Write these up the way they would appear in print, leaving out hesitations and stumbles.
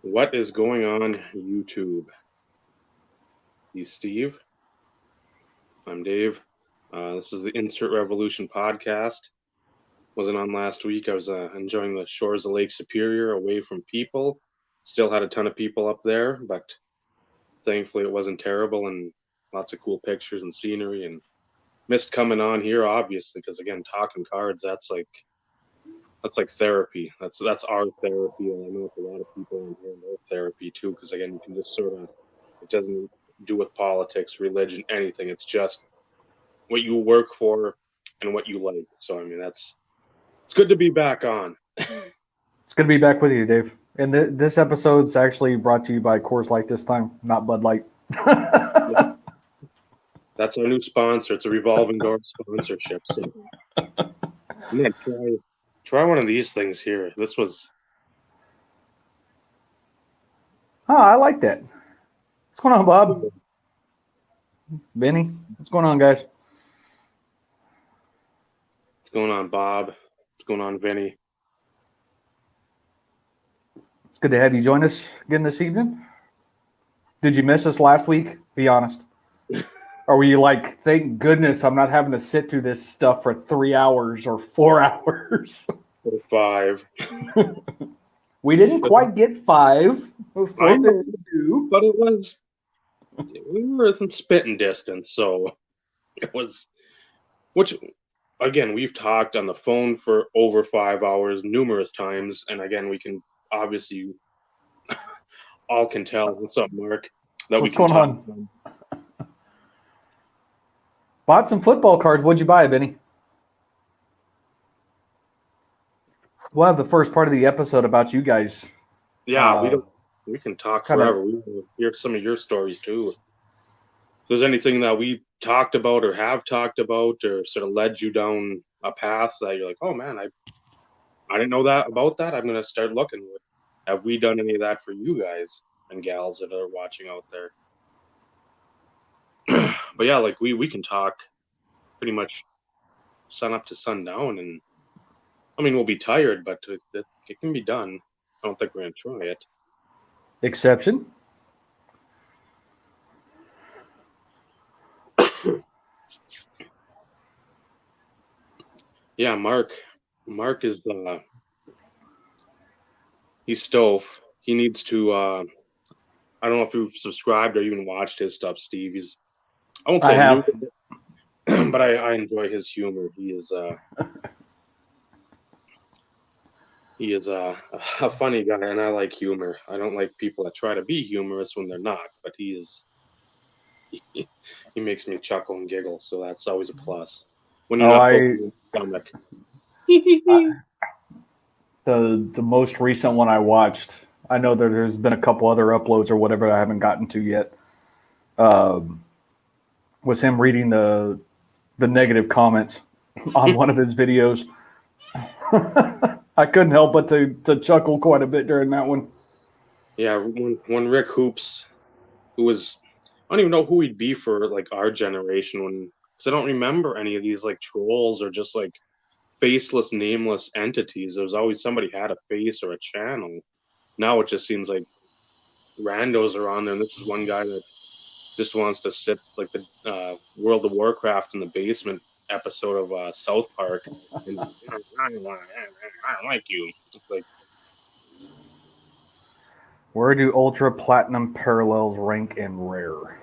What is going on YouTube? He's Steve. I'm Dave. This is the Insert Revolution podcast. Wasn't on last week. I was enjoying the shores of Lake Superior away from people. Still had a ton of people up there, but thankfully it wasn't terrible and lots of cool pictures and scenery. And missed coming on here, obviously, because again, talking cards, that's like therapy. That's our therapy. And I know it's a lot of people in here their therapy too, because again, you can just sort of, it doesn't do with politics, religion, anything. It's just what you work for and what you like. So I mean, it's good to be back on. It's good to be back with you, Dave. And this episode's actually brought to you by Coors Light this time, not Bud Light. That's our new sponsor. It's a revolving door sponsorship. So I'm gonna try one of these things here. This was. Oh, I like that. What's going on, Bob? Benny? What's going on, guys? What's going on, Bob? What's going on, Vinny? It's good to have you join us again this evening. Did you miss us last week? Be honest. Or were you like, thank goodness I'm not having to sit through this stuff for 3 hours or 4 hours? Or 5. We didn't quite get 5. I know, but it was. We were in spitting distance, so it was. Which, again, we've talked on the phone for over 5 hours numerous times, and again, we can obviously all can tell. What's up, Mark? That What's we can going on? Bought some football cards. What'd you buy, Benny? We'll have the first part of the episode about you guys. Yeah, we can talk forever. We can hear some of your stories too. If there's anything that we talked about or have talked about or sort of led you down a path that you're like, oh man, I didn't know that about that. I'm gonna start looking. Have we done any of that for you guys and gals that are watching out there? But yeah, like we can talk pretty much sun up to sundown, and I mean we'll be tired, but it can be done. I don't think we're gonna try it. Exception. Yeah, Mark is he's stove. He needs to I don't know if you've subscribed or even watched his stuff, Steve. I won't say new, but I enjoy his humor. He is a funny guy, and I like humor. I don't like people that try to be humorous when they're not, but he makes me chuckle and giggle, so that's always a plus. When you're not poking in the stomach. The most recent one I watched, I know that there's been a couple other uploads or whatever I haven't gotten to yet, was him reading the negative comments on one of his videos. I couldn't help but to chuckle quite a bit during that one. Yeah, when Rick Hoops, who was, I don't even know who he'd be for like our generation, because I don't remember any of these like trolls or just like faceless, nameless entities. There was always somebody had a face or a channel. Now it just seems like randos are on there, and this is one guy that just wants to sit like the World of Warcraft in the basement episode of South Park. And, I don't like you. It's like, where do ultra platinum parallels rank in rare?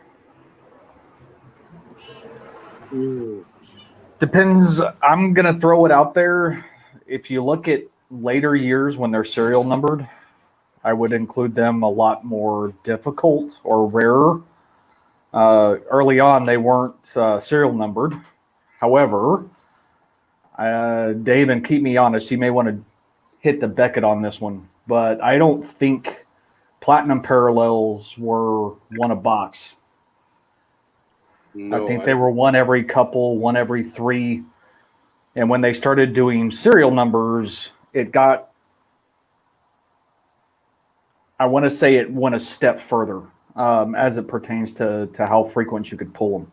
Depends. I'm gonna throw it out there. If you look at later years when they're serial numbered, I would include them a lot more difficult or rarer. Early on, they weren't serial numbered. However, Dave, and keep me honest, you may want to hit the Beckett on this one, but I don't think platinum parallels were one a box. no, I think they were one every couple, one every 3. And when they started doing serial numbers, it got, I want to say it went a step further as it pertains to how frequent you could pull them.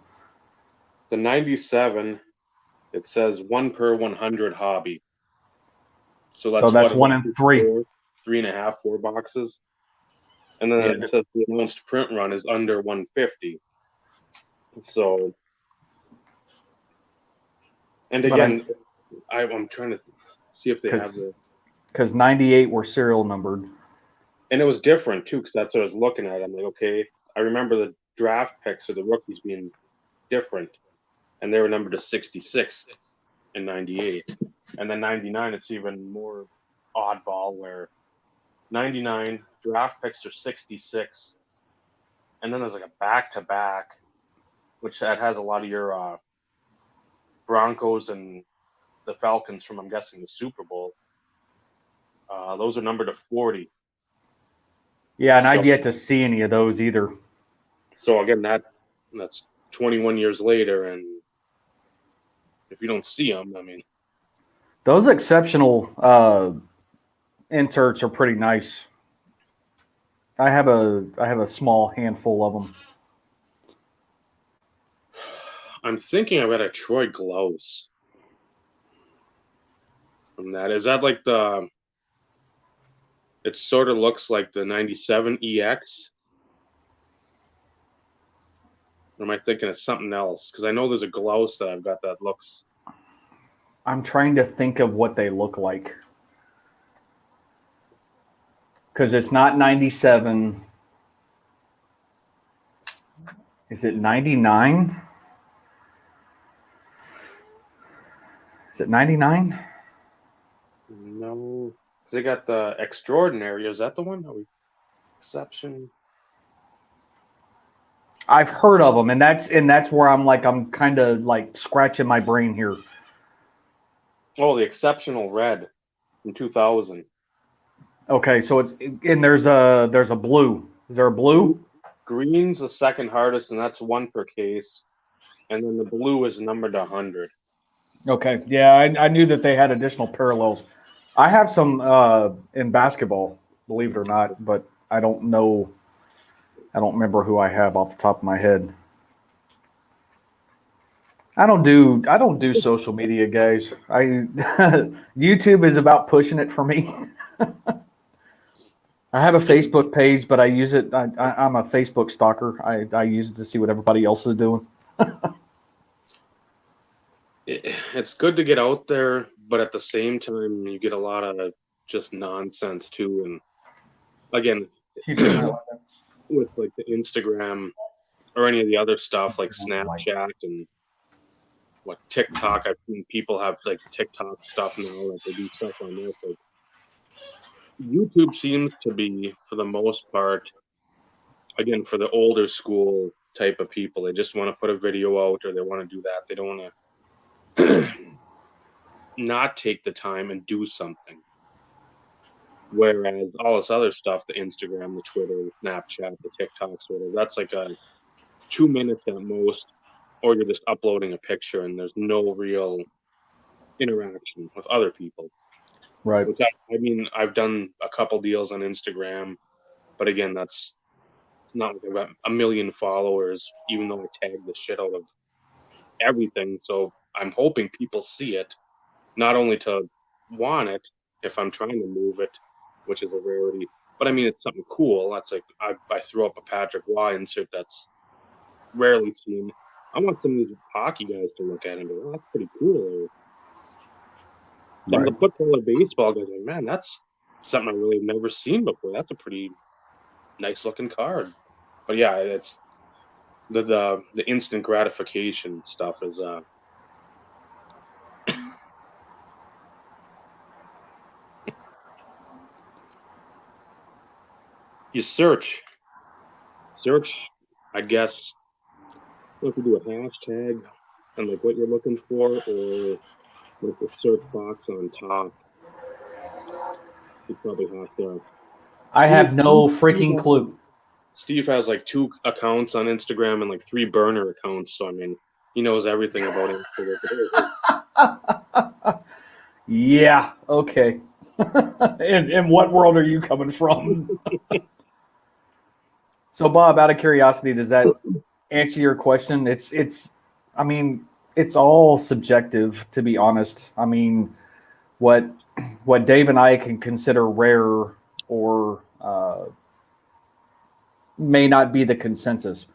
The 97, it says 1 per 100 hobby. So that's 1 in 3. 3.5, 4 boxes. And then Yeah. it says the announced print run is under 150. So, and But again, I'm trying to see if they have the. because 98 were serial numbered. And it was different too, because that's what I was looking at. I'm like, okay, I remember the draft picks or the rookies being different, and they were numbered to 66 in 98. And then 99, it's even more oddball where 99 draft picks are 66, and then there's like a back to back, which that has a lot of your Broncos and the Falcons from, I'm guessing, the Super Bowl. Those are numbered to 40. Yeah, and So, I've yet to see any of those either. so again, that's 21 years later, and if you don't see them, I mean, Those exceptional inserts are pretty nice. I have a small handful of them. I'm thinking I read a Troy Glouse from that. Is that like the? It sort of looks like the 97 EX. Or am I thinking of something else? Because I know there's a Glouse that I've got that looks. I'm trying to think of what they look like. Because it's not 97. Is it 99? Is it 99? No, because they got the Extraordinary. Is that the one? Exception. I've heard of them, and that's where I'm kind of like scratching my brain here. Oh, the Exceptional Red from 2000. Okay, so there's a blue. Is there a blue? Green's the second hardest, and that's one per case. And then the blue is numbered to 100. Okay, yeah, I knew that they had additional parallels. I have some in basketball, believe it or not, but I don't know. I don't remember who I have off the top of my head. I don't do social media, guys. YouTube is about pushing it for me. I have a Facebook page, but I use it. I'm a Facebook stalker. I use it to see what everybody else is doing. It's good to get out there, but at the same time, you get a lot of just nonsense too. And again, with like the Instagram or any of the other stuff like Snapchat and what TikTok, I've seen people have like TikTok stuff now that they do stuff on there. So YouTube seems to be, for the most part, again, for the older school type of people, they just want to put a video out or they want to do that. They don't want to not take the time and do something. Whereas all this other stuff, the Instagram, the Twitter, the Snapchat, the TikToks, whatever, that's like a 2 minutes at most, or you're just uploading a picture and there's no real interaction with other people. Right. Which I mean, I've done a couple deals on Instagram, but again, that's not like I've got a million followers, even though I tag the shit out of everything. So I'm hoping people see it, not only to want it if I'm trying to move it, which is a rarity, but I mean, it's something cool. That's like, I throw up a Patrick Y insert that's rarely seen. I want some of these hockey guys to look at it and go, oh, that's pretty cool. Or some of the football or baseball guys, like, man, that's something I really have never seen before. That's a pretty nice looking card. But yeah, it's the instant gratification stuff is you search, I guess, if you do a hashtag and like what you're looking for, or like the search box on top, you probably have to. I Steve, have no freaking clue. Steve has like 2 accounts on Instagram and like 3 burner accounts, so I mean, he knows everything about it. Yeah. Okay. In what world are you coming from? So, Bob, out of curiosity, does that answer your question? I mean, it's all subjective, to be honest. I mean, what Dave and I can consider rare or may not be the consensus.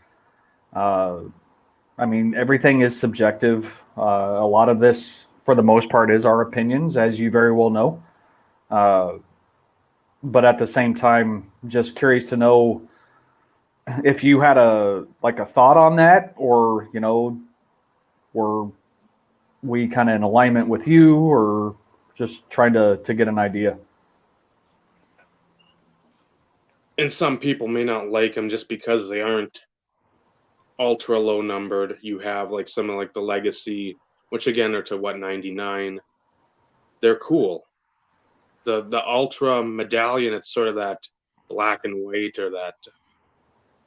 I mean, everything is subjective. A lot of this, for the most part, is our opinions, as you very well know. But at the same time, just curious to know if you had a thought on that, or were we kind of in alignment with you, or just trying to get an idea. And some people may not like them just because they aren't ultra low numbered. You have like something like the Legacy, which again are to 99. They're cool. The Ultra Medallion, it's sort of that black and white, or that,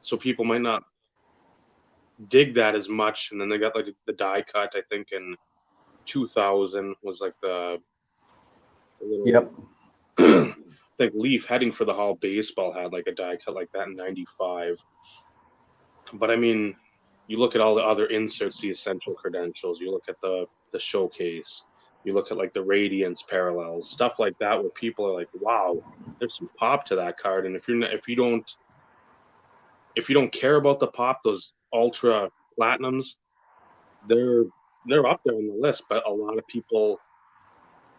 so people might not dig that as much. And then they got like the die cut, I think in 2000 was like the little, Yep. I think Leaf Heading for the Hall baseball had like a die cut like that in 95. But I mean, you look at all the other inserts, the essential credentials, you look at the showcase, you look at like the radiance parallels, stuff like that, where people are like, wow, there's some pop to that card. And if you don't care about the pop, those ultra platinums, they're up there on the list. But a lot of people,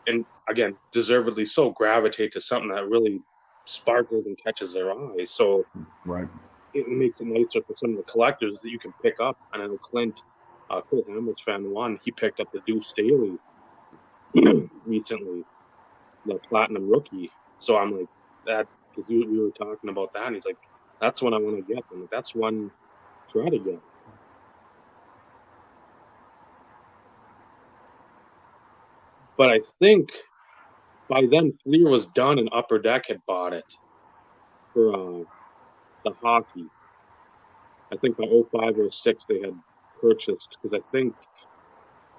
and again, deservedly so, gravitate to something that really sparkles and catches their eye. So Right. it makes it nicer for some of the collectors that you can pick up. And I know Clint Hammer's fan one, he picked up the Deuce Staley recently, the Platinum Rookie. So I'm like, that, because we were talking about that, and he's like, that's one I want to get. I'm like, that's one try to get. But I think by then Fleer was done and Upper Deck had bought it for the hockey. I think by 05 or 06 they had purchased, because I think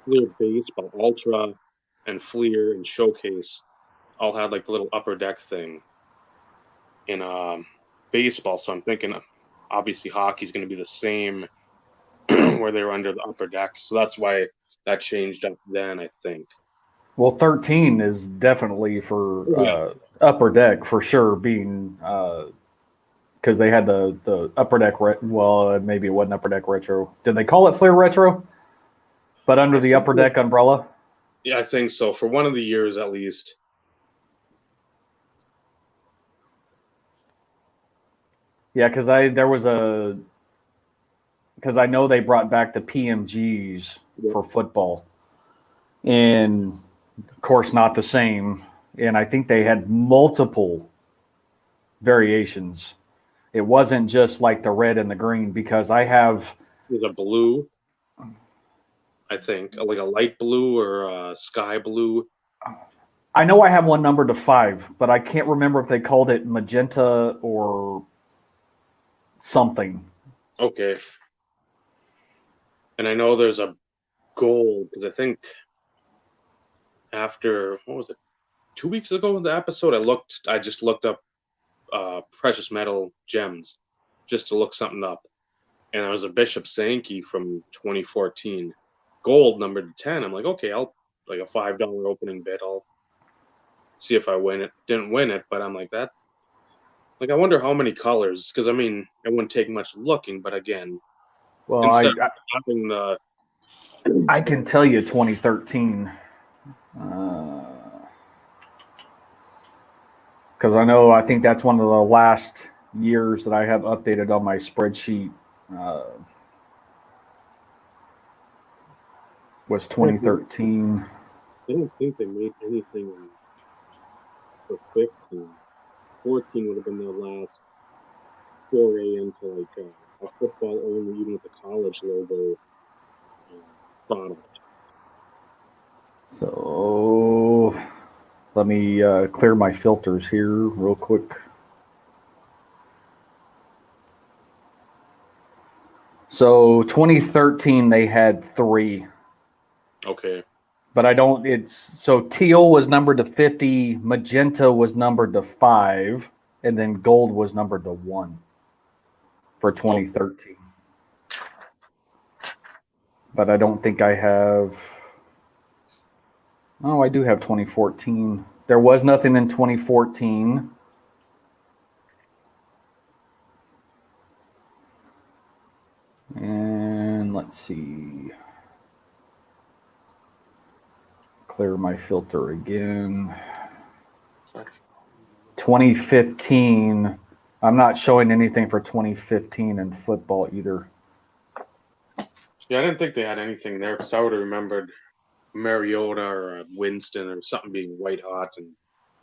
Fleer Baseball, Ultra, and Fleer and Showcase all had like the little Upper Deck thing in baseball. So I'm thinking obviously hockey's going to be the same where they were under the Upper Deck. So that's why that changed up then, I think. Well, 13 is definitely for Upper Deck for sure, being because they had the Upper Deck. Well, maybe it wasn't Upper Deck Retro. Did they call it Fleer Retro? But under the Upper Deck umbrella? Yeah, I think so. For one of the years at least. Yeah, because I know they brought back the PMGs for football, and of course not the same. And I think they had multiple variations. It wasn't just like the red and the green, because there's a blue, I think, like a light blue or a sky blue. I know I have one numbered to 5, but I can't remember if they called it magenta or something. Okay. And I know there's a gold, because I think after, what was it, 2 weeks ago, the episode, I just looked up precious metal gems just to look something up. And there was a Bishop Sankey from 2014, gold, numbered to 10. I'm like, okay, I'll like a $5 opening bid. I'll see if I win it. Didn't win it, but I'm like, that. Like, I wonder how many colors, because I mean, it wouldn't take much looking, but again, Well, instead of having the. I can tell you 2013. Because I think that's one of the last years that I have updated on my spreadsheet. Was 2013. I don't think they made anything for 15. 14 would have been their last foray into like a football only, even with the college logo product. So let me clear my filters here real quick. So 2013, they had 3. Okay. But so teal was numbered to 50, magenta was numbered to 5, and then gold was numbered to 1 for 2013. But I don't think I have. Oh, I do have 2014. There was nothing in 2014. Let's see. Clear my filter again. 2015. I'm not showing anything for 2015 in football either. Yeah, I didn't think they had anything there because I would have remembered Mariota or Winston or something being white hot, and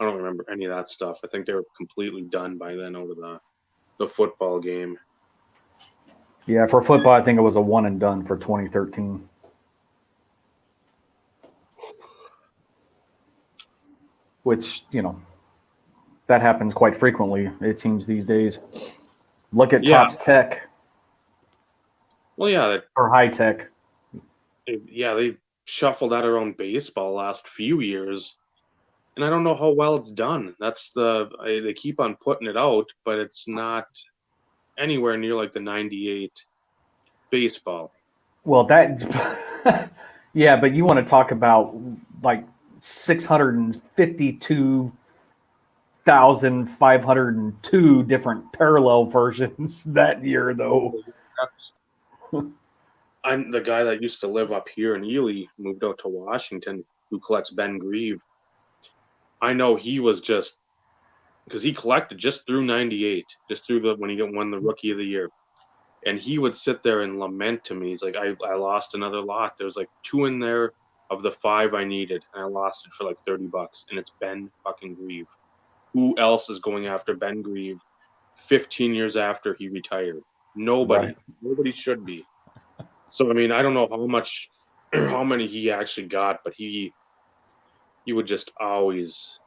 I don't remember any of that stuff. I think they were completely done by then out of the football game. Yeah, for football, I think it was a one and done for 2013. Which, that happens quite frequently, it seems, these days. Look at Topps Tech. Well, yeah. Or High Tech. Yeah, they shuffled out around baseball last few years, and I don't know how well it's done. They keep on putting it out, but it's not anywhere near like the 98 baseball. Well, yeah, but you want to talk about like 652,502 different parallel versions that year, though. I'm the guy that used to live up here in Ely, moved out to Washington, who collects Ben Grieve. I know he was just because he collected just through 98, just through when he won the Rookie of the Year. And he would sit there and lament to me. He's like, I lost another lot. There's like 2 in there of the 5 I needed, and I lost it for like $30, and it's Ben fucking Grieve. Who else is going after Ben Grieve 15 years after he retired? Nobody. Right. Nobody should be. So, I mean, I don't know how many he actually got, but he would just always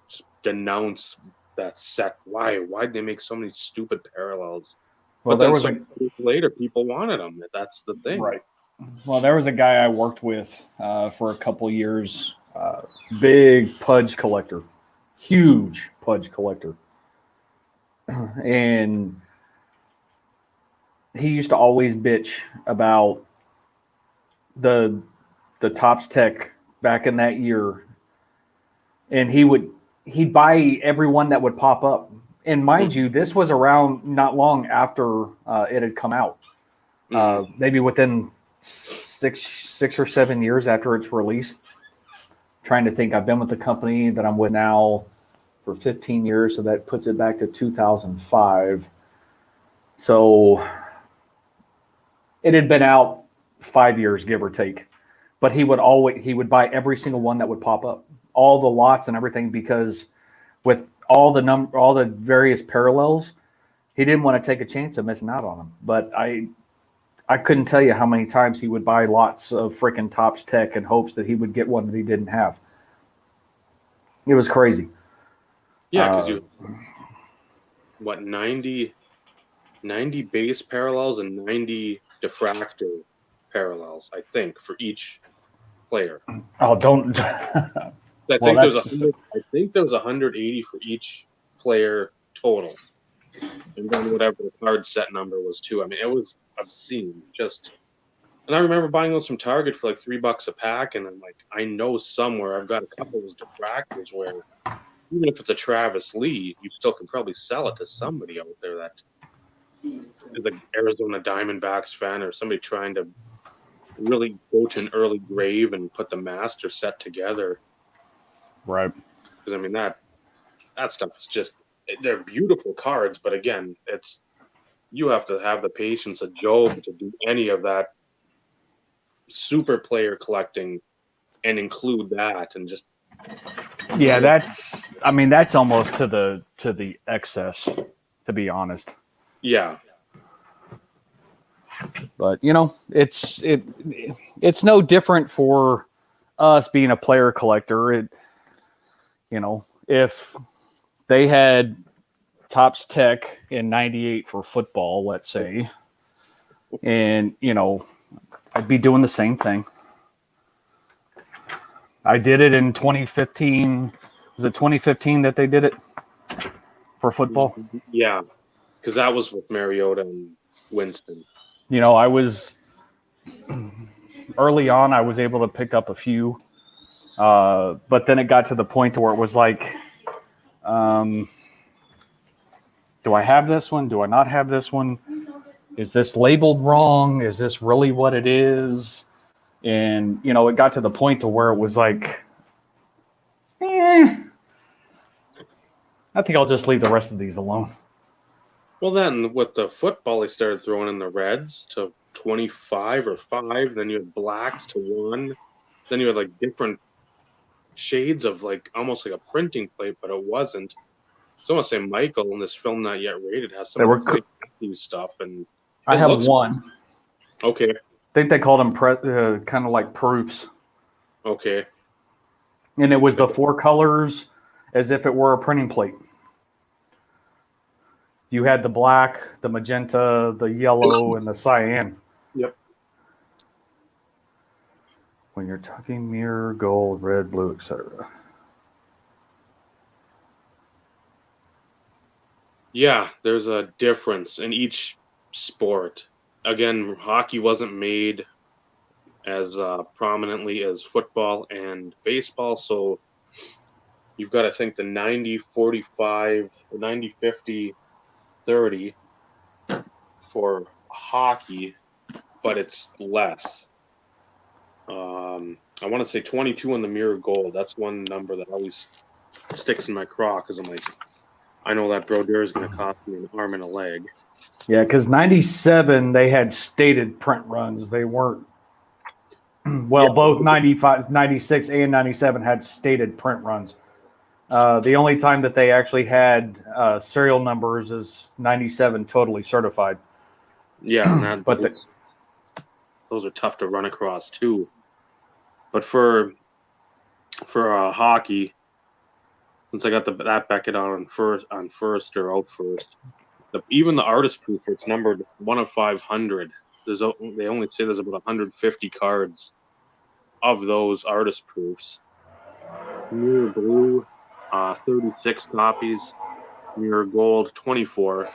just denounce that set. Why'd they make so many stupid parallels? Well, but then later, people wanted them. That's the thing. Right. Well, there was a guy I worked with for a couple years, big Pudge collector, huge Pudge collector. And he used to always bitch about the Topps Tech back in that year. And he'd buy every one that would pop up. And mind you, this was around not long after it had come out. Maybe within six or 7 years after its release. Trying to think, I've been with the company that I'm with now for 15 years, so that puts it back to 2005. So it had been out 5 years, give or take. But he would buy every single one that would pop up, all the lots and everything, because with all the various parallels, he didn't want to take a chance of missing out on them. But I couldn't tell you how many times he would buy lots of freaking Topps Tech in hopes that he would get one that he didn't have. It was crazy. Yeah, because 90 base parallels and 90 diffractor parallels, I think, for each player. Oh, don't. I think there was 180 for each player total, and then whatever the card set number was too. I mean, it was obscene. And I remember buying those from Target for like $3 a pack, and I'm like, I know somewhere I've got a couple of those diffractors where even if it's a Travis Lee, you still can probably sell it to somebody out there that is an Arizona Diamondbacks fan or somebody trying to really go to an early grave and put the master set together. Right. Because, I mean, that stuff is just, they're beautiful cards, but again, you have to have the patience of Job to do any of that super player collecting and include that and just. Yeah, that's almost to the excess, to be honest. Yeah. But it's no different for us being a player collector. If they had Topps Tech in 98 for football, let's say, and I'd be doing the same thing. I did it in 2015. Was it 2015 that they did it for football? Yeah, because that was with Mariota and Winston. I was early on. I was able to pick up a few, but then it got to the point where it was like, do I have this one? Do I not have this one? is this labeled wrong? Is this really what it is? And, it got to the point to where it was like, I think I'll just leave the rest of these alone. Well, then with the football, they started throwing in the reds to 25 or 5. Then you had blacks to 1. Then you had like different shades of like almost like a printing plate, but it wasn't. So I want to say Michael in this film not yet rated has some They of were. the Clay Matthews stuff, and I it have looks one. okay. I think they called them kind of like proofs, Okay, and it was the 4 colors as if it were a printing plate. You had the black, the magenta, the yellow, and the cyan. yep. When you're talking mirror, gold, red, blue, etc. Yeah, there's a difference in each sport. Again, hockey wasn't made as prominently as football and baseball, so you've got to think the 90-45, the 90-50-30 for hockey, but it's less. I want to say 22 on the mirror gold. That's one number that always sticks in my craw because I'm like, I know that Brodeur is going to cost me an arm and a leg. Yeah, because 97, they had stated print runs. They weren't, both 95, 96 and 97 had stated print runs. The only time that they actually had serial numbers is 97 totally certified. Yeah, and But those are tough to run across too. But for hockey, since I got that Beckett on first or out first, even the artist proof, it's numbered 1 of 500. They only say there's about 150 cards of those artist proofs. Mirror blue, 36 copies. Mirror gold, 24,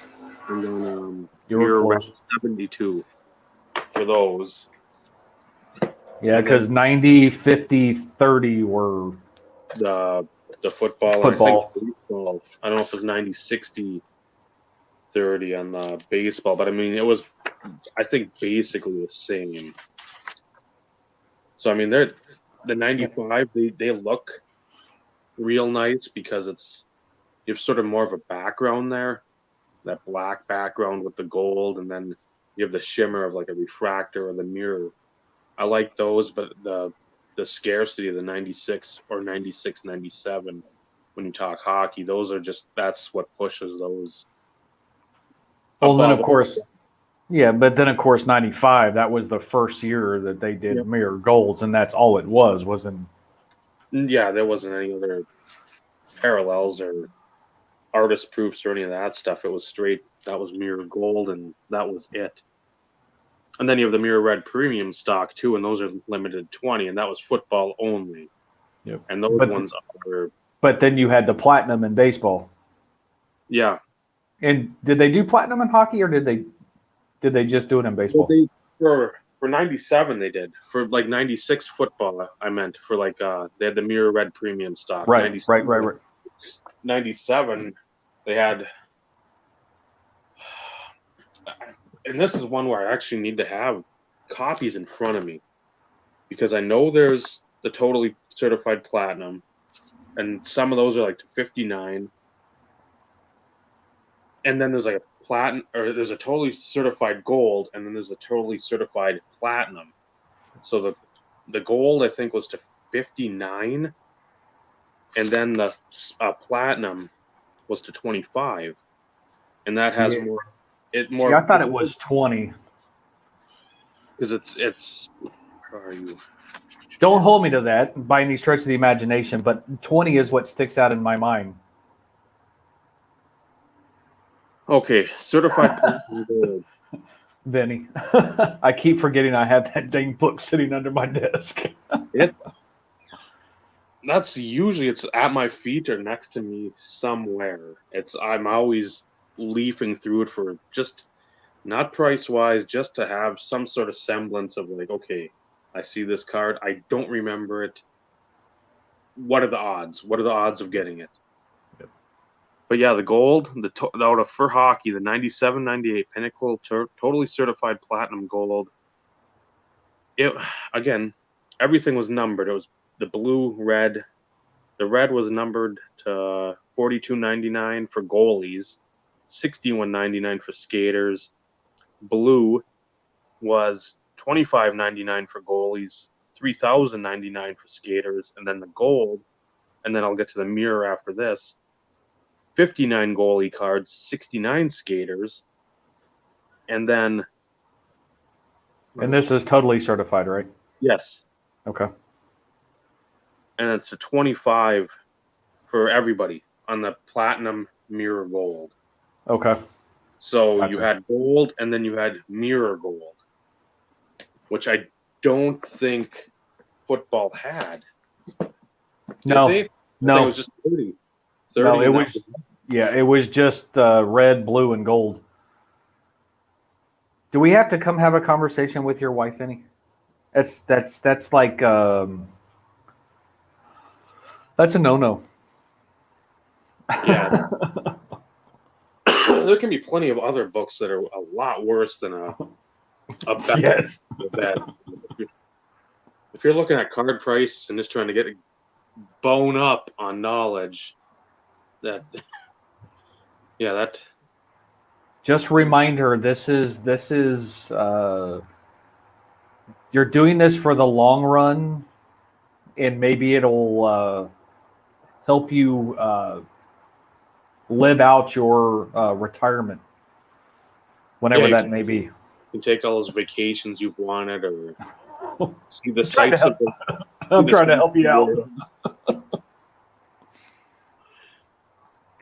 and then mirror red, 72 for those. yeah, because 90, 50, 30 were the football. And I think baseball, I don't know if it was 90-60-30 on the baseball, but I mean, it was, I think, basically the same. So, I mean, the 95, they look real nice because you have sort of more of a background there, that black background with the gold, and then you have the shimmer of like a refractor or the mirror. I like those, but the scarcity of the 96 or 96, 97, when you talk hockey, that's what pushes those. Well, then above. of course, yeah, but then of course 95, that was the first year that they did Yep. mirror golds, and that's all it wasn't. Yeah, there wasn't any other parallels or artist proofs or any of that stuff. It was straight, that was mirror gold, and that was it. And then you have the mirror red premium stock too, and those are limited 20, and that was football only. Yep. And those ones are. But then you had the platinum in baseball. Yeah. And did they do platinum in hockey, or did they just do it in baseball? Well, for 97 they did. For like 96 football, I meant, for like they had the mirror red premium stock. Right. 97 they had, and this is one where I actually need to have copies in front of me, because I know there's the totally certified platinum, and some of those are like to 59, and then there's like a platinum, or there's a totally certified gold, and then there's a totally certified platinum. So the gold, I think, was to 59, and then the platinum was to 25, and that has more. See, I thought it was 20. Because it's. Where are you? Don't hold me to that by any stretch of the imagination, but 20 is what sticks out in my mind. Okay, certified platinum gold. Vinny, I keep forgetting I have that dang book sitting under my desk. That's usually, it's at my feet or next to me somewhere. I'm always leafing through it for just, not price wise, just to have some sort of semblance of like, okay, I see this card, I don't remember it. What are the odds? What are the odds of getting it? Yep. But yeah, the gold, out of for hockey, the 97, 98 Pinnacle totally certified platinum gold. It again, everything was numbered. It was the blue, red. The red was numbered to 42.99 for goalies, 61.99 for skaters. Blue was 25.99 for goalies, 3,099 for skaters, and then the gold. And then I'll get to the mirror after this. 59 goalie cards, 69 skaters, and then. And this is totally certified, right? Yes. Okay. And it's a 25 for everybody on the platinum mirror gold. Okay. So Gotcha. you had gold and then you had mirror gold, which I don't think football had. No. Did they? No. It was just 30. No, it was. Yeah, it was just red, blue, and gold. Do we have to come have a conversation with your wife, any? That's like that's a no-no. Yeah. There can be plenty of other books that are a lot worse than a bet. Yes. Bet. If you're looking at card price and just trying to get bone up on knowledge, that Just remind her this is you're doing this for the long run, and maybe it'll help you live out your retirement, whenever that may be. You can take all those vacations you've wanted, or see the sights of the. I'm trying to help you out.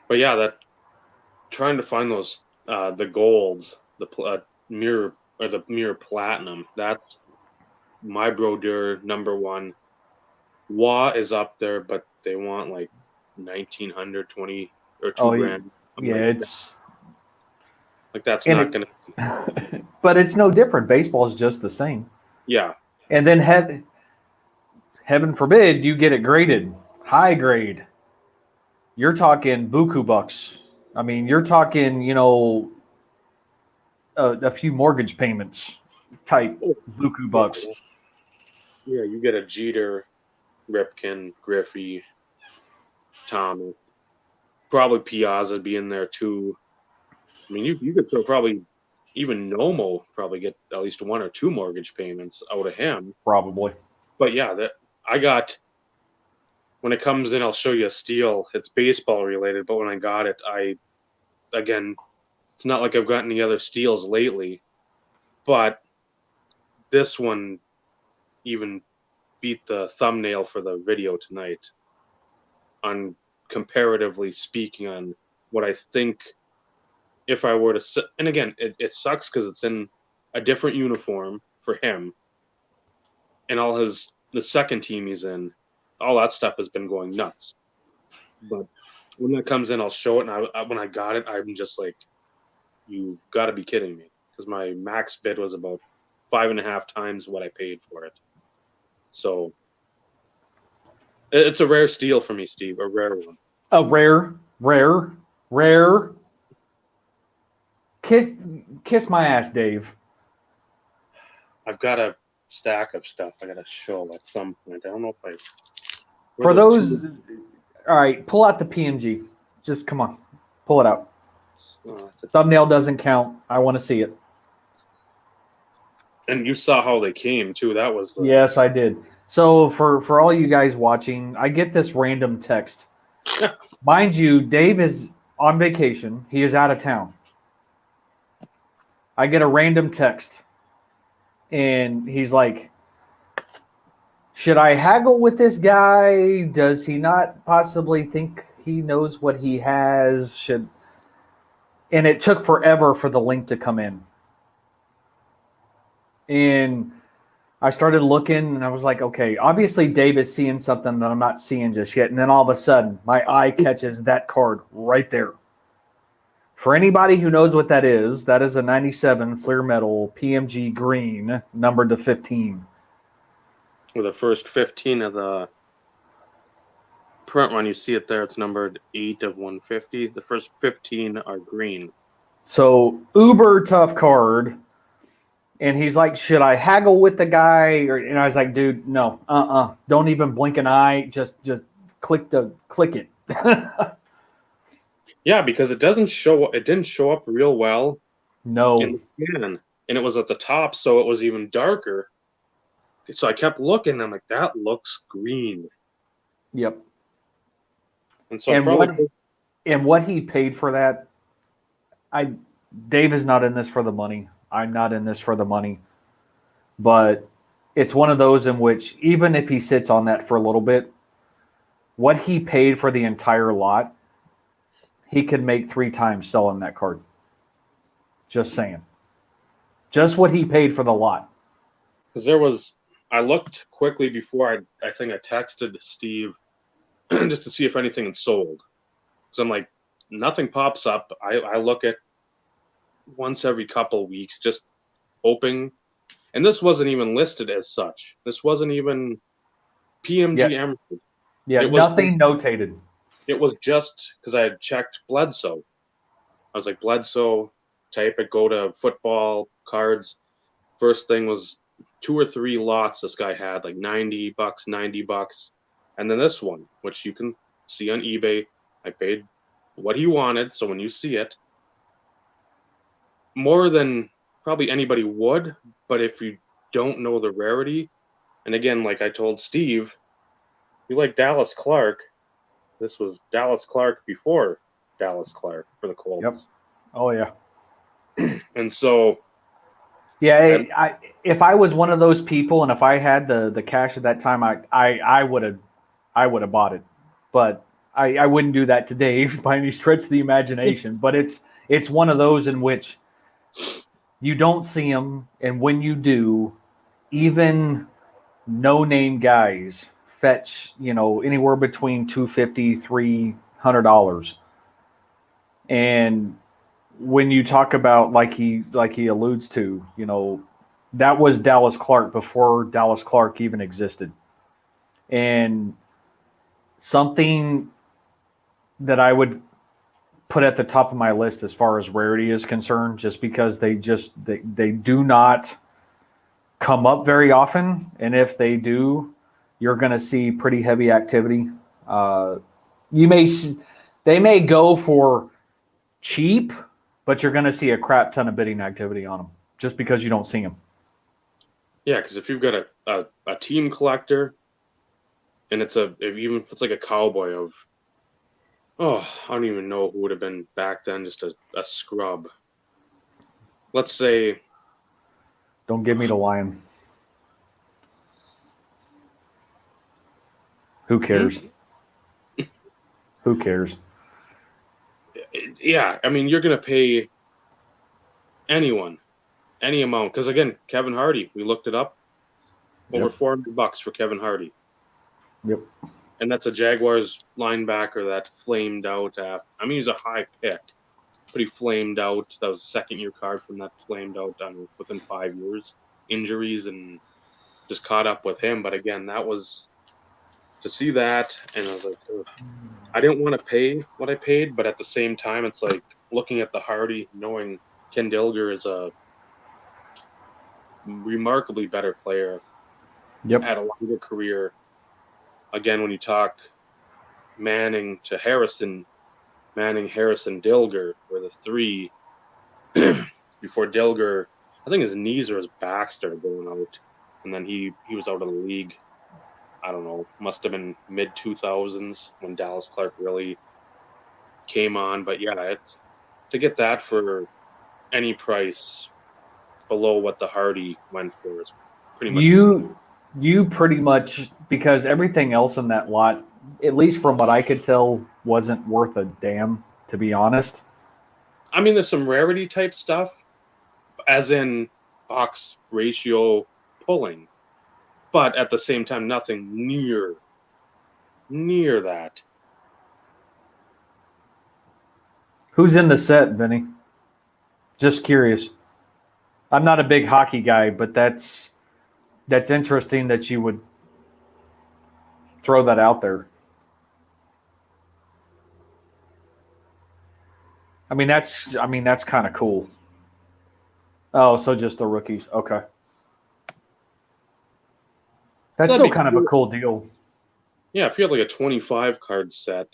But yeah, trying to find those the golds, the mirror or the mirror platinum. That's my brodeur number one. Wa is up there, but they want like 1,900, 20 or $2,000. Yeah, it's like that's not gonna. But it's no different. Baseball is just the same. Yeah. And then heaven forbid you get it graded high grade. You're talking buku bucks. I mean, you're talking, a few mortgage payments type buku bucks. Yeah, you get a Jeter, Ripken, Griffey, Thomas, probably Piazza be in there too. I mean, you could throw probably even Nomo probably get at least one or two mortgage payments out of him. Probably. But yeah, I got. When it comes in, I'll show you a steal. It's baseball related, but when I got it, again, it's not like I've gotten any other steals lately, but this one even beat the thumbnail for the video tonight on comparatively speaking on what I think if I were to, and again, it sucks because it's in a different uniform for him and the second team he's in, all that stuff has been going nuts. But when that comes in, I'll show it. And when I got it, I'm just like, you got to be kidding me. Because my max bid was about 5.5 times what I paid for it. So it's a rare steal for me, Steve. A rare one. A rare. Kiss my ass, Dave. I've got a stack of stuff I got to show at some point. I don't know if For those, all right, pull out the PNG. Just come on, pull it out. Thumbnail doesn't count. I want to see it. And you saw how they came too. That was yes, I did. So for all you guys watching, I get this random text. Mind you, Dave is on vacation. He is out of town. I get a random text, and he's like, should I haggle with this guy? Does he not possibly think he knows what he has? And it took forever for the link to come in. And I started looking, and I was like, okay, obviously Dave is seeing something that I'm not seeing just yet. And then all of a sudden, my eye catches that card right there. For anybody who knows what that is a 97 Fleer Metal PMG green, numbered to 15. With the first 15 of the current one, you see it there. It's numbered 8 of 150. The first 15 are green. So uber tough card. And he's like, should I haggle with the guy? And I was like, dude, no, don't even blink an eye. Just click it. Yeah, because it didn't show up real well No. in the scan, and it was at the top, so it was even darker. So I kept looking. I'm like, that looks green. Yep. And so what he paid for that, Dave is not in this for the money. I'm not in this for the money. But it's one of those in which even if he sits on that for a little bit, what he paid for the entire lot, he could make 3 times selling that card. Just saying. Just what he paid for the lot. Because I looked quickly before I think I texted Steve just to see if anything had sold. Because I'm like, nothing pops up. I look at once every couple of weeks, just hoping. And this wasn't even listed as such. This wasn't even PMG Emerald. Yeah, nothing notated. It was just because I had checked Bledsoe. I was like, Bledsoe, type it, go to football cards. First thing was 2 or 3 lots this guy had, like $90, $90. And then this one, which you can see on eBay, I paid what he wanted. So when you see it, more than probably anybody would, but if you don't know the rarity, and again, like I told Steve, you like Dallas Clark. This was Dallas Clark before Dallas Clark for the Colts. Yep. Oh yeah. And so, yeah, if I was one of those people, and if I had the cash at that time, I would have bought it, but I wouldn't do that today by any stretch of the imagination. But it's one of those in which you don't see them, and when you do, even no-name guys fetch anywhere between $250-$300, and when you talk about like he alludes to, that was Dallas Clark before Dallas Clark even existed, and something that I would put at the top of my list as far as rarity is concerned, just because they do not come up very often, and if they do, you're going to see pretty heavy activity. They may go for cheap, but you're going to see a crap ton of bidding activity on them just because you don't see them. Yeah, because if you've got a team collector, and even if it's like a cowboy of, I don't even know who would have been back then, just a scrub. Let's say. Don't give me the lion. Who cares? Who cares? Yeah, I mean, you're going to pay anyone, any amount. Because again, Kevin Hardy, we looked it up, over $400 for Kevin Hardy. Yep. And that's a Jaguars linebacker that flamed out. I mean, he's a high pick, but he flamed out. That was a second-year card from that flamed out within 5 years. Injuries and just caught up with him. But again, that was to see that, and I was like, ugh. I didn't want to pay what I paid, but at the same time, it's like looking at the Hardy, knowing Ken Dilger is a remarkably better player. Yep. Had a longer career. Again, when you talk Manning to Harrison, Dilger were the 3 before Dilger. I think his knees or his back started going out, and then he was out of the league. I don't know, must have been mid-2000s when Dallas Clark really came on. But yeah, it's to get that for any price below what the Hardy went for is pretty much. You pretty much, because everything else in that lot, at least from what I could tell, wasn't worth a damn, to be honest. I mean, there's some rarity type stuff, as in box ratio pulling. But at the same time, nothing near that. Who's in the set, Vinny? Just curious. I'm not a big hockey guy, but that's interesting that you would throw that out there. that's kind of cool. Oh, so just the rookies. Okay. That's That'd still be kind of a cool. cool deal. Yeah, if you had like a 25 card set,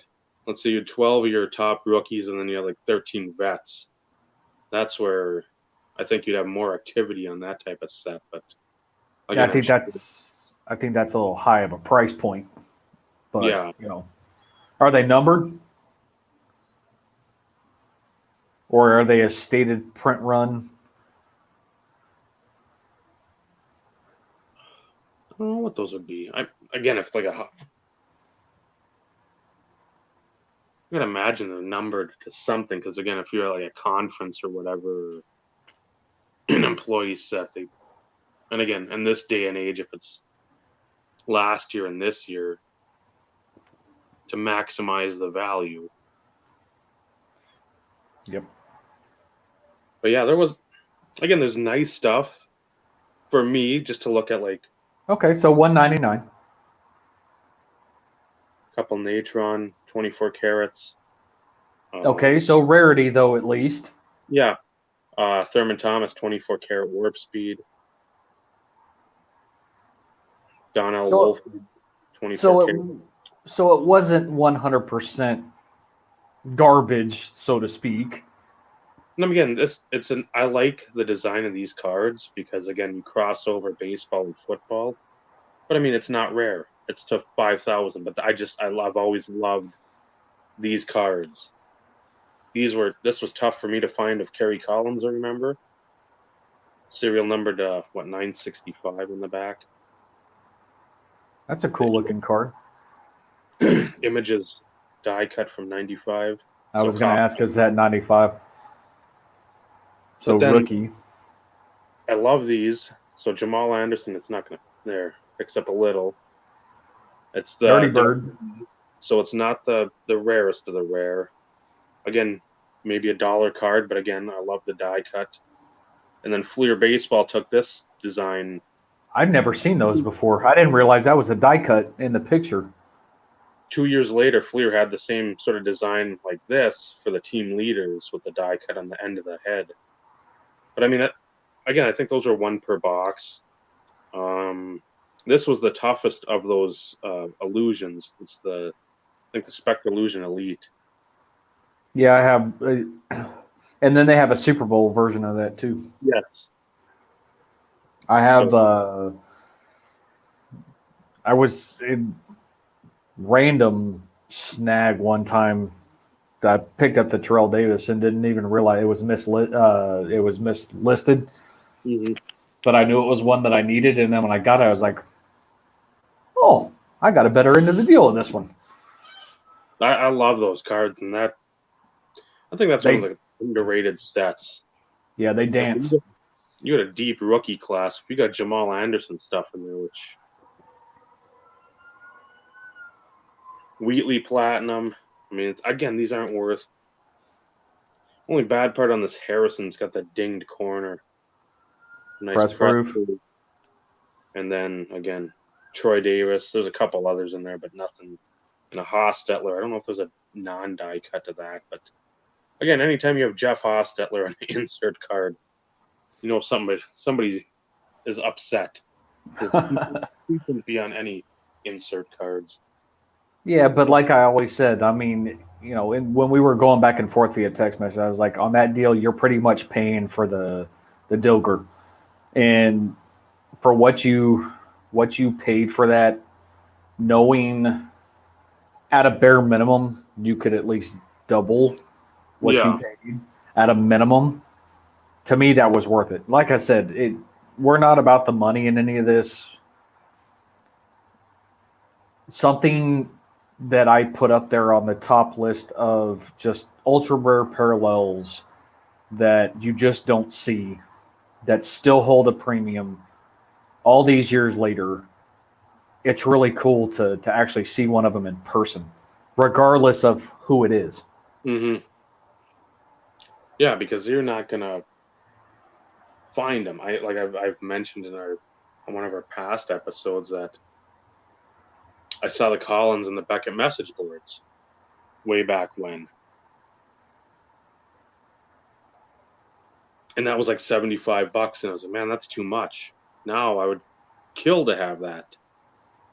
let's say you had 12 of your top rookies and then you had like 13 vets. That's where I think you'd have more activity on that type of set. But Yeah, again, I'm sure. I think that's a little high of a price point. But, Yeah. are they numbered or are they a stated print run? I don't know what those would be. Again, if like I can imagine they're numbered to something because again, if you're at like a conference or whatever, an employee set, and again, in this day and age, if it's last year and this year, to maximize the value. Yep. But yeah, there's nice stuff for me just to look at like Okay, so 199. a couple Natron 24 carats. Okay, so rarity though at least. Yeah, Thurman Thomas 24 karat warp speed. Donnell So Wolf 24 so karat. it so it wasn't 100% garbage, so to speak. And again, I like the design of these cards because again, you cross over baseball and football. But I mean, it's not rare. It's to 5,000. But I've always loved these cards. This was tough for me to find of Kerry Collins. I remember serial numbered 965 in the back. That's a cool looking card. Images die cut from 95. I So was going to cop. ask, is that 95? So But then rookie. I love these. So Jamal Anderson, it's not gonna there picks up a little. It's Dirty the Bird. so it's not the rarest of the rare. Again, maybe $1 card, but again, I love the die cut. And then Fleer Baseball took this design. I'd never seen those before. I didn't realize that was a die cut in the picture. 2 years later, Fleer had the same sort of design like this for the team leaders with the die cut on the end of the head. But I mean, again, I think those are one per box. This was the toughest of those illusions. It's I think the Spectre Illusion Elite. Yeah, I have. And then they have a Super Bowl version of that too. Yes. I have. So, I was in random snag one time. I picked up the Terrell Davis and didn't even realize it was mislit. It was mislisted, mm-hmm. but I knew it was one that I needed. And then when I got it, I was like, "Oh, I got a better end of the deal in this one." I love those cards, and I think that's one of the underrated sets. Yeah, they dance. You got a deep rookie class. You got Jamal Anderson stuff in there, which Wheatley Platinum. I mean, again, these aren't worth. Only bad part on this Harrison's got the dinged corner. Nice Press proof. And then again, Troy Davis. There's a couple others in there, but nothing. And a Hostetler. I don't know if there's a non-die cut to that, but again, anytime you have Jeff Hostetler on the insert card, you know somebody is upset. He shouldn't be on any insert cards. Yeah, but like I always said, I mean, when we were going back and forth via text message, I was like, on that deal, you're pretty much paying for the Dilger, and for what you paid for that, knowing at a bare minimum you could at least double what you paid at a minimum. To me, that was worth it. Like I said, we're not about the money in any of this. Something that I put up there on the top list of just ultra rare parallels that you just don't see, that still hold a premium all these years later. It's really cool to actually see one of them in person, regardless of who it is. Mm-hmm. Yeah, because you're not gonna find them. I've mentioned in one of our past episodes that I saw the Collins and the Beckett message boards way back when. And that was like $75. And I was like, man, that's too much. Now I would kill to have that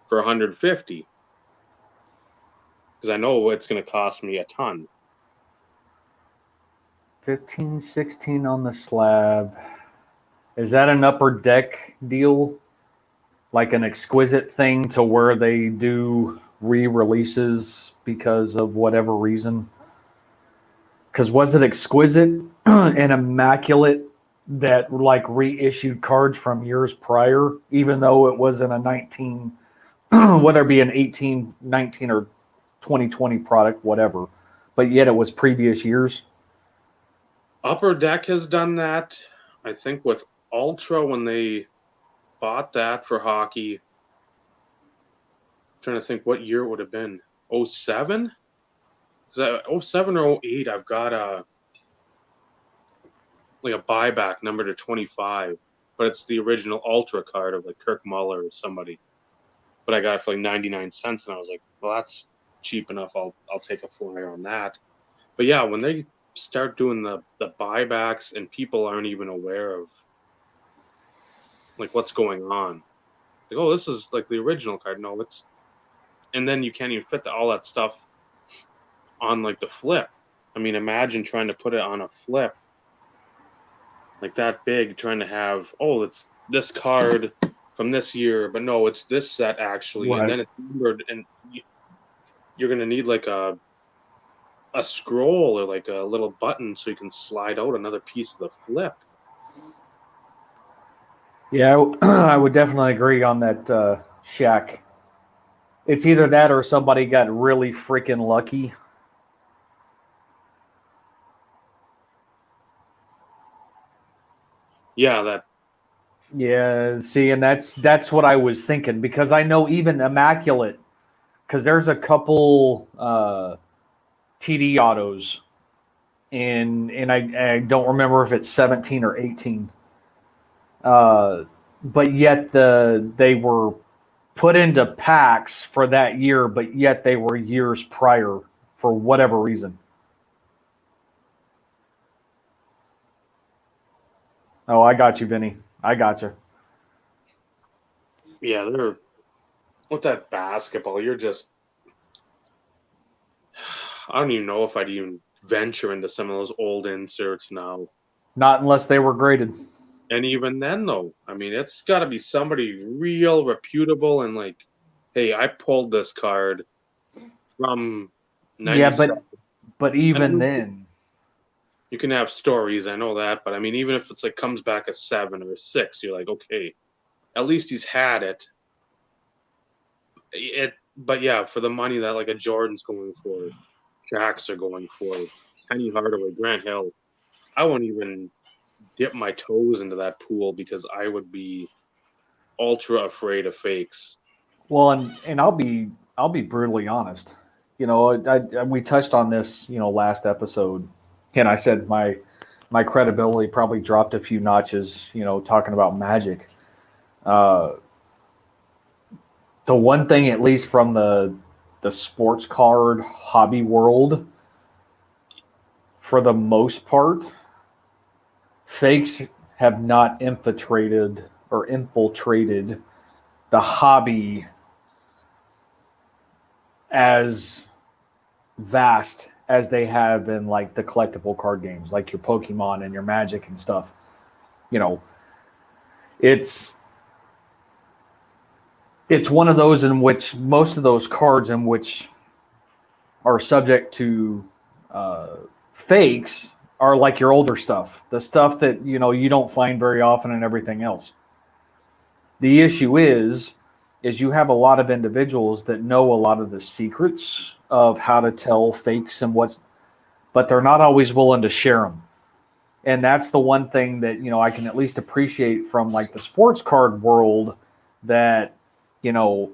for 150 because I know it's going to cost me a ton. 15, 16 on the slab. Is that an upper deck deal? Like an exquisite thing to where they do re-releases because of whatever reason? Because was it exquisite and immaculate that like reissued cards from years prior, even though it wasn't a 19, whether it be an 18, 19, or 2020 product, whatever, but yet it was previous years? Upper Deck has done that. I think with Ultra when they bought that for hockey. I'm trying to think what year it would have been. 07? 07 or 08, I've got a buyback number to 25, but it's the original Ultra card of like Kirk Muller or somebody. But I got it for like 99 cents, and I was like, well, that's cheap enough. I'll take a flyer on that. But yeah, when they start doing the buybacks and people aren't even aware of like what's going on, like, oh, this is like the original card. No, it's, and then you can't even fit all that stuff on like the flip. I mean, imagine trying to put it on a flip like that big, trying to have, oh, it's this card from this year, but no, it's this set actually, and then it's numbered, and you're gonna need like a scroll or like a little button so you can slide out another piece of the flip. Yeah, I would definitely agree on that, Shaq. It's either that or somebody got really freaking lucky. Yeah, that. Yeah, see, and that's what I was thinking, because I know even immaculate, because there's a couple TD autos, and I don't remember if it's 17 or 18, but yet they were put into packs for that year, but yet they were years prior for whatever reason. Oh, I got you, Vinny. I got you. Yeah, they're with that basketball. You're just, I don't even know if I'd even venture into some of those old inserts now. Not unless they were graded. And even then, though, I mean, it's got to be somebody real reputable and like, hey, I pulled this card from Yeah, 97. but I even mean, then, you can have stories, I know that, but I mean, even if it's like comes back a 7 or a 6, you're like, okay, at least he's had it. But yeah, for the money that like a Jordan's going for, Jacks are going for, Penny Hardaway, Grant Hill, I won't even dip my toes into that pool because I would be ultra afraid of fakes. well, and I'll be brutally honest. You know, we touched on this, last episode, and I said my credibility probably dropped a few notches, talking about Magic. Uh, the one thing, at least from the sports card hobby world, for the most part, fakes have not infiltrated the hobby as vast as they have in like the collectible card games, like your Pokemon and your Magic and stuff. You know, it's one of those in which most of those cards in which are subject to fakes are like your older stuff, the stuff that you don't find very often and everything else. The issue is you have a lot of individuals that know a lot of the secrets of how to tell fakes and but they're not always willing to share them. And that's the one thing that I can at least appreciate from like the sports card world, that you know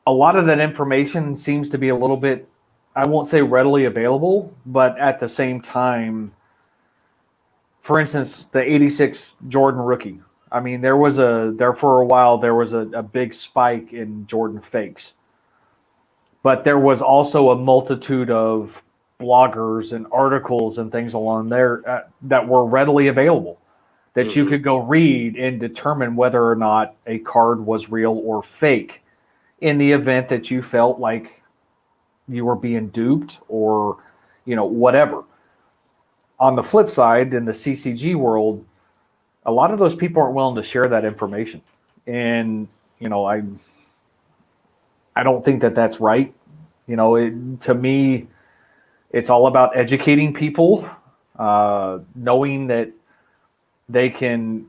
a lot of that information seems to be a little bit, I won't say readily available, but at the same time, for instance, the 86 Jordan rookie. I mean, there for a while, there was a big spike in Jordan fakes, but there was also a multitude of bloggers and articles and things along there that were readily available that you could go read and determine whether or not a card was real or fake in the event that you felt like you were being duped or, whatever. On the flip side, in the CCG world, a lot of those people aren't willing to share that information. And, I don't think that that's right. To me, it's all about educating people, knowing that they can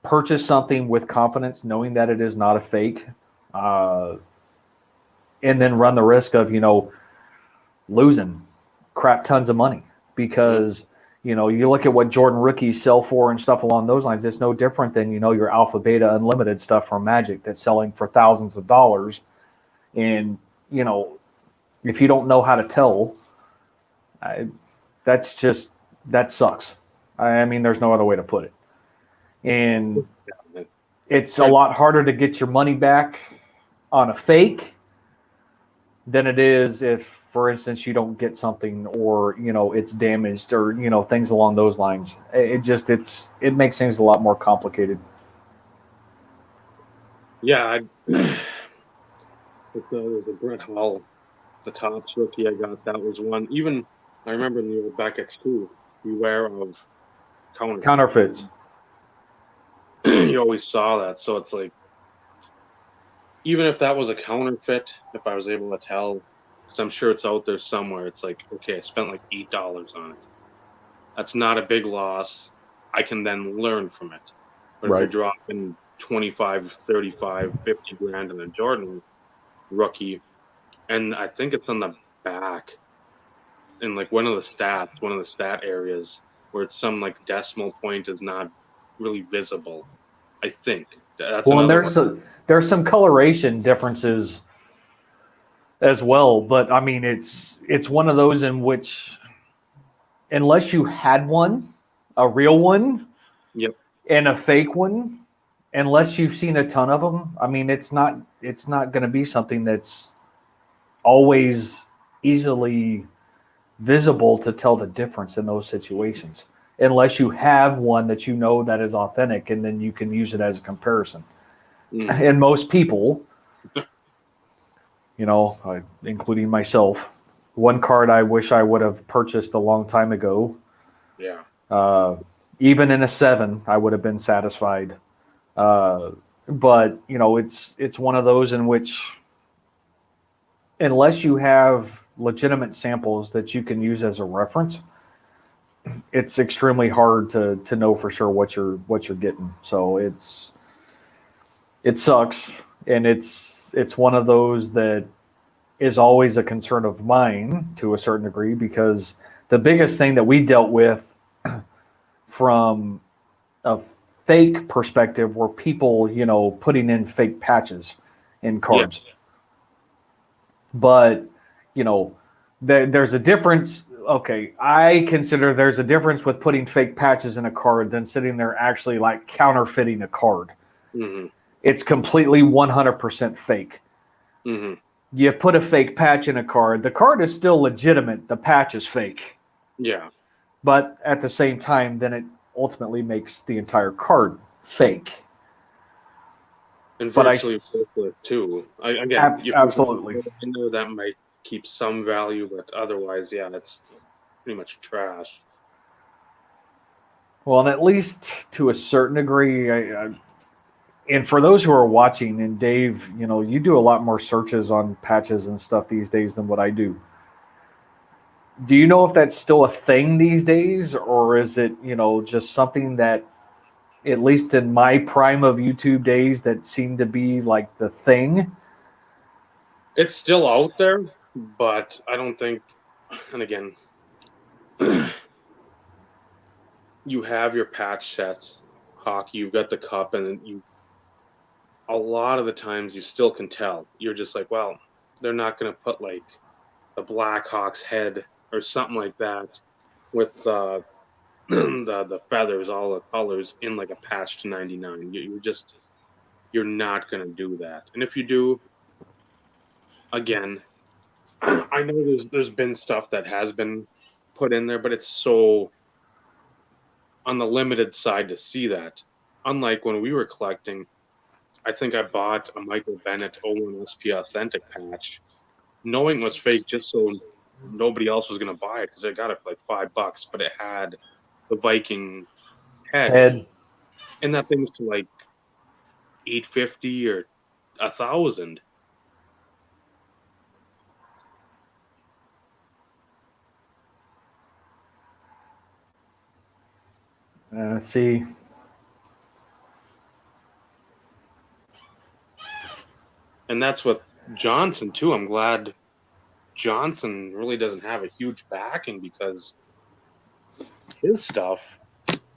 purchase something with confidence, knowing that it is not a fake, and then run the risk of, losing crap tons of money because, you look at what Jordan rookies sell for and stuff along those lines. It's no different than, your Alpha Beta Unlimited stuff from Magic that's selling for thousands of dollars. And, if you don't know how to tell, that sucks. I mean, there's no other way to put it. And it's a lot harder to get your money back on a fake than it is if, for instance, you don't get something or, it's damaged or, things along those lines. It makes things a lot more complicated. Yeah, there's a Brett Hall, the Topps rookie I got. That was one. Even I remember in the old Beckett's too. Beware of Counterfeits. You always saw that, so it's like, even if that was a counterfeit, if I was able to tell, because I'm sure it's out there somewhere, it's like, okay, I spent like $8 on it. That's not a big loss. I can then learn from it. But if you're dropping 25, 35, 50 grand on a Jordan rookie, and I think it's on the back in like one of the stat areas where it's some like decimal point is not really visible. I think that's Well, and another one. there's some coloration differences as well, but I mean it's one of those in which unless you had one, a real one, Yep. and a fake one, unless you've seen a ton of them, I mean it's not going to be something that's always easily visible to tell the difference in those situations unless you have one that that is authentic and then you can use it as a comparison. And most people, including myself, one card I wish I would have purchased a long time ago. Yeah. Even in a 7, I would have been satisfied. But it's one of those in which, unless you have legitimate samples that you can use as a reference, it's extremely hard to know for sure what you're getting. So it sucks, and it's one of those that is always a concern of mine to a certain degree, because the biggest thing that we dealt with from a fake perspective were people, putting in fake patches in cards. Yeah. But, there's a difference. Okay, I consider there's a difference with putting fake patches in a card than sitting there actually like counterfeiting a card. Mm-hmm. It's completely 100% fake. Mm-hmm. You put a fake patch in a card, the card is still legitimate, the patch is fake. Yeah. But at the same time, then it ultimately makes the entire card fake. And virtually worthless too. Absolutely. I know that might keep some value, but otherwise, yeah, that's pretty much trash. Well, and at least to a certain degree, and for those who are watching, and Dave, you do a lot more searches on patches and stuff these days than what I do. Do you know if that's still a thing these days, or is it, just something that, at least in my prime of YouTube days, that seemed to be like the thing? It's still out there, but I don't think, and again, you have your patch sets, hockey, you've got the cup, and a lot of the times you still can tell. You're just like, well, they're not going to put like the Blackhawks head or something like that with the feathers, all the colors in like a patch to 99. You're not going to do that. And if you do, again, I know there's been stuff that has been put in there, but it's so on the limited side to see that. Unlike when we were collecting, I think I bought a Michael Bennett 01 SP Authentic patch, knowing it was fake just so nobody else was going to buy it because I got it for like $5, but it had the Viking head, Head. and that thing's to like 850 or 1,000. See, And that's with Johnson too. I'm glad Johnson really doesn't have a huge backing because his stuff.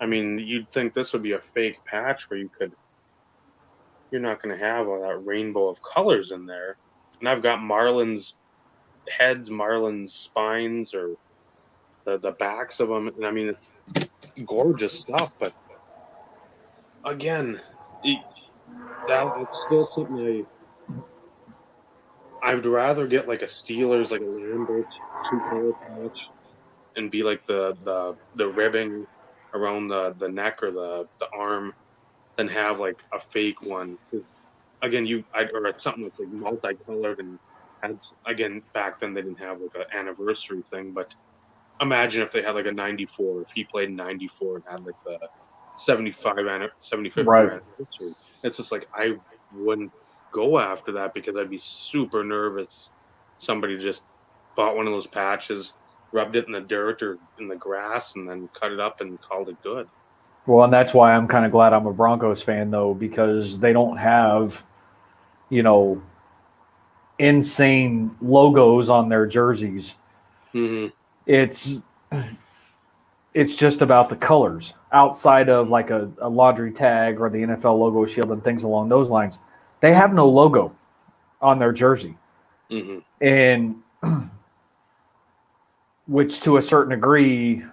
I mean, you'd think this would be a fake patch where you're not going to have all that rainbow of colors in there. And I've got Marlin's heads, Marlin's spines, or the backs of them. And I mean, it's gorgeous stuff. But again, that's still something I'd rather get like a Steelers, like a Lambert 2-color patch, and be like the ribbing around the neck or the arm than have like a fake one. 'Cause again, or something that's like multicolored and had again back then they didn't have like an anniversary thing, but imagine if they had like a 94, if he played in 94 and had like the 75th right. year anniversary. It's just like I wouldn't go after that because I'd be super nervous. Somebody just bought one of those patches, rubbed it in the dirt or in the grass, and then cut it up and called it good. Well, and that's why I'm kind of glad I'm a Broncos fan, though, because they don't have, you know, insane logos on their jerseys. Mm-hmm. It's just about the colors outside of like a laundry tag or the NFL logo shield and things along those lines. They have no logo on their jersey. Mm-hmm. And which to a certain degree,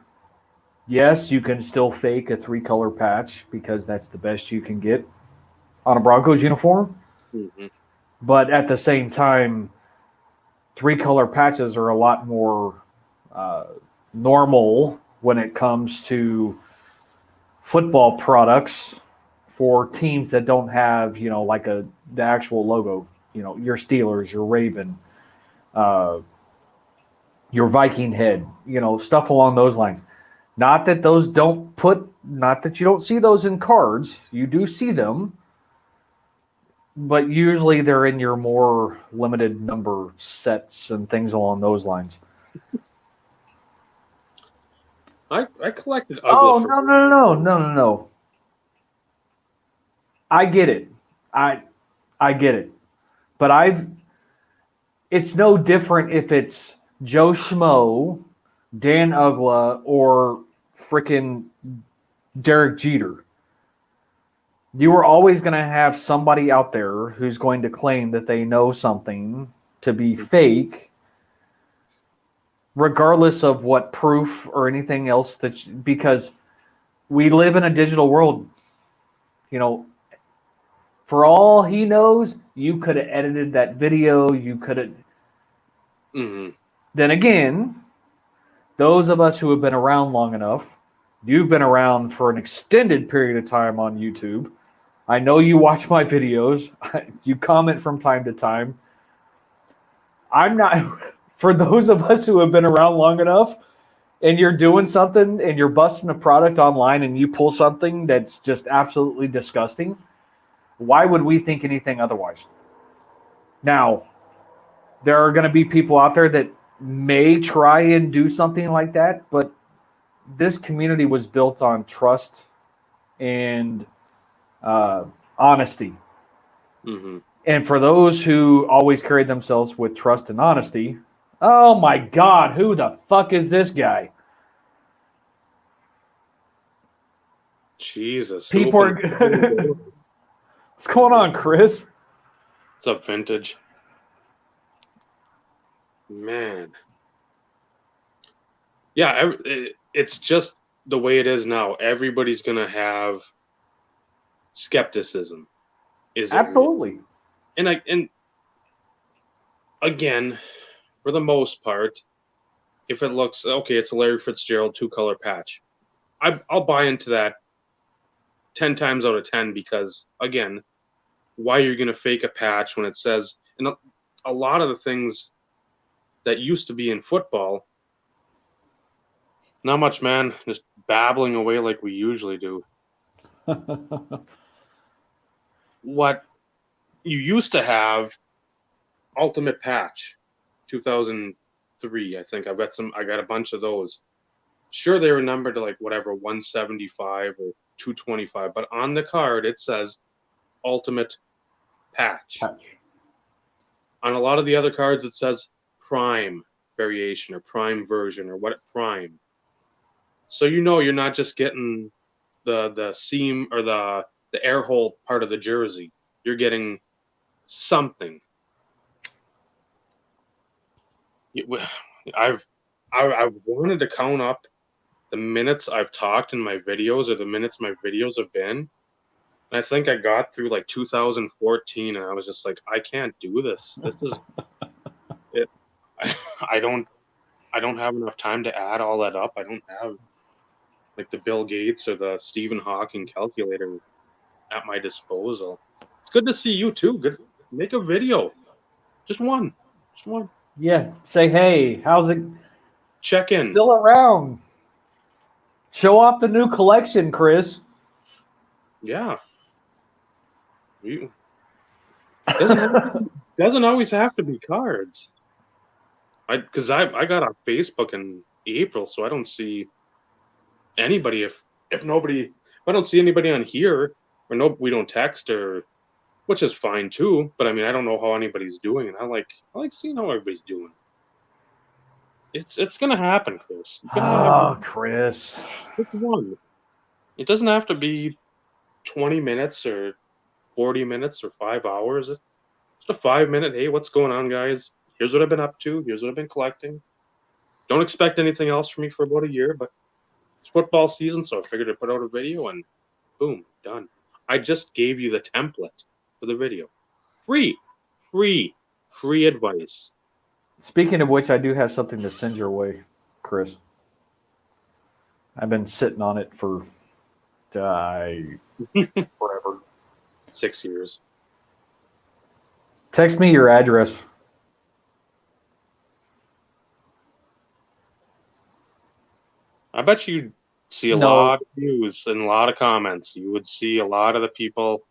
yes, you can still fake a 3-color patch because that's the best you can get on a Broncos uniform. Mm-hmm. But at the same time, 3-color patches are a lot more normal when it comes to football products for teams that don't have, like the actual logo. Your Steelers, your Raven, uh, your Viking head, stuff along those lines. Not that you don't see those in cards. You do see them, but usually they're in your more limited number sets and things along those lines. I collected Oh, Ugly for no. I get it. I get it. But it's no different if it's Joe Schmo, Dan Ugla, or frickin' Derek Jeter. You are always going to have somebody out there who's going to claim that they know something to be fake, regardless of what proof or anything else because we live in a digital world. For all he knows, you could have edited that video. You could have. Mm-hmm. Then again, those of us who have been around long enough, you've been around for an extended period of time on YouTube. I know you watch my videos. You comment from time to time. I'm not, for those of us who have been around long enough and you're doing something and you're busting a product online and you pull something that's just absolutely disgusting, why would we think anything otherwise? Now, there are going to be people out there that may try and do something like that, but this community was built on trust and honesty. Mm-hmm. And for those who always carry themselves with trust and honesty, oh my God, who the fuck is this guy? Jesus, who People are. opened the door? What's going on, Chris? What's up, Vintage? Man. Yeah, it's just the way it is now. Everybody's going to have skepticism. Is it real? Absolutely. And again, for the most part, if it looks okay, it's a Larry Fitzgerald 2-color patch. I'll buy into that 10 times out of 10 because, again, why you're going to fake a patch when it says, and a lot of the things that used to be in football, not much, man, just babbling away like we usually do. What you used to have, Ultimate Patch, 2003, I think. I got a bunch of those. Sure, they were numbered to like whatever 175 or 225, but on the card it says Ultimate Patch. On a lot of the other cards it says Prime variation or Prime version or what Prime. So you're not just getting the seam or the air hole part of the jersey. You're getting something. I've wanted to count up the minutes I've talked in my videos or the minutes my videos have been. And I think I got through like 2014 and I was just like, I can't do this. This is it. I don't have enough time to add all that up. I don't have like the Bill Gates or the Stephen Hawking calculator at my disposal. It's good to see you too. Good. Make a video. Just one. Just one. Yeah. Say, hey, how's it? Check in. Still around. Show off the new collection, Chris. Yeah. Doesn't always have to be cards. I got on Facebook in April, so I don't see anybody if I don't see anybody on here or no, we don't text or, which is fine too. But I mean, I don't know how anybody's doing, and I like seeing how everybody's doing. It's gonna happen, Chris. Chris. Pick one. It doesn't have to be 20 minutes or 40 minutes or 5 hours. Just a 5-minute, hey, what's going on, guys? Here's what I've been up to. Here's what I've been collecting. Don't expect anything else from me for about a year, but it's football season, so I figured to put out a video and boom, done. I just gave you the template for the video. Free advice. Speaking of which, I do have something to send your way, Chris. I've been sitting on it for forever. 6 years. Text me your address. I bet you'd see a lot of views and a lot of comments. You would see a lot of the people.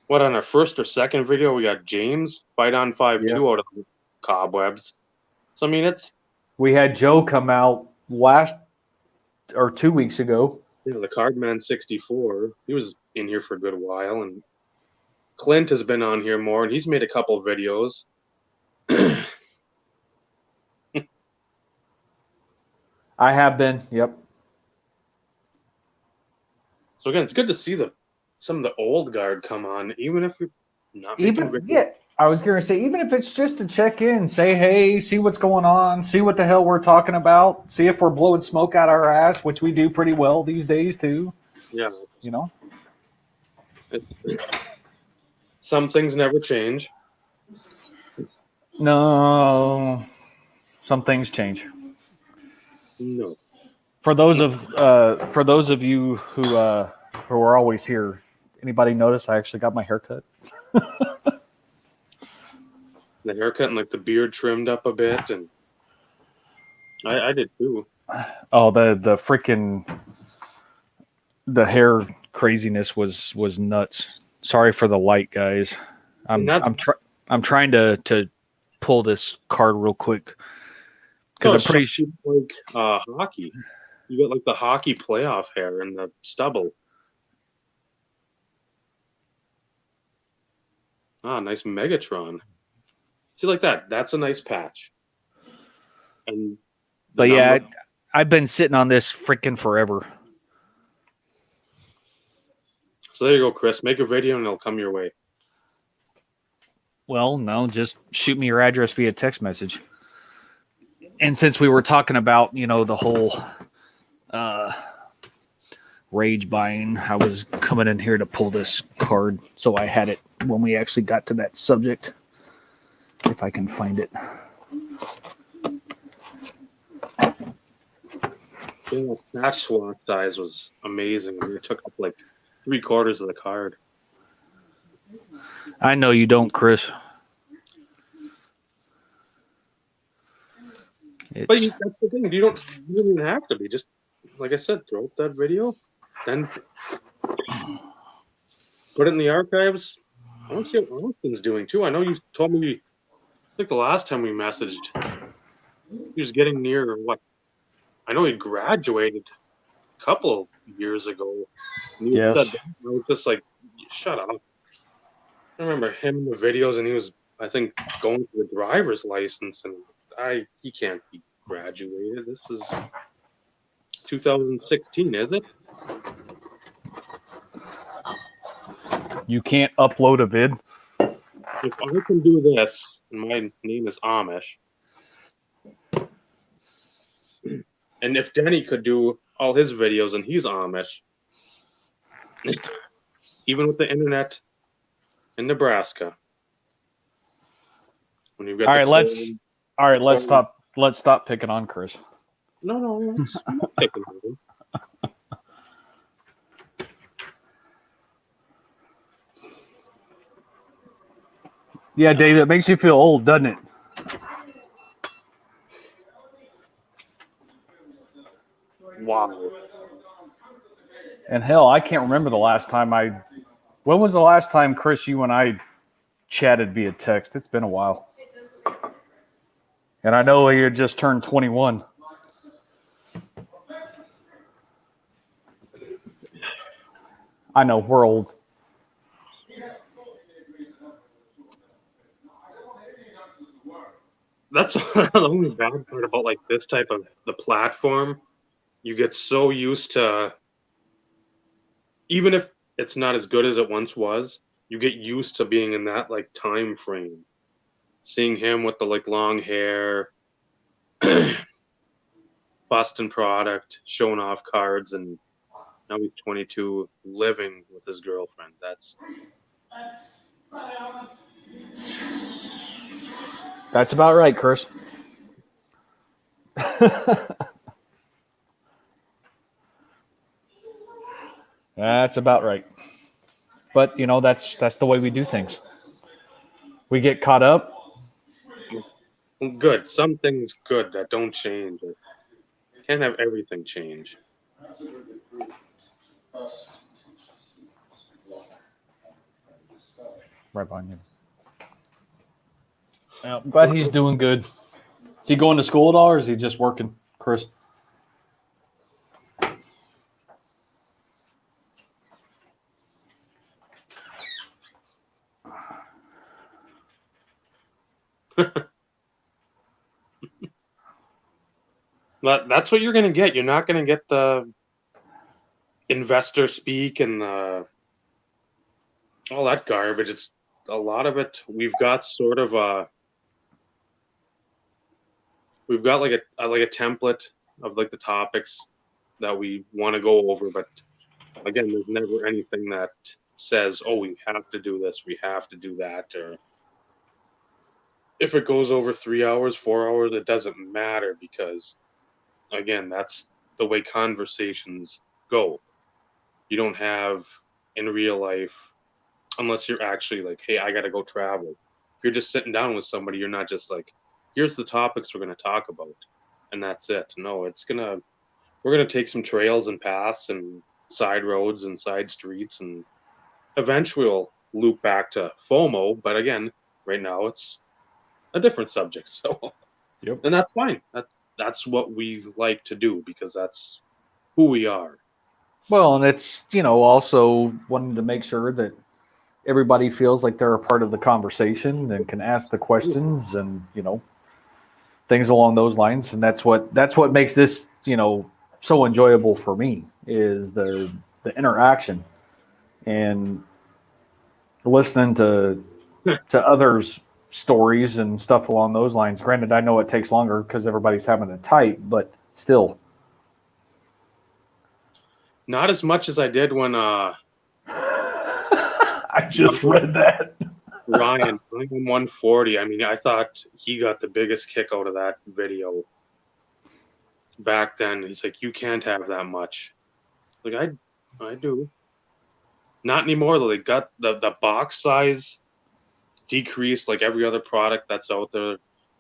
What, on our first or second video, we got James fight on 5-2 out of the cobwebs. So I mean, we had Joe come out last or 2 weeks ago. The Cardman 64. He was in here for a good while, and Clint has been on here more, and he's made a couple of videos. I have been, yep. So again, it's good to see some of the old guard come on, even if you're not making videos. Yeah. I was going to say, even if it's just to check in, say, hey, see what's going on, see what the hell we're talking about, see if we're blowing smoke out our ass, which we do pretty well these days too. Yeah. You know? Some things never change. No. Some things change. No. For those of you who are always here, anybody notice I actually got my hair cut? The haircut and like the beard trimmed up a bit, and I did too. Oh, the freaking the hair craziness was nuts. Sorry for the light, guys. I'm trying to pull this card real quick because I'm pretty sure like hockey. You got like the hockey playoff hair and the stubble. Ah, nice Megatron. See, like that. That's a nice patch. But yeah, I've been sitting on this freaking forever. So there you go, Chris. Make a video and it'll come your way. Well, no, just shoot me your address via text message. And since we were talking about, the whole rage buying, I was coming in here to pull this card so I had it when we actually got to that subject. If I can find it. Yeah, that swap size was amazing. I mean, it took up like 3/4 of the card. I know you don't, Chris. But that's the thing. You don't even have to be. Just like I said, throw up that video, then put it in the archives. I want to see what Austin's doing too. I know you told me, like the last time we messaged, he was getting near what? I know he graduated a couple of years ago. And you said Yes. that, I was just like, shut up. I remember him in the videos, and he was, I think, going for the driver's license, and he can't be graduated. This is 2016, is it? You can't upload a vid. If I can do this, and my name is Amish, and if Denny could do all his videos and he's Amish, even with the internet in Nebraska, when you've got All right, let's stop picking on Chris. No, I'm not picking on him. Yeah, Dave, it makes you feel old, doesn't it? Wow. And hell, I can't remember the last time when was the last time, Chris, you and I chatted via text? It's been a while. And I know you just turned 21. I know, we're old. That's the only bad part about like this type of the platform. You get so used to, even if it's not as good as it once was, you get used to being in that like time frame. Seeing him with the like long hair, busting product, showing off cards, and now he's 22, living with his girlfriend. That's about right, Chris. That's about right. But you know, that's the way we do things. We get caught up. good. Some things good that don't change. Can't have everything change. Right behind you. Yeah, but he's doing good. Is he going to school at all, or is he just working, Chris? But that's what you're going to get. You're not going to get the investor speak and all that garbage. It's a lot of it. We've got like a template of like the topics that we want to go over, but again, there's never anything that says, oh, we have to do this, we have to do that, or if it goes over 3 hours, 4 hours, it doesn't matter, because again, that's the way conversations go. You don't have in real life, unless you're actually like, hey, I got to go travel. If you're just sitting down with somebody, you're not just like, here's the topics we're going to talk about, and that's it. No, we're going to take some trails and paths and side roads and side streets, and eventually we'll loop back to FOMO. But again, right now it's a different subject. So, Yep. And that's fine. That's what we like to do, because that's who we are. Well, and it's, also wanting to make sure that everybody feels like they're a part of the conversation and can ask the questions and, things along those lines. And that's what makes this, so enjoyable for me, is the interaction and listening to others' stories and stuff along those lines. Granted, I know it takes longer because everybody's having it tight, but still. Not as much as I did when I just read that. Ryan 140. I mean, I thought he got the biggest kick out of that video. back then. He's like, you can't have that much. Like I do. Not anymore though. They got the box size decreased like every other product that's out there,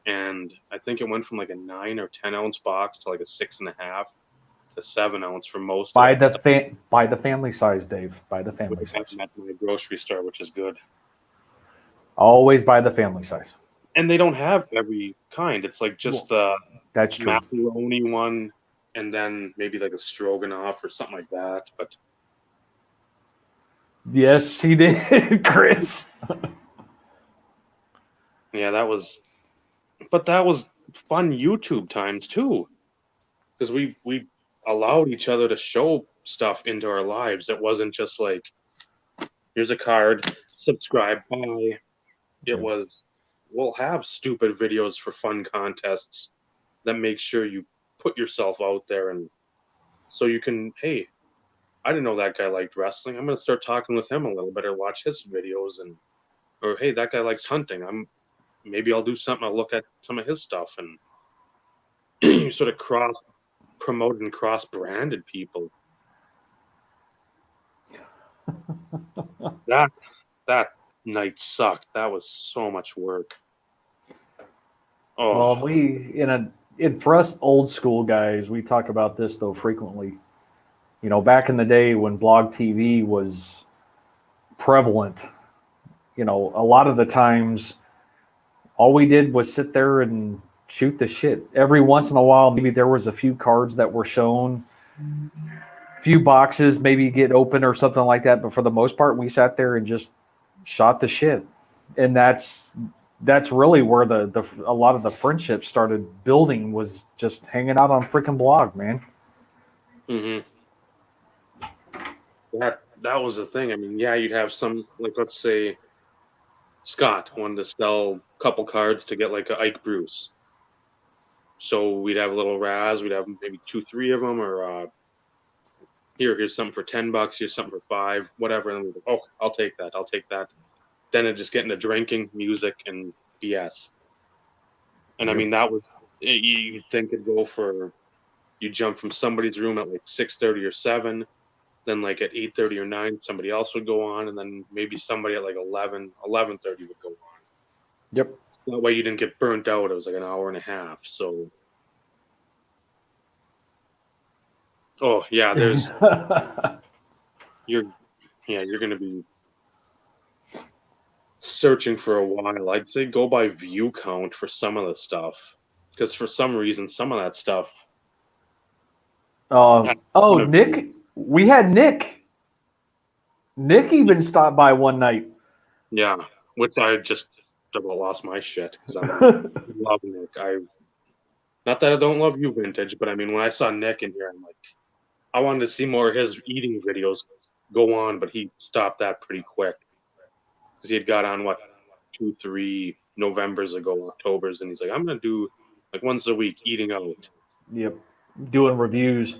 and I think it went from like a 9 or 10 ounce box to like a 6.5 to 7 ounce for most of that stuff. By the family size, Dave. By the Which family I have size. at my grocery store, which is good. Always by the family size. And they don't have every kind. It's like just the That's true. macaroni one, and then maybe like a stroganoff or something like that. But Yes, he did, Chris. yeah, that was fun YouTube times too, because we allowed each other to show stuff into our lives. It wasn't just like, here's a card, subscribe, bye. It was, we'll have stupid videos for fun contests that make sure you put yourself out there, and so you can, hey, I didn't know that guy liked wrestling. I'm gonna start talking with him a little bit or watch his videos, and or hey, that guy likes hunting. Maybe I'll do something. I'll look at some of his stuff, and you sort of cross promoted and cross branded people. That that night sucked. That was so much work. Oh, Well, for us old school guys, we talk about this though frequently. You know, back in the day when blog TV was prevalent, you know, a lot of the times all we did was sit there and shoot the shit. Every once in a while, maybe there was a few cards that were shown, few boxes maybe get open or something like that. But for the most part, we sat there and just shot the shit. And that's really where the a lot of the friendships started building, was just hanging out on freaking blog, man. hmm that was the thing. I mean, yeah, you'd have some, like, let's say Scott wanted to sell a couple cards to get like a Ike Bruce. So we'd have a little Raz. We'd have maybe 2, 3 of them, or here's something for $10. Here's something for 5, whatever. And we'd go, oh, I'll take that. I'll take that. Then it just get into drinking, music, and BS. And I Yep. mean, that was, you'd think it'd go for, you jump from somebody's room at like 6:30 or 7, then like at 8:30 or 9, somebody else would go on, and then maybe somebody at like 11:30 would go on. Yep. That way you didn't get burnt out. It was like an hour and a half. So, oh yeah, you're going to be searching for a while. I'd say go by view count for some of the stuff, because for some reason some of that stuff had a ton of Nick, views. we had Nick. Nick even stopped by one night. Yeah, which I just about lost my shit because I love Nick. Not that I don't love you, Vintage, but I mean, when I saw Nick in here, I'm like, I wanted to see more of his eating videos go on, but he stopped that pretty quick because he had got on what 2, 3 Novembers ago, Octobers, and he's like, I'm gonna do like once a week eating out, Yep. Doing reviews.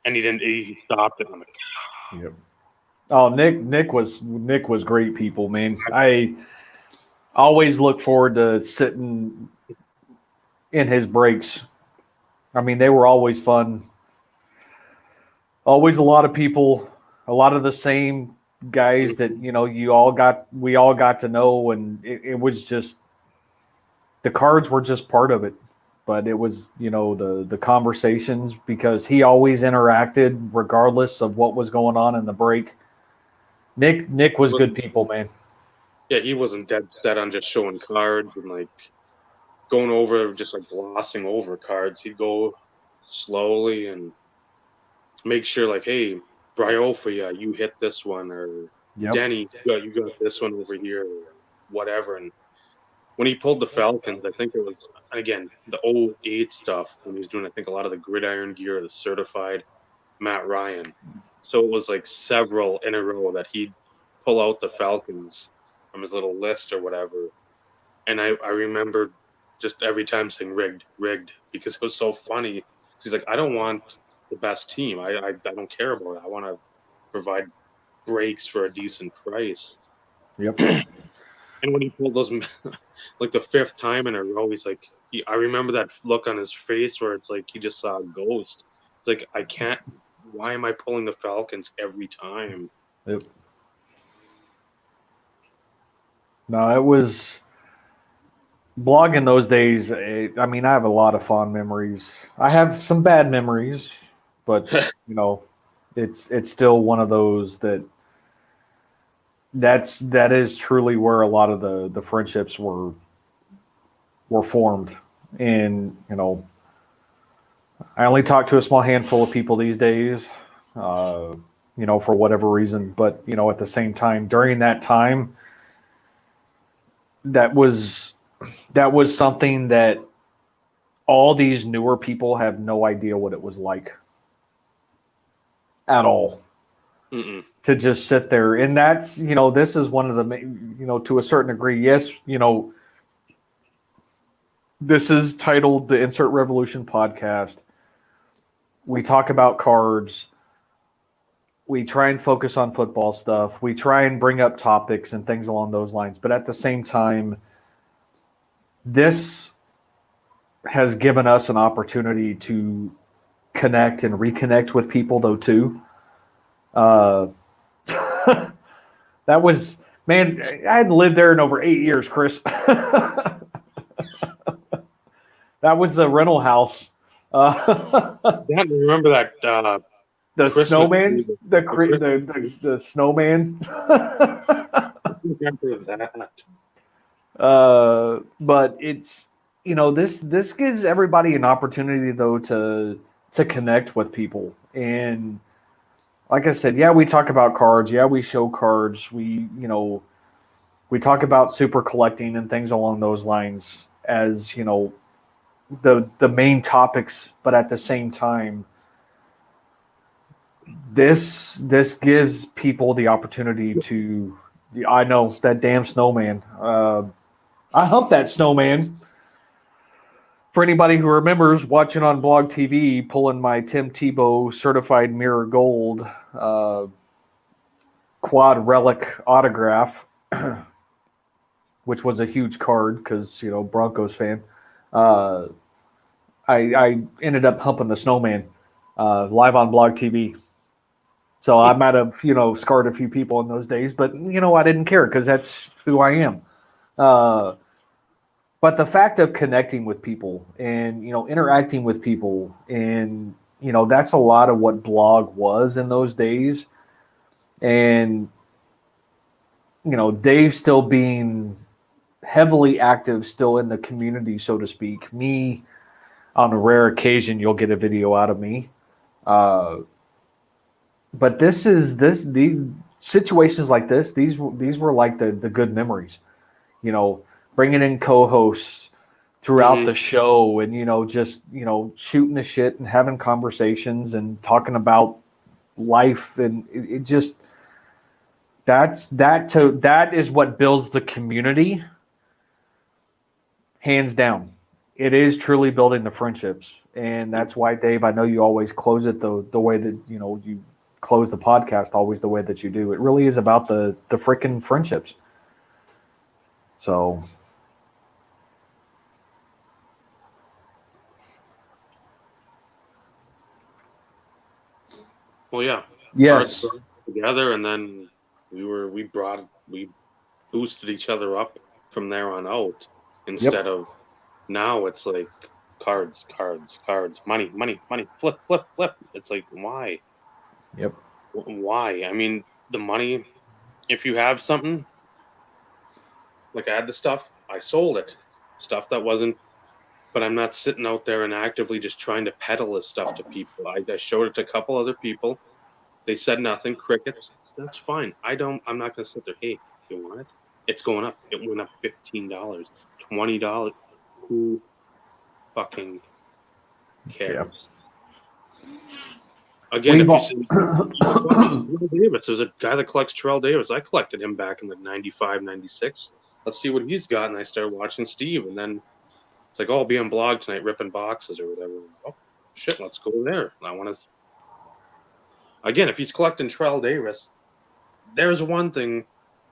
and he didn't. He stopped it. I'm like, Yep. Oh, Nick was great, people, man. I always look forward to sitting in his breaks. I mean, they were always fun. Always a lot of people, a lot of the same guys that, you know, we all got to know, and it was just, the cards were just part of it. But it was, you know, the conversations, because he always interacted regardless of what was going on in the break. Nick was good people, man. yeah, he wasn't dead set on just showing cards and like going over, just like glossing over cards. He'd go slowly and make sure, like, hey, Bryopha, you hit this one, or Yep. Denny, you got this one over here, or whatever. And when he pulled the Falcons, I think it was, again, the '08 stuff, when he was doing, I think, a lot of the gridiron gear, the certified Matt Ryan. So it was like several in a row that he'd pull out the Falcons from his little list or whatever. And I remember just every time saying rigged, rigged, because it was so funny. He's like, I don't want the best team. I don't care about it. I want to provide breaks for a decent price. Yep. And when he pulled those, like the fifth time in a row, he's like, I remember that look on his face where it's like he just saw a ghost. It's like, I can't. Why am I pulling the Falcons every time? Yep. No, it was blogging those days. I mean, I have a lot of fond memories. I have some bad memories, but it's still one of those that is truly where a lot of the friendships were formed. And I only talk to a small handful of people these days, for whatever reason. But at the same time, during that time, that was something that all these newer people have no idea what it was like at all. Mm-mm. To just sit there. And that's, this is one of the, to a certain degree, yes, this is titled the Insert Revolution Podcast. We talk about cards. We try and focus on football stuff. We try and bring up topics and things along those lines. But at the same time, this has given us an opportunity to connect and reconnect with people, though, too. That was, man, I hadn't lived there in over 8 years, Chris. That was the rental house. Yeah, remember that The Christmas snowman, tree, the snowman. remember that. But it's this gives everybody an opportunity though to connect with people. And like I said, yeah, we talk about cards, yeah, we show cards, we talk about super collecting and things along those lines as the main topics. But at the same time, this gives people the opportunity to. I know that damn snowman. I humped that snowman. For anybody who remembers watching on Blog TV, pulling my Tim Tebow certified mirror gold quad relic autograph, which was a huge card because Broncos fan. I ended up humping the snowman live on Blog TV. So I might have scarred a few people in those days, but I didn't care because that's who I am. But the fact of connecting with people and interacting with people, and that's a lot of what blog was in those days. And Dave still being heavily active still in the community, so to speak. Me, on a rare occasion, you'll get a video out of me. But the situations like this, these were like the good memories. Bringing in co-hosts throughout the show, and just shooting the shit and having conversations and talking about life, and it just that is what builds the community, hands down. It is truly building the friendships, and that's why, Dave, I know you always close it the way that you close the podcast always the way that you do. It really is about the freaking friendships. So Well, yeah. yes. Together, and then we boosted each other up from there on out. Instead of now, it's like cards, money, flip. It's like, why? Yep. Why? I mean, the money. If you have something, like I had the stuff, I sold it. Stuff that wasn't. But I'm not sitting out there and actively just trying to peddle this stuff to people. I showed it to a couple other people. They said nothing, crickets. That's fine. I'm not going to sit there. Hey, you want it? It's going up. It went up $15, $20. Who fucking cares? Yeah. Again, if you see Terrell Davis, there's a guy that collects Terrell Davis. I collected him back in the 95, 96. Let's see what he's got. And I started watching Steve. And then it's like, oh, I'll be on blog tonight ripping boxes or whatever. Oh, shit, let's go there. I want to. Again, if he's collecting Terrell Davis, there's one thing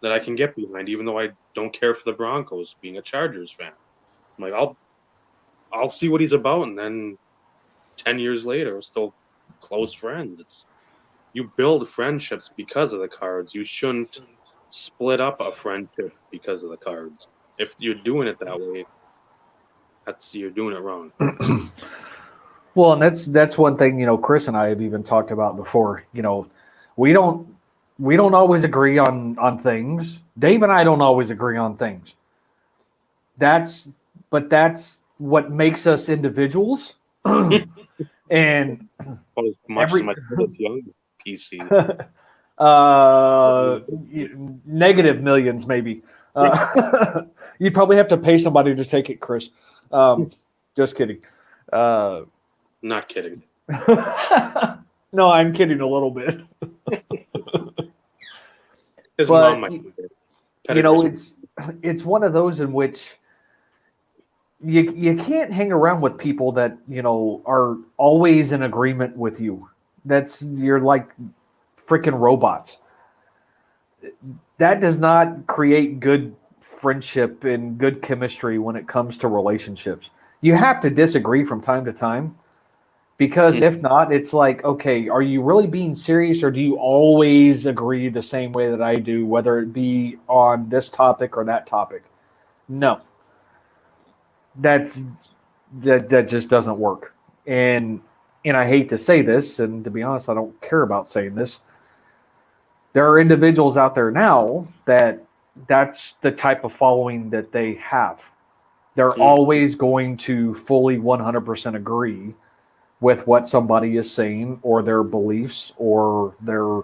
that I can get behind, even though I don't care for the Broncos, being a Chargers fan. I'm like, I'll see what he's about, and then 10 years later, we're still close friends. You build friendships because of the cards. You shouldn't split up a friendship because of the cards. If you're doing it that way, you're doing it wrong. Well, and that's one thing, Chris and I have even talked about before. We don't we don't always agree on things. Dave and I don't always agree on things. That's what makes us individuals. And Much as every my kid is young, PC. uh negative millions maybe. You'd probably have to pay somebody to take it, Chris. Just kidding. uh Not kidding. no, I'm kidding a little bit. His mom But might be there. Pedigree's it's one of those in which you can't hang around with people that are always in agreement with you. You're like freaking robots. That does not create good friendship and good chemistry when it comes to relationships. You have to disagree from time to time, because if not, it's like, okay, are you really being serious, or do you always agree the same way that I do, whether it be on this topic or that topic? No, that's that just doesn't work. And I hate to say this, and to be honest, I don't care about saying this. There are individuals out there now that's the type of following that they have. They're always going to fully 100% agree with what somebody is saying, or their beliefs, or their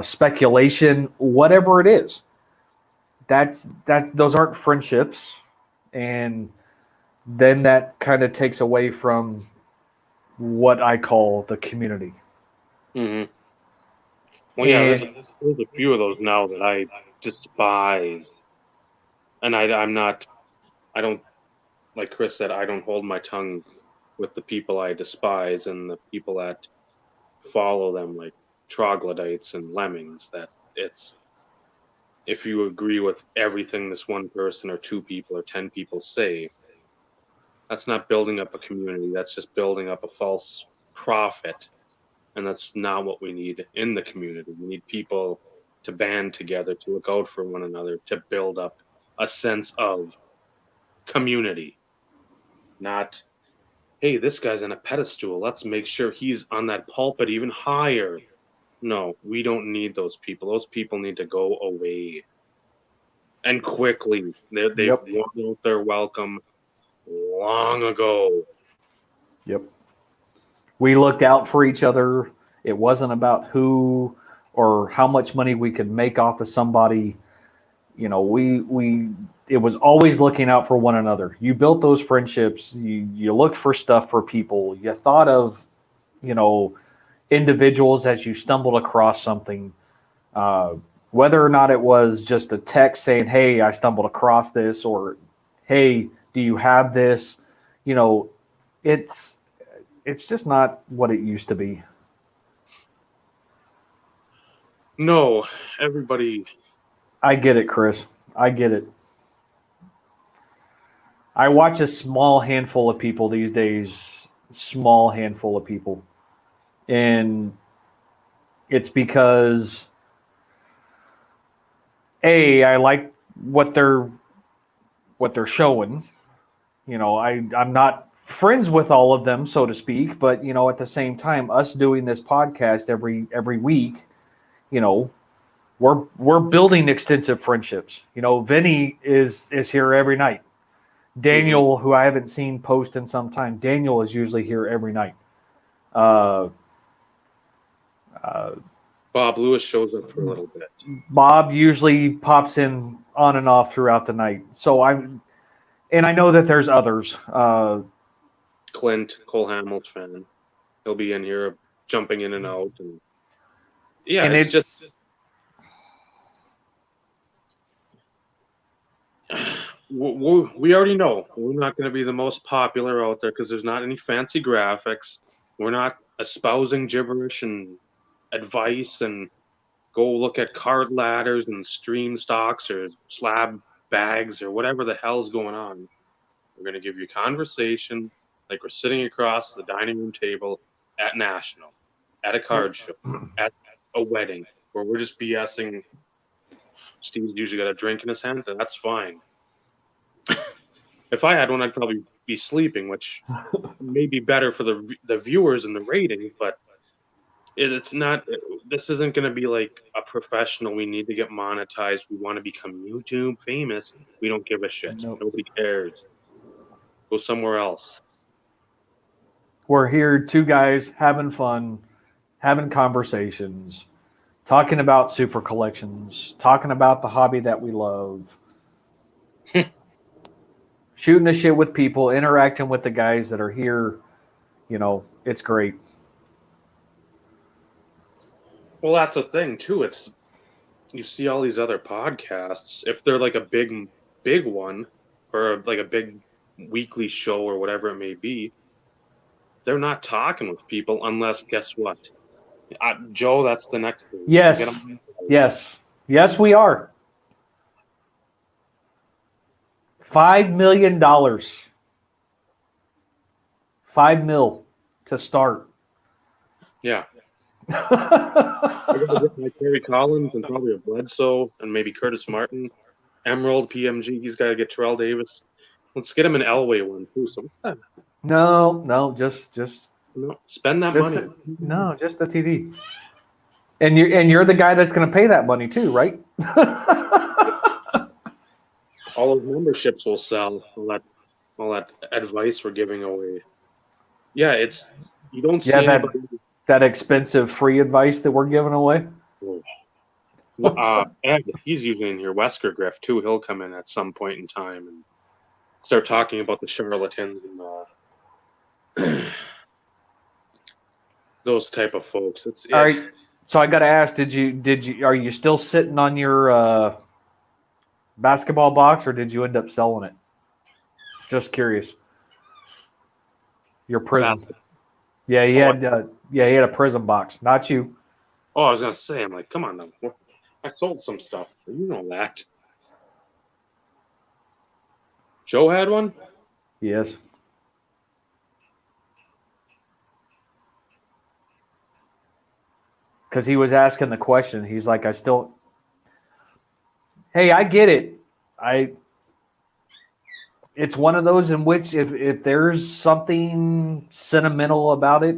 speculation, whatever it is. Those aren't friendships, and then that kind of takes away from what I call the community. Mm-hmm. Well, yeah, And there's a few of those now that I despise, and I'm not. I don't, like Chris said, I don't hold my tongue with the people I despise and the people that follow them like troglodytes and lemmings. That it's if you agree with everything this one person or two people or 10 people say, that's not building up a community. That's just building up a false prophet. And that's not what we need in the community. We need people to band together, to look out for one another, to build up a sense of community. Not, hey, this guy's on a pedestal. Let's make sure he's on that pulpit even higher. No, we don't need those people. Those people need to go away. And quickly. They've yep, won out their welcome long ago. yep. We looked out for each other. It wasn't about who or how much money we could make off of somebody. We it was always looking out for one another. You built those friendships. You looked for stuff for people. You thought of you know individuals as you stumbled across something. Uh, Whether or not it was just a text saying, "Hey, I stumbled across this," or "Hey, do you have this?" You know, it's it's just not what it used to be. No, everybody. I get it, Chris. I get it. I watch a small handful of people these days, small handful of people. And it's because I like what they're showing. I'm not friends with all of them, so to speak, but at the same time, us doing this podcast every week, you know, we're building extensive friendships. Vinny is here every night. Mhm. Daniel, who I haven't seen post in some time, Daniel is usually here every night. Uh, uh, Bob Lewis shows up for a little bit. Bob usually pops in on and off throughout the night. And I know that there's others. Clint, Cole Hamels fan. He'll be in here jumping in and out. And yeah, And it's just, it's we already know we're not going to be the most popular out there because there's not any fancy graphics. We're not espousing gibberish and advice and go look at card ladders and stream stocks or slab bags or whatever the hell's going on. We're going to give you conversation like we're sitting across the dining room table at National, at a card show, at a wedding, where we're just BSing. Steve's usually got a drink in his hand, and that's fine. If I had one, I'd probably be sleeping, which may be better for the viewers and the ratings, but it's not. This isn't going to be like a professional. We need to get monetized. We want to become YouTube famous. We don't give a shit. Nope. Nobody cares. Go somewhere else. We're here, two guys having fun, having conversations, talking about super collections, talking about the hobby that we love, shooting the shit with people, interacting with the guys that are here. You know, it's great. Well, that's the thing too. It's you see all these other podcasts. If they're like a big one, or like a big weekly show or whatever it may be, they're not talking with people unless, guess what? Joe, that's the next thing. Yes. Yes, we are. $5 million. $5 million to start. Yeah. I gotta get my Terry Collins and probably a Bledsoe and maybe Curtis Martin. Emerald, PMG, he's got to get Terrell Davis. Let's get him an Elway one too. So No, just spend that just money. just the TV. And you're the guy that's going to pay that money too, right? All those memberships will sell. All that advice we're giving away. Yeah, it's you don't see anybody. That expensive free advice that we're giving away. Ed, he's usually in here. Wesker Griff too. He'll come in at some point in time and start talking about the charlatans and those type of folks. All right. So I got to ask: are you still sitting on your basketball box, or did you end up selling it? Just curious. Your Prism. Yeah, he had a Prism box, not you. Oh, I was gonna say, I'm like, come on now. I sold some stuff. You know that. Joe had one? Yes. Because he was asking the question. He's like, hey, I get it. It's one of those in which if there's something sentimental about it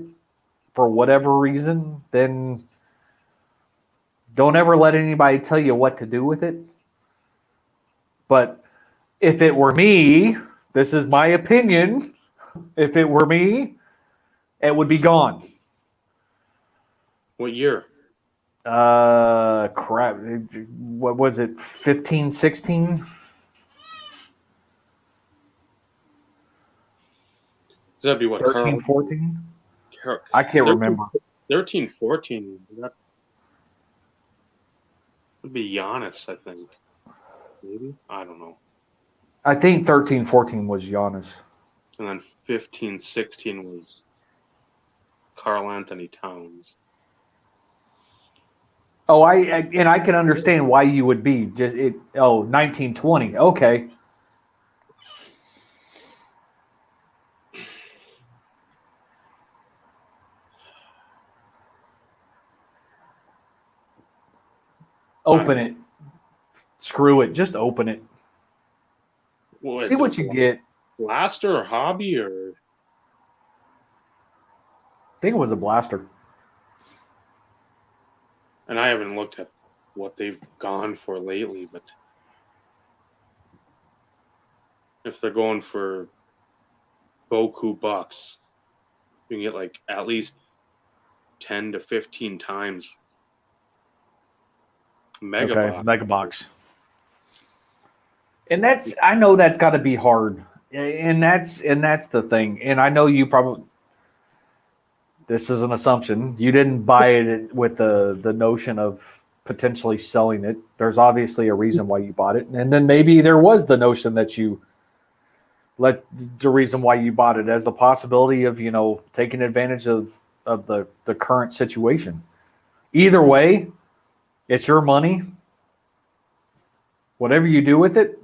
for whatever reason, then don't ever let anybody tell you what to do with it. But if it were me, this is my opinion, if it were me, it would be gone. What year? Crap. What was it? 15, 16? That'd be what? 13, 14? I can't remember. 13, 14. That would be Giannis, I think. Maybe? I don't know. I think 13, 14 was Giannis. And then 15, 16 was Karl Anthony Towns. Oh, I can understand why you would be 19, 20. Okay. Open it. Screw it. Just open it. See what you get. Blaster or hobby or? I think it was a blaster. And I haven't looked at what they've gone for lately, but if they're going for Boku bucks, you can get like at least 10 to 15 times Mega box. And I know that's got to be hard. And that's the thing. And I know you probably, this is an assumption, you didn't buy it with the notion of potentially selling it. There's obviously a reason why you bought it. And then maybe there was the notion that you let the reason why you bought it as the possibility of, taking advantage of the current situation. Either way, it's your money. Whatever you do with it,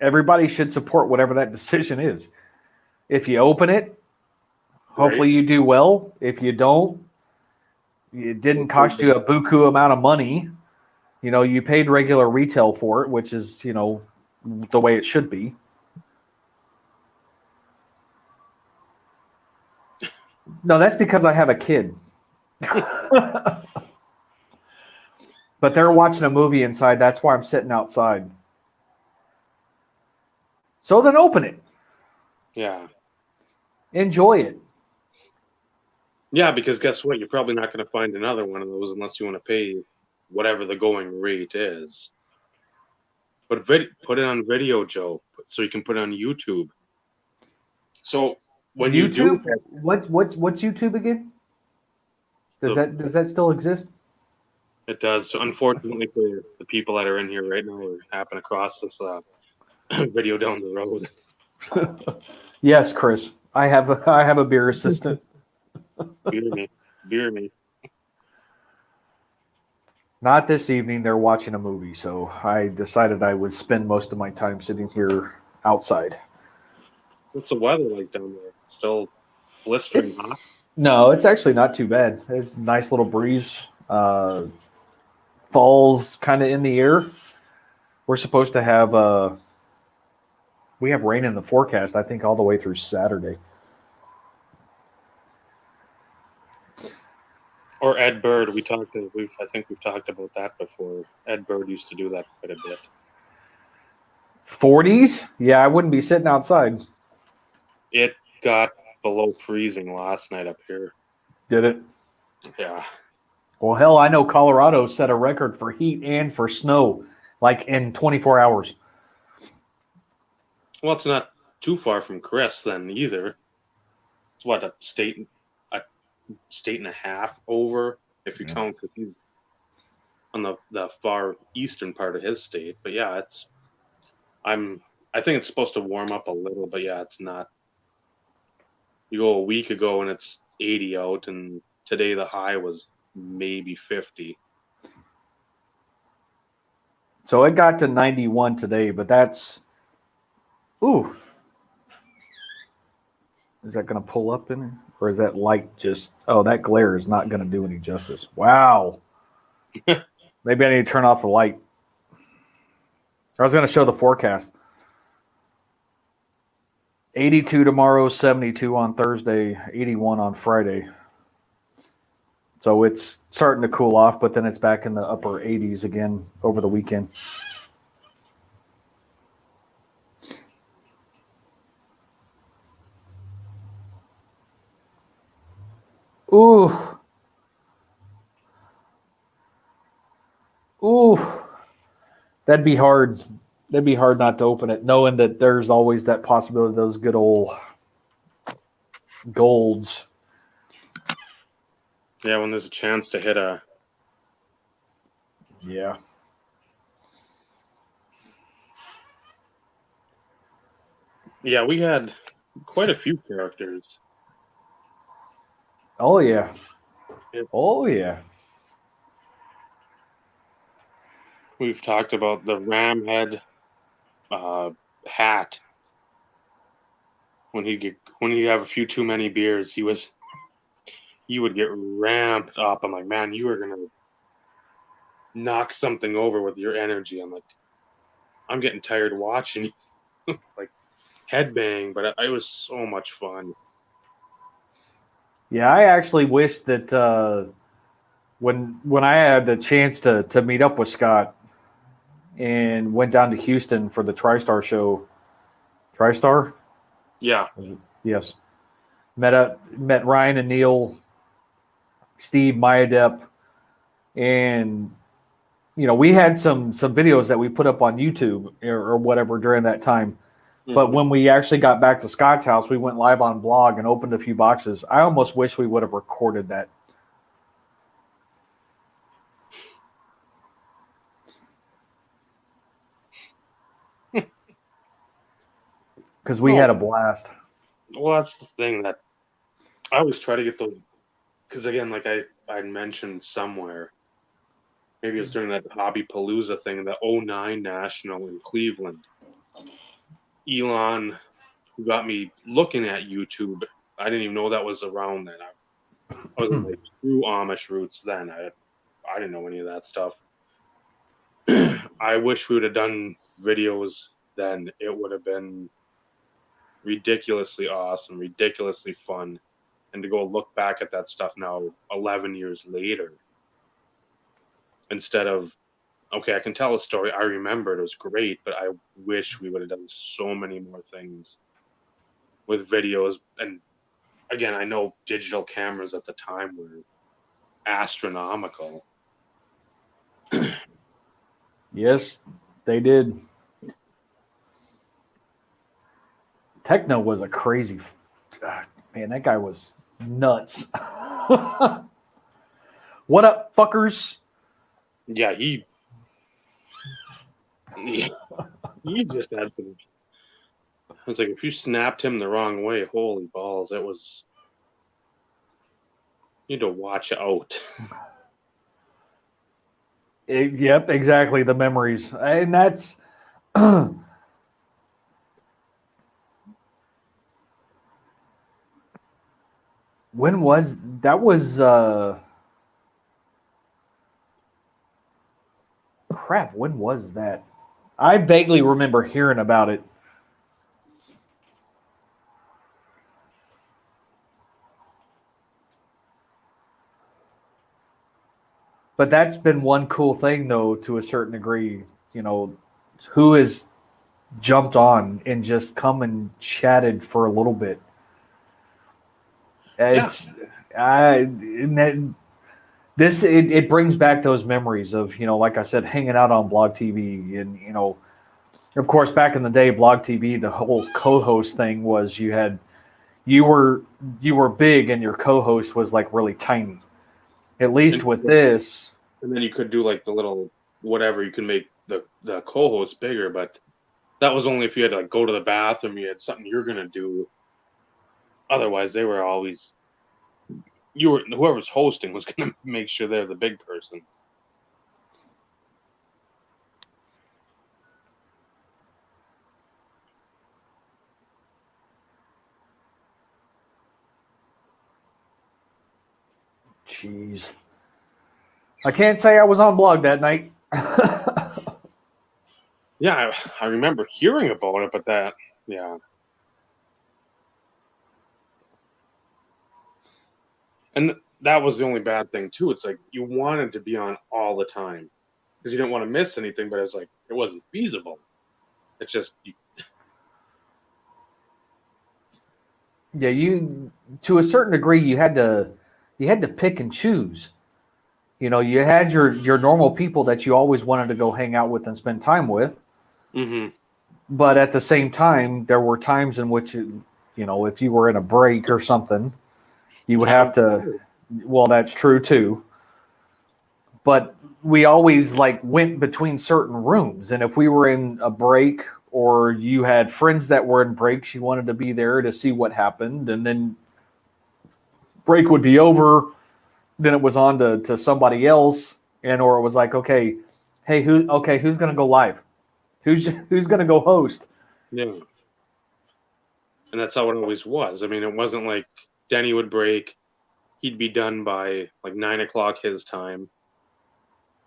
everybody should support whatever that decision is. If you open it, hopefully Right. you do well. If you don't, it didn't cost you a buku amount of money. You paid regular retail for it, which is, the way it should be. No, that's because I have a kid. But they're watching a movie inside. That's why I'm sitting outside. So then open it. Yeah. Enjoy it. Yeah, because guess what? You're probably not going to find another one of those unless you want to pay whatever the going rate is. But put it on video, Joe, so you can put it on YouTube. So when you do YouTube? What's YouTube again? Does the that still exist? it does. So unfortunately for the people that are in here right now who happen across this video down the road. Yes, Chris. I have a beer assistant. Beer me. Not this evening. They're watching a movie, so I decided I would spend most of my time sitting here outside. What's the weather like down there? Still blistering hot? No, it's actually not too bad. It's a nice little breeze. Fall's kind of in the air. We're supposed to have we have rain in the forecast, I think, all the way through Saturday. Or Ed Bird, I think we've talked about that before. Ed Bird used to do that quite a bit. 40s? Yeah, I wouldn't be sitting outside. It got below freezing last night up here. Did it? Yeah. Well, hell, I know Colorado set a record for heat and for snow, like in 24 hours. Well, it's not too far from Chris then either. It's what, a state and a half over if you count, because he's on the far eastern part of his state. But yeah, I think it's supposed to warm up a little, but yeah, it's not. You go a week ago and it's 80 out, and today the high was maybe 50. So it got to 91 today, but that's ooh. Is that going to pull up in it? Or is that light just, oh, that glare is not going to do any justice. Wow. Maybe I need to turn off the light. I was going to show the forecast. 82 tomorrow, 72 on Thursday, 81 on Friday. So it's starting to cool off, but then it's back in the upper 80s again over the weekend. Ooh. Ooh. That'd be hard. That'd be hard not to open it, knowing that there's always that possibility of those good old golds. Yeah, when there's a chance to hit a. Yeah. Yeah, we had quite a few characters. Oh, yeah. Oh, yeah. We've talked about the ram head hat. When he'd have a few too many beers, he would get ramped up. I'm like, man, you are gonna knock something over with your energy. I'm like, I'm getting tired watching you like headbang, but it was so much fun. Yeah, I actually wish that when I had the chance to meet up with Scott and went down to Houston for the TriStar show. TriStar? Yeah. Yes. Met Ryan and Neil, Steve, Mayadep, and we had some videos that we put up on YouTube or whatever during that time. But when we actually got back to Scott's house, we went live on blog and opened a few boxes. I almost wish we would have recorded that. Because we had a blast. Well, that's the thing that I always try to get those. Because again, like I mentioned somewhere, maybe it was during that Hobby Palooza thing, the '09 National in Cleveland. Elon, who got me looking at YouTube. I didn't even know that was around then. I was in like true Amish roots then. I didn't know any of that stuff. I wish we would have done videos then. It would have been ridiculously awesome, ridiculously fun. And to go look back at that stuff now, 11 years later, instead of, okay, I can tell a story. I remember it was great, but I wish we would have done so many more things with videos. And again, I know digital cameras at the time were astronomical. Yes, they did. Techno was a crazy man. That guy was nuts. What up, fuckers? Yeah, he just had some. I was like, if you snapped him the wrong way, holy balls, it was. You need to watch out. Yep, exactly. The memories, and that's when was that? Was crap? When was that? I vaguely remember hearing about it. But that's been one cool thing, though, to a certain degree. You know, who has jumped on and just come and chatted for a little bit. Yeah. It's it brings back those memories of, like I said, hanging out on Blog TV, and of course back in the day, Blog TV, the whole co-host thing was you were big and your co-host was like really tiny. At least with this. And then you could do like the little whatever, you can make the co-host bigger, but that was only if you had to like go to the bathroom, you had something you're gonna do. Otherwise, they were always whoever's hosting was gonna make sure they're the big person. Jeez. I can't say I was on Blog that night. Yeah, I remember hearing about it, but yeah. And that was the only bad thing too. It's like you wanted to be on all the time because you didn't want to miss anything, but it was like it wasn't feasible. It's just Yeah, to a certain degree you had to pick and choose. You had your normal people that you always wanted to go hang out with and spend time with. Mm-hmm. But at the same time, there were times in which, if you were in a break or something, you would have to. Well, that's true too. But we always like went between certain rooms, and if we were in a break or you had friends that were in breaks, you wanted to be there to see what happened, and then break would be over. Then it was on to somebody else, or it was like, okay, hey, who's gonna go live? Who's gonna go host? Yeah. And that's how it always was. I mean, it wasn't like Denny would break, he'd be done by like 9 o'clock his time.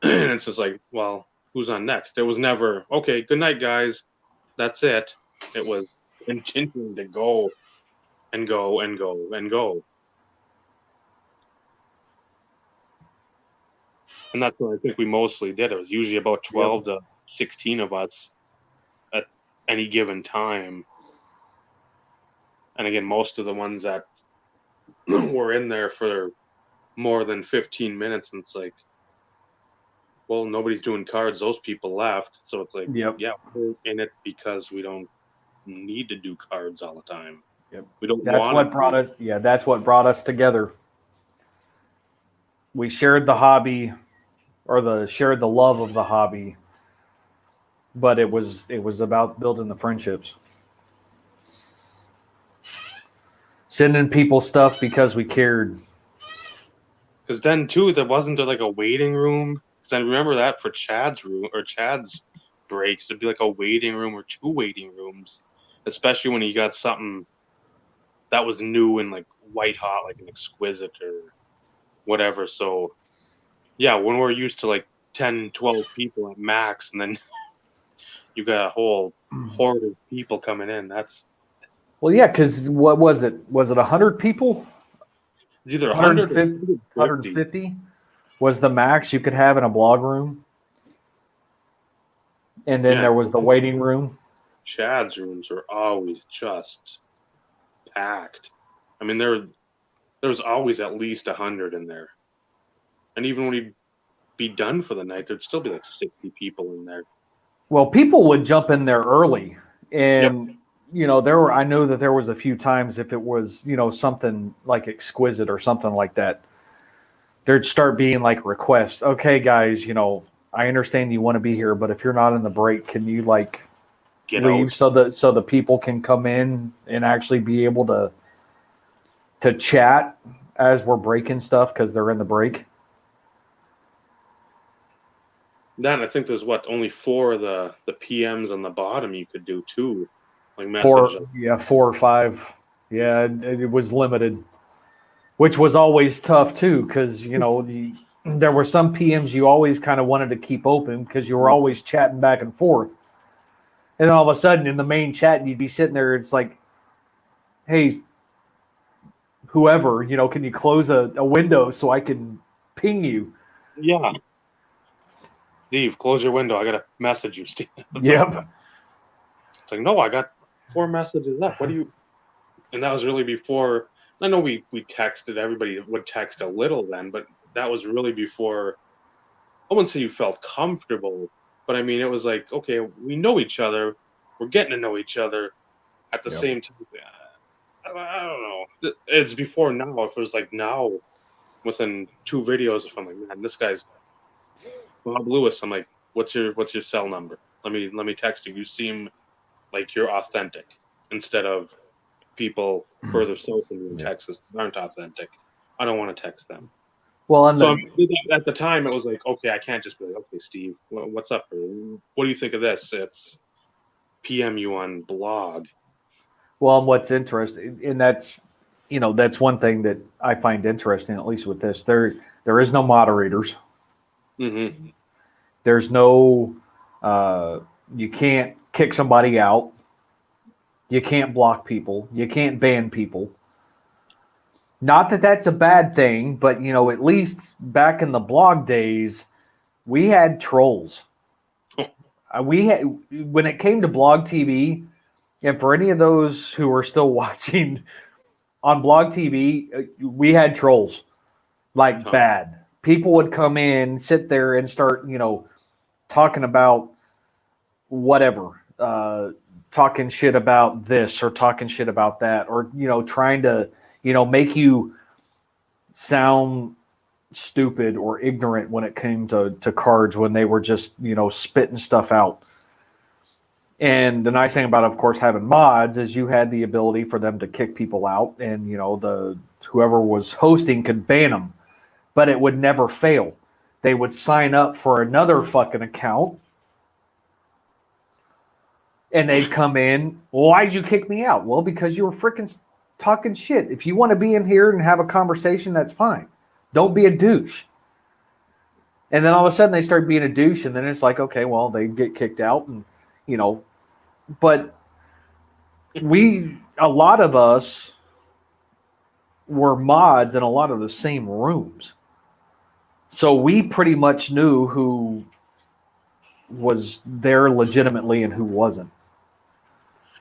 And it's just like, well, who's on next? It was never, okay, good night, guys. That's it. It was continuing to go and go and go and go. And that's what I think we mostly did. It was usually about 12 to 16 of us at any given time. And again, most of the ones that were in there for more than 15 minutes, and it's like, well, nobody's doing cards. Those people left. So it's like, Yep. yeah, we're in it because we don't need to do cards all the time. Yep. We don't That's want what brought us. Yeah, that's what brought us together. We shared the hobby, or shared the love of the hobby, but it was about building the friendships, sending people stuff because we cared. Because then too, there wasn't like a waiting room. Because I remember that for Chad's room or Chad's breaks, there'd be like a waiting room or two waiting rooms. especially when you got something that was new and like white hot, like an exquisite or whatever. So yeah, when we're used to like 10, 12 people at max, and then you got a whole horde of people coming in, that's Well, yeah, because what was it? Was it 100 people? it's either 100 or 150, 150. 150 was the max you could have in a blog room. And then Yeah, there was the waiting room. Chad's rooms are always just packed. I mean, there was always at least 100 in there, and even when he'd be done for the night, there'd still be like 60 people in there. Well, people would jump in there early, Yep. and I know that there was a few times if it was something like exquisite or something like that, there'd start being like requests. Okay, guys, I understand you want to be here, but if you're not in the break, can you like Get leave out. so the people can come in and actually be able to chat as we're breaking stuff because they're in the break. Then I think there's only 4 of the PMs on the bottom you could do too, like Four, message. yeah, 4 or 5. Yeah, it was limited, which was always tough too, because there were some PMs you always kind of wanted to keep open because you were always chatting back and forth, and all of a sudden in the main chat you'd be sitting there. It's like, hey, whoever, can you close a window so I can ping you? Yeah. Steve, close your window. I gotta message you, Steve. Yep. It's like, no, I got 4 messages up. What do you? And that was really before. I know we texted. Everybody would text a little then, but that was really before. I wouldn't say you felt comfortable, but I mean, it was like, okay, we know each other. We're getting to know each other at the Yep. same time. I don't know. It's before now. If it was like now, within 2 videos, if I'm like, man, this guy's Bob Lewis. I'm like, what's your cell number? Let me text you. You seem like you're authentic instead of people further south in Yep. Texas aren't authentic. I don't want to text them. Well, and So at the time, it was like, okay, I can't just be like, okay, Steve, what's up? What do you think of this? It's PM you on blog. well, and what's interesting, and that's one thing that I find interesting, at least with this. There is no moderators. Mm-hmm. There's no, you can't kick somebody out. You can't block people. You can't ban people. Not that that's a bad thing, but at least back in the blog days, we had trolls. We had when it came to blog TV, and for any of those who are still watching on blog TV, we had trolls like bad. People would come in, sit there, and start talking about whatever, talking shit about this or talking shit about that, or trying to make you sound stupid or ignorant when it came to cards when they were just spitting stuff out. And the nice thing about, of course, having mods is you had the ability for them to kick people out, and the whoever was hosting could ban them, but it would never fail. They would sign up for another fucking account, and they'd come in. Well, why'd you kick me out? Well, because you were freaking talking shit. If you want to be in here and have a conversation, that's fine. Don't be a douche. And then all of a sudden they start being a douche, and then it's like, okay, well, they get kicked out, and but a lot of us were mods in a lot of the same rooms. So we pretty much knew who was there legitimately and who wasn't.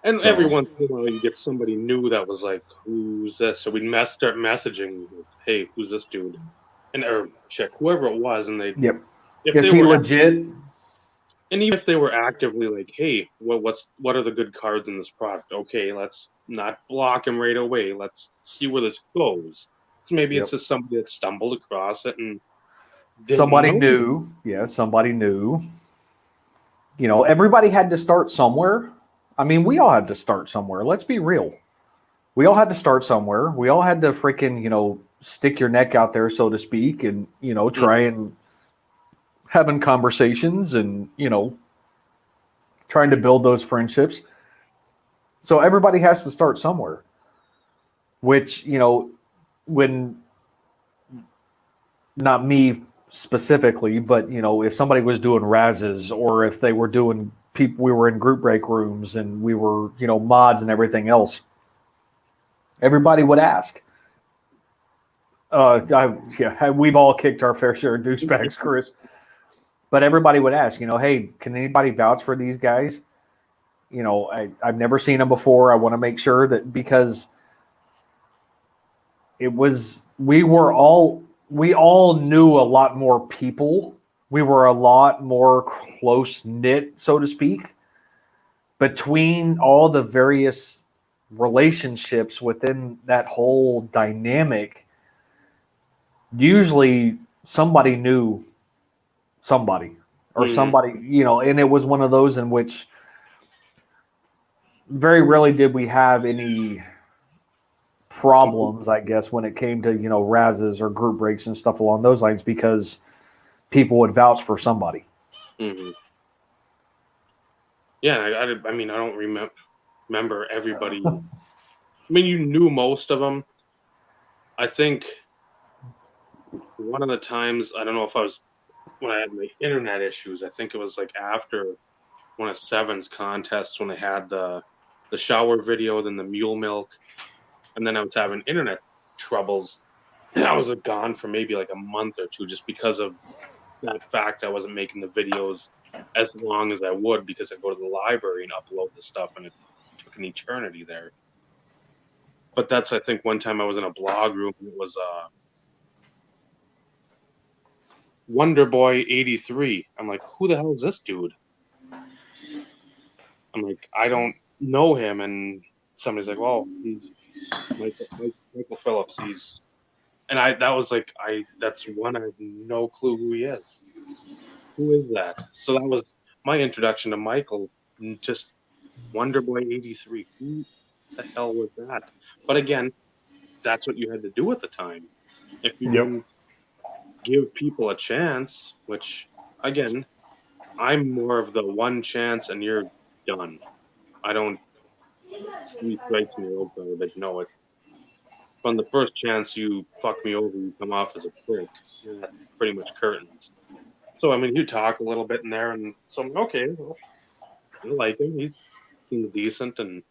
And every once in a while, you get somebody new that was like, "Who's this?" So we'd start messaging, "Hey, who's this dude?" And or chick, whoever it was, and they, Yep. if Is they he were, legit? and even if they were actively like, "Hey, what are the good cards in this product?" Okay, let's not block him right away. Let's see where this goes. So maybe it's just somebody that stumbled across it and Somebody know. knew. Yeah, somebody knew. Everybody had to start somewhere. I mean, we all had to start somewhere. Let's be real. We all had to start somewhere. We all had to freaking, stick your neck out there, so to speak, and, try and having conversations and, trying to build those friendships. So everybody has to start somewhere, which, when not me specifically, but, if somebody was doing razzes or if they were doing people, we were in group break rooms and we were, mods and everything else, everybody would ask. We've all kicked our fair share of douchebags, Chris. But everybody would ask, hey, can anybody vouch for these guys? I've never seen them before. I want to make sure that, because we all knew a lot more people. We were a lot more close knit, so to speak, between all the various relationships within that whole dynamic. Usually somebody knew somebody or somebody, and it was one of those in which very rarely did we have any problems, I guess, when it came to, razzes or group breaks and stuff along those lines, because people would vouch for somebody. Mm-hmm. Yeah, I mean, I don't remember everybody. I mean, you knew most of them. I think one of the times, I don't know if I was when I had my internet issues. I think it was like after one of Seven's contests when they had the shower video, then the mule milk, and then I was having internet troubles. I was gone for maybe like a month or two just because of that fact. I wasn't making the videos as long as I would because I'd go to the library and upload the stuff, and it took an eternity there. But that's, I think, one time I was in a blog room and it was Wonder Boy 83. I'm like, who the hell is this dude? I'm like, I don't know him, and somebody's like, well, he's Michael Phillips. That was like, that's one I have no clue who he is. Who is that? So that was my introduction to Michael. Just Wonder Boy 83. Who the hell was that? But again, that's what you had to do at the time. If you didn't give people a chance, which again, I'm more of the one chance and you're done. I don't three strikes me over garbage. No, it's from the first chance you fuck me over, you come off as a prick. Yeah, that's pretty much curtains. So I mean, you talk a little bit in there, and so I'm like, okay, well, I like him. He seems decent, and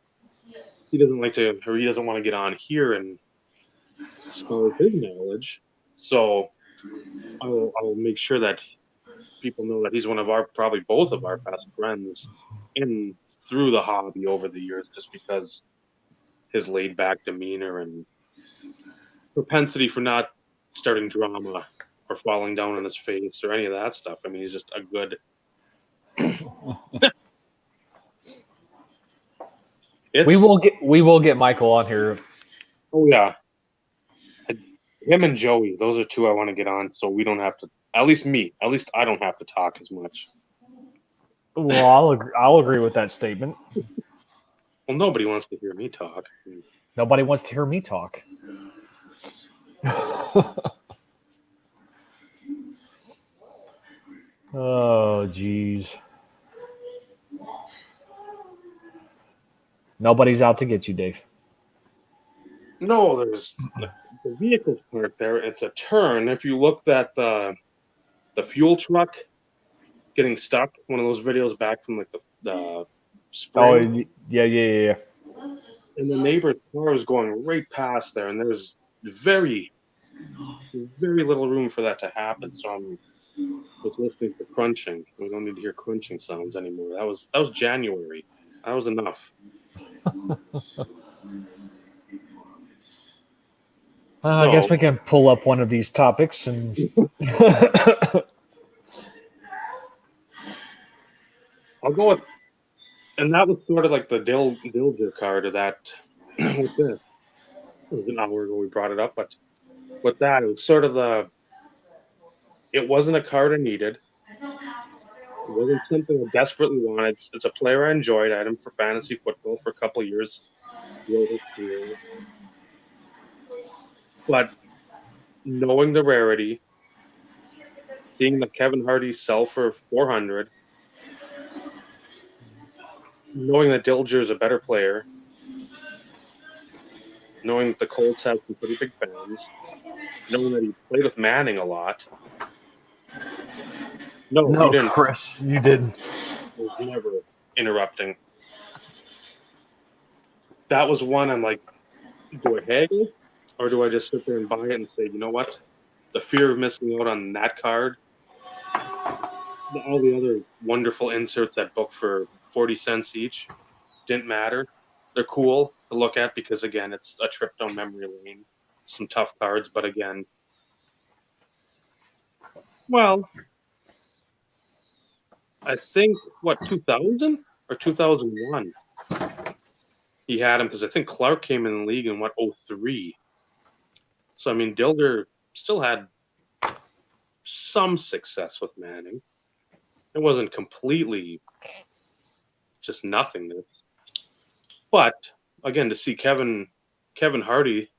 he doesn't want to get on here and spoil his knowledge. So I'll make sure that people know that he's one of probably both of our best friends in through the hobby over the years, just because his laid back demeanor and propensity for not starting drama or falling down on his face or any of that stuff. I mean, he's just a good. We will get Michael on here. Oh yeah, him and Joey. Those are two I want to get on, so we don't have to. At least me. At least I don't have to talk as much. Well, I'll agree with that statement. Well, nobody wants to hear me talk. Nobody wants to hear me talk. Oh, geez. Nobody's out to get you, Dave. No, there's the vehicle's parked there. It's a turn. If you looked at the fuel truck getting stuck, one of those videos back from like the spring. Oh, yeah. And the neighbor's car was going right past there, and there's very, very little room for that to happen. So I'm just listening to crunching. We don't need to hear crunching sounds anymore. That was January. That was enough. I guess we can pull up one of these topics and. I'll go with, and that was sort of like the Dilger card of that. With this, it was an hour ago we brought it up, but with that, it was sort of it wasn't a card I needed. It wasn't something I desperately wanted. It's a player I enjoyed. I had him for fantasy football for a couple of years. But knowing the rarity, seeing the Kevin Hardy sell for 400, knowing that Dilger is a better player, knowing that the Colts have some pretty big fans, knowing that he played with Manning a lot. No, you No, didn't. Chris, you didn't. I was never interrupting. That was one I'm like, do I haggle or do I just sit there and buy it and say, you know what? The fear of missing out on that card, all the other wonderful inserts that book for 40 cents each didn't matter. They're cool to look at because, again, it's a trip down memory lane. Some tough cards, but again, well, I think, 2000 or 2001? He had him because I think Clark came in the league in, 03. So, I mean, Dilger still had some success with Manning. It wasn't completely just nothingness. But, again, to see Kevin Hardy.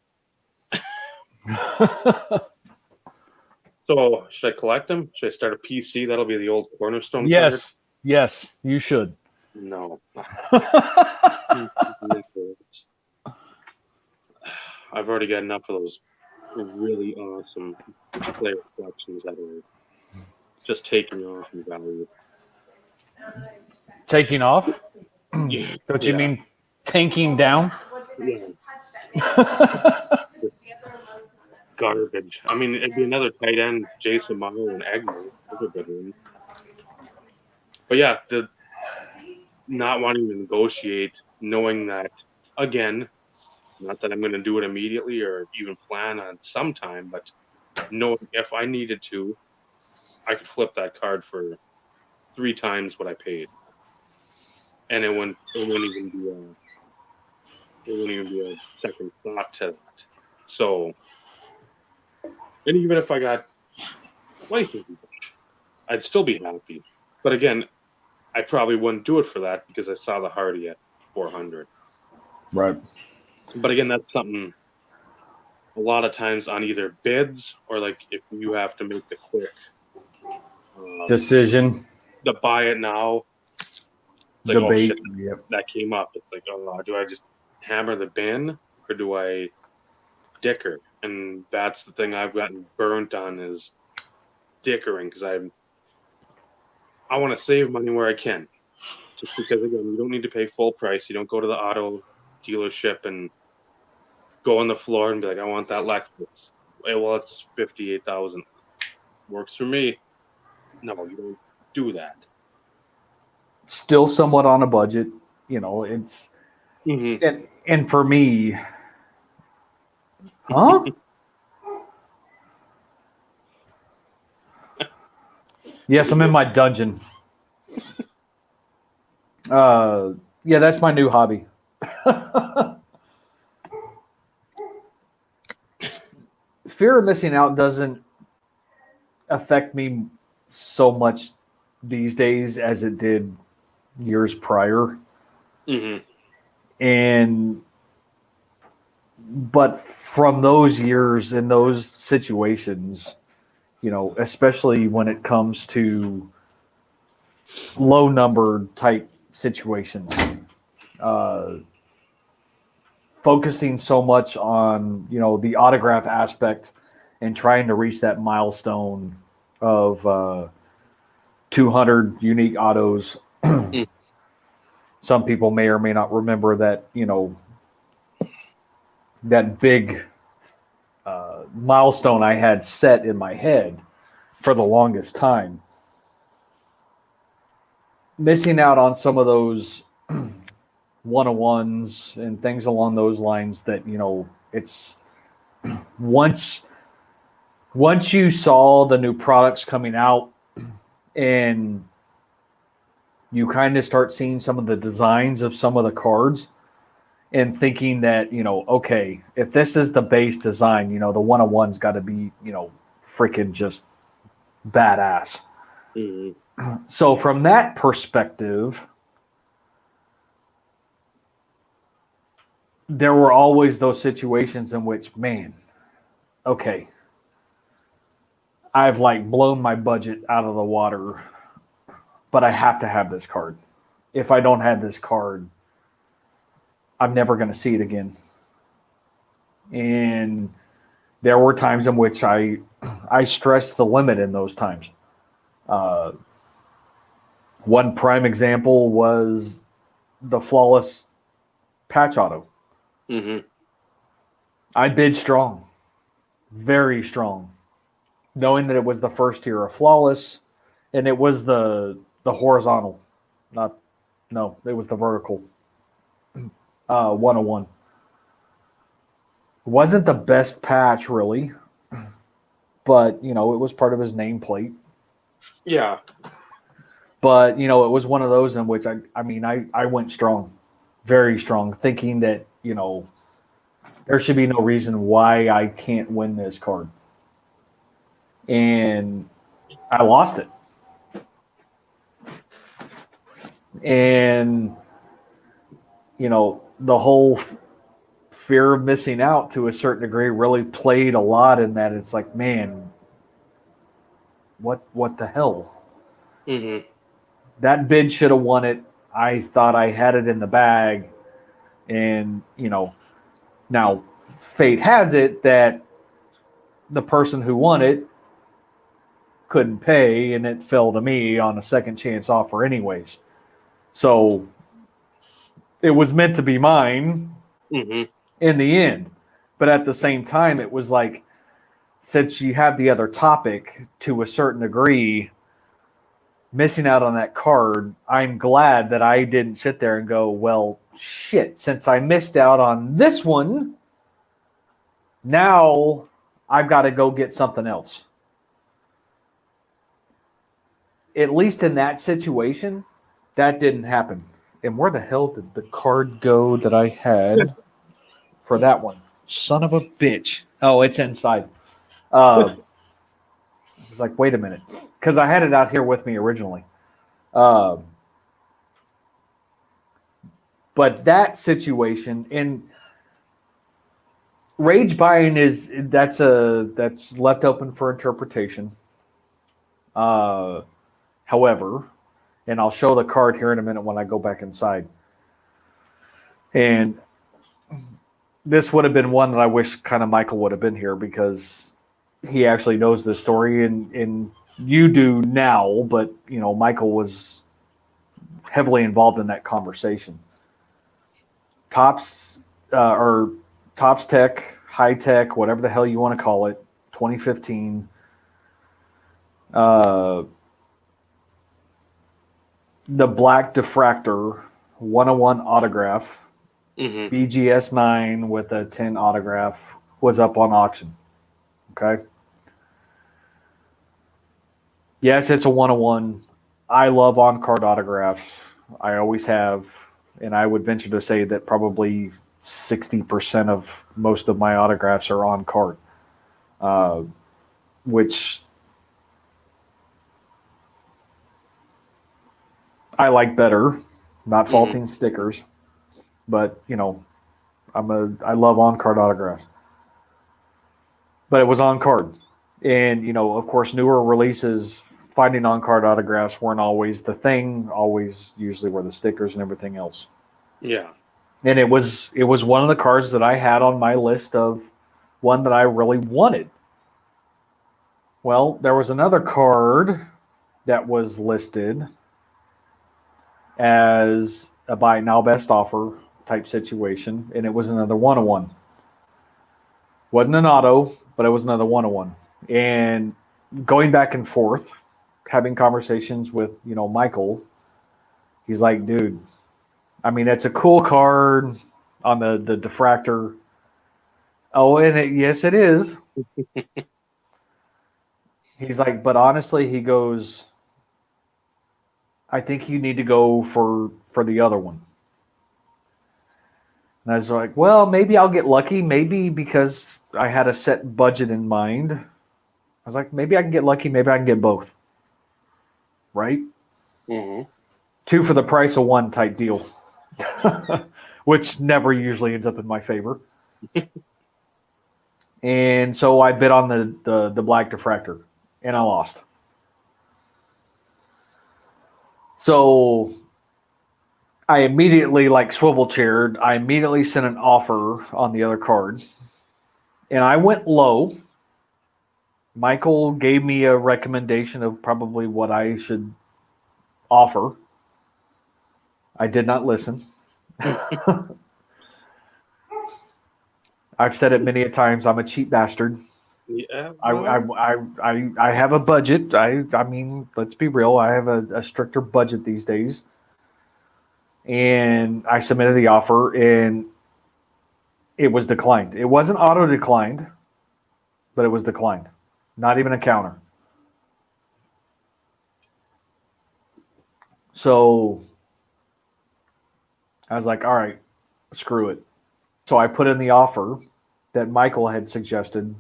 So, should I collect them? Should I start a PC? That'll be the old Cornerstone card? Yes, you should. No. I've already got enough of those really awesome player collections that are just taking off in value. Taking off? Yeah. Don't you mean tanking down? Yeah. Garbage. I mean, it'd be another tight end, Jason Meyer and Egner. Those are good ones. But yeah, the not wanting to negotiate, knowing that, again, not that I'm going to do it immediately or even plan on sometime, but knowing if I needed to, I could flip that card for 3 times what I paid, and it wouldn't even be a second thought to that. So, and even if I got twice as much, I'd still be happy. But again, I probably wouldn't do it for that because I saw the Hardy at 400. Right. But again, that's something a lot of times on either bids or like if you have to make the quick decision, to buy it now. It's like, debate. oh shit, that came up. It's like, oh, do I just hammer the bin or do I dicker? And that's the thing I've gotten burnt on is dickering because I want to save money where I can. Just because, again, you don't need to pay full price. You don't go to the auto dealership and go on the floor and be like, I want that Lexus. Well, it's $58,000. Works for me. No, you don't do that. Still somewhat on a budget, it's and for me, huh? Yes, I'm in my dungeon. Yeah, that's my new hobby. Fear of missing out doesn't affect me so much these days as it did years prior. But from those years and those situations, especially when it comes to low numbered type situations, focusing so much on, the autograph aspect and trying to reach that milestone of 200 unique autos. Some people may or may not remember that, that big milestone I had set in my head for the longest time. Missing out on some of those one-on-ones and things along those lines that, it's once you saw the new products coming out and you kind of start seeing some of the designs of some of the cards and thinking that, okay, if this is the base design, the one-on-one's got to be, freaking just badass. So from that perspective, there were always those situations in which, man, okay, I've like blown my budget out of the water, but I have to have this card. If I don't have this card, I'm never going to see it again. And there were times in which I stressed the limit in those times. One prime example was the flawless patch auto. Mm-hmm. I bid strong, very strong, knowing that it was the first tier of flawless, and it was the horizontal, not no, it was the vertical. 101 wasn't the best patch really, but it was part of his nameplate. Yeah. But it was one of those in which I went strong, very strong, thinking that there should be no reason why I can't win this card, and I lost it. And the whole fear of missing out to a certain degree really played a lot in that. It's like, man, what the hell? Mm-hmm. That bid should have won it. I thought I had it in the bag, and now fate has it that the person who won it couldn't pay, and it fell to me on a second chance offer anyways. So it was meant to be mine Mm-hmm. in the end. But at the same time, it was like, since you have the other topic to a certain degree, missing out on that card, I'm glad that I didn't sit there and go, well, shit, since I missed out on this one, now I've got to go get something else. At least in that situation, that didn't happen. And where the hell did the card go that I had for that one? Son of a bitch. Oh, it's inside. I was like, wait a minute. Because I had it out here with me originally. But that situation, and rage buying that's left open for interpretation. However, and I'll show the card here in a minute when I go back inside. And this would have been one that I wish kind of Michael would have been here, because he actually knows this story, and you do now, but Michael was heavily involved in that conversation. Tops or Tops Tech, High Tech, whatever the hell you want to call it, 2015. The Black Diffractor 101 autograph, Mm-hmm. BGS 9 with a 10 autograph was up on auction. Okay. Yes, it's a 101. I love on card autographs. I always have. And I would venture to say that probably 60% of most of my autographs are on card, which I like better. Not Mm-hmm. faulting stickers, but I love on card autographs. But it was on card, and of course, newer releases, finding on card autographs weren't always the thing. Always, usually, were the stickers and everything else. Yeah. And it was one of the cards that I had on my list of one that I really wanted. Well, there was another card that was listed as a buy now best offer type situation, and it was another 101. Wasn't an auto, but it was another 101. And going back and forth, having conversations with Michael, he's like, dude, I mean, it's a cool card on the diffractor. Oh, and yes, it is. He's like, but honestly, he goes, I think you need to go for the other one. And I was like, well, maybe I'll get lucky. Maybe because I had a set budget in mind. I was like, maybe I can get lucky. Maybe I can get both. Right? Mm-hmm. Two for the price of one type deal, which never usually ends up in my favor. And so I bid on the black diffractor, and I lost. So I immediately, like swivel chaired, I immediately sent an offer on the other card. And I went low. Michael gave me a recommendation of probably what I should offer. I did not listen. I've said it many a times. I'm a cheap bastard. Yeah, I, well, I have a budget. I mean, let's be real. I have a stricter budget these days. And I submitted the offer, and it was declined. It wasn't auto declined, but it was declined. Not even a counter. So I was like, all right, screw it. So I put in the offer that Michael had suggested,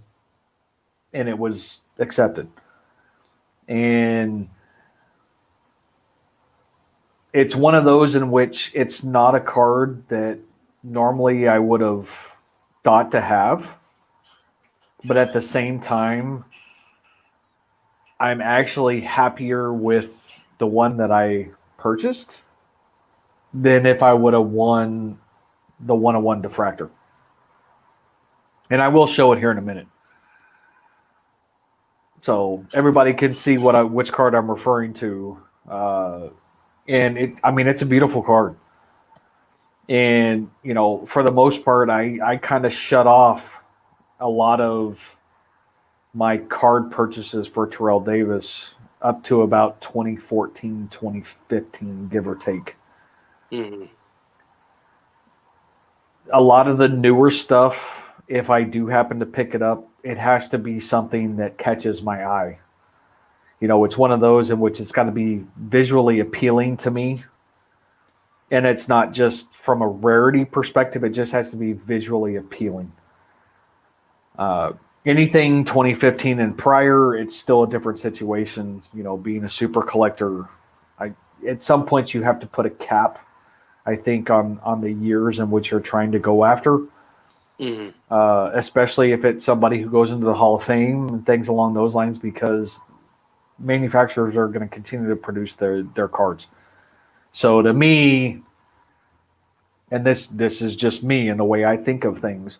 and it was accepted. And it's one of those in which it's not a card that normally I would have thought to have, but at the same time, I'm actually happier with the one that I purchased than if I would have won the 101 diffractor. And I will show it here in a minute. So everybody can see which card I'm referring to. And it's a beautiful card. And, for the most part, I kind of shut off a lot of my card purchases for Terrell Davis up to about 2014, 2015, give or take. mm-hmm. A lot of the newer stuff, if I do happen to pick it up, it has to be something that catches my eye. It's one of those in which it's got to be visually appealing to me. And it's not just from a rarity perspective, it just has to be visually appealing. Anything 2015 and prior, it's still a different situation. Being a super collector, at some points you have to put a cap, I think, on the years in which you're trying to go after. Mm-hmm. Especially if it's somebody who goes into the Hall of Fame and things along those lines, because manufacturers are going to continue to produce their cards. So to me, and this is just me and the way I think of things,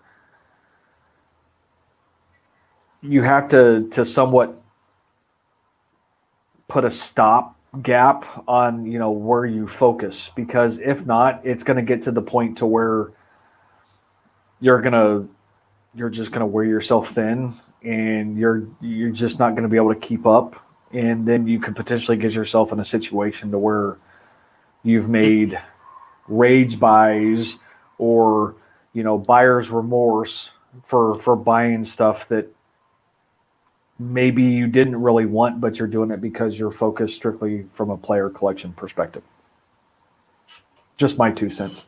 you have to somewhat put a stop gap on where you focus, because if not, it's going to get to the point to where you're just going to wear yourself thin, and you're just not going to be able to keep up, and then you could potentially get yourself in a situation to where you've made rage buys or buyer's remorse for buying stuff that maybe you didn't really want, but you're doing it because you're focused strictly from a player collection perspective. Just my 2 cents.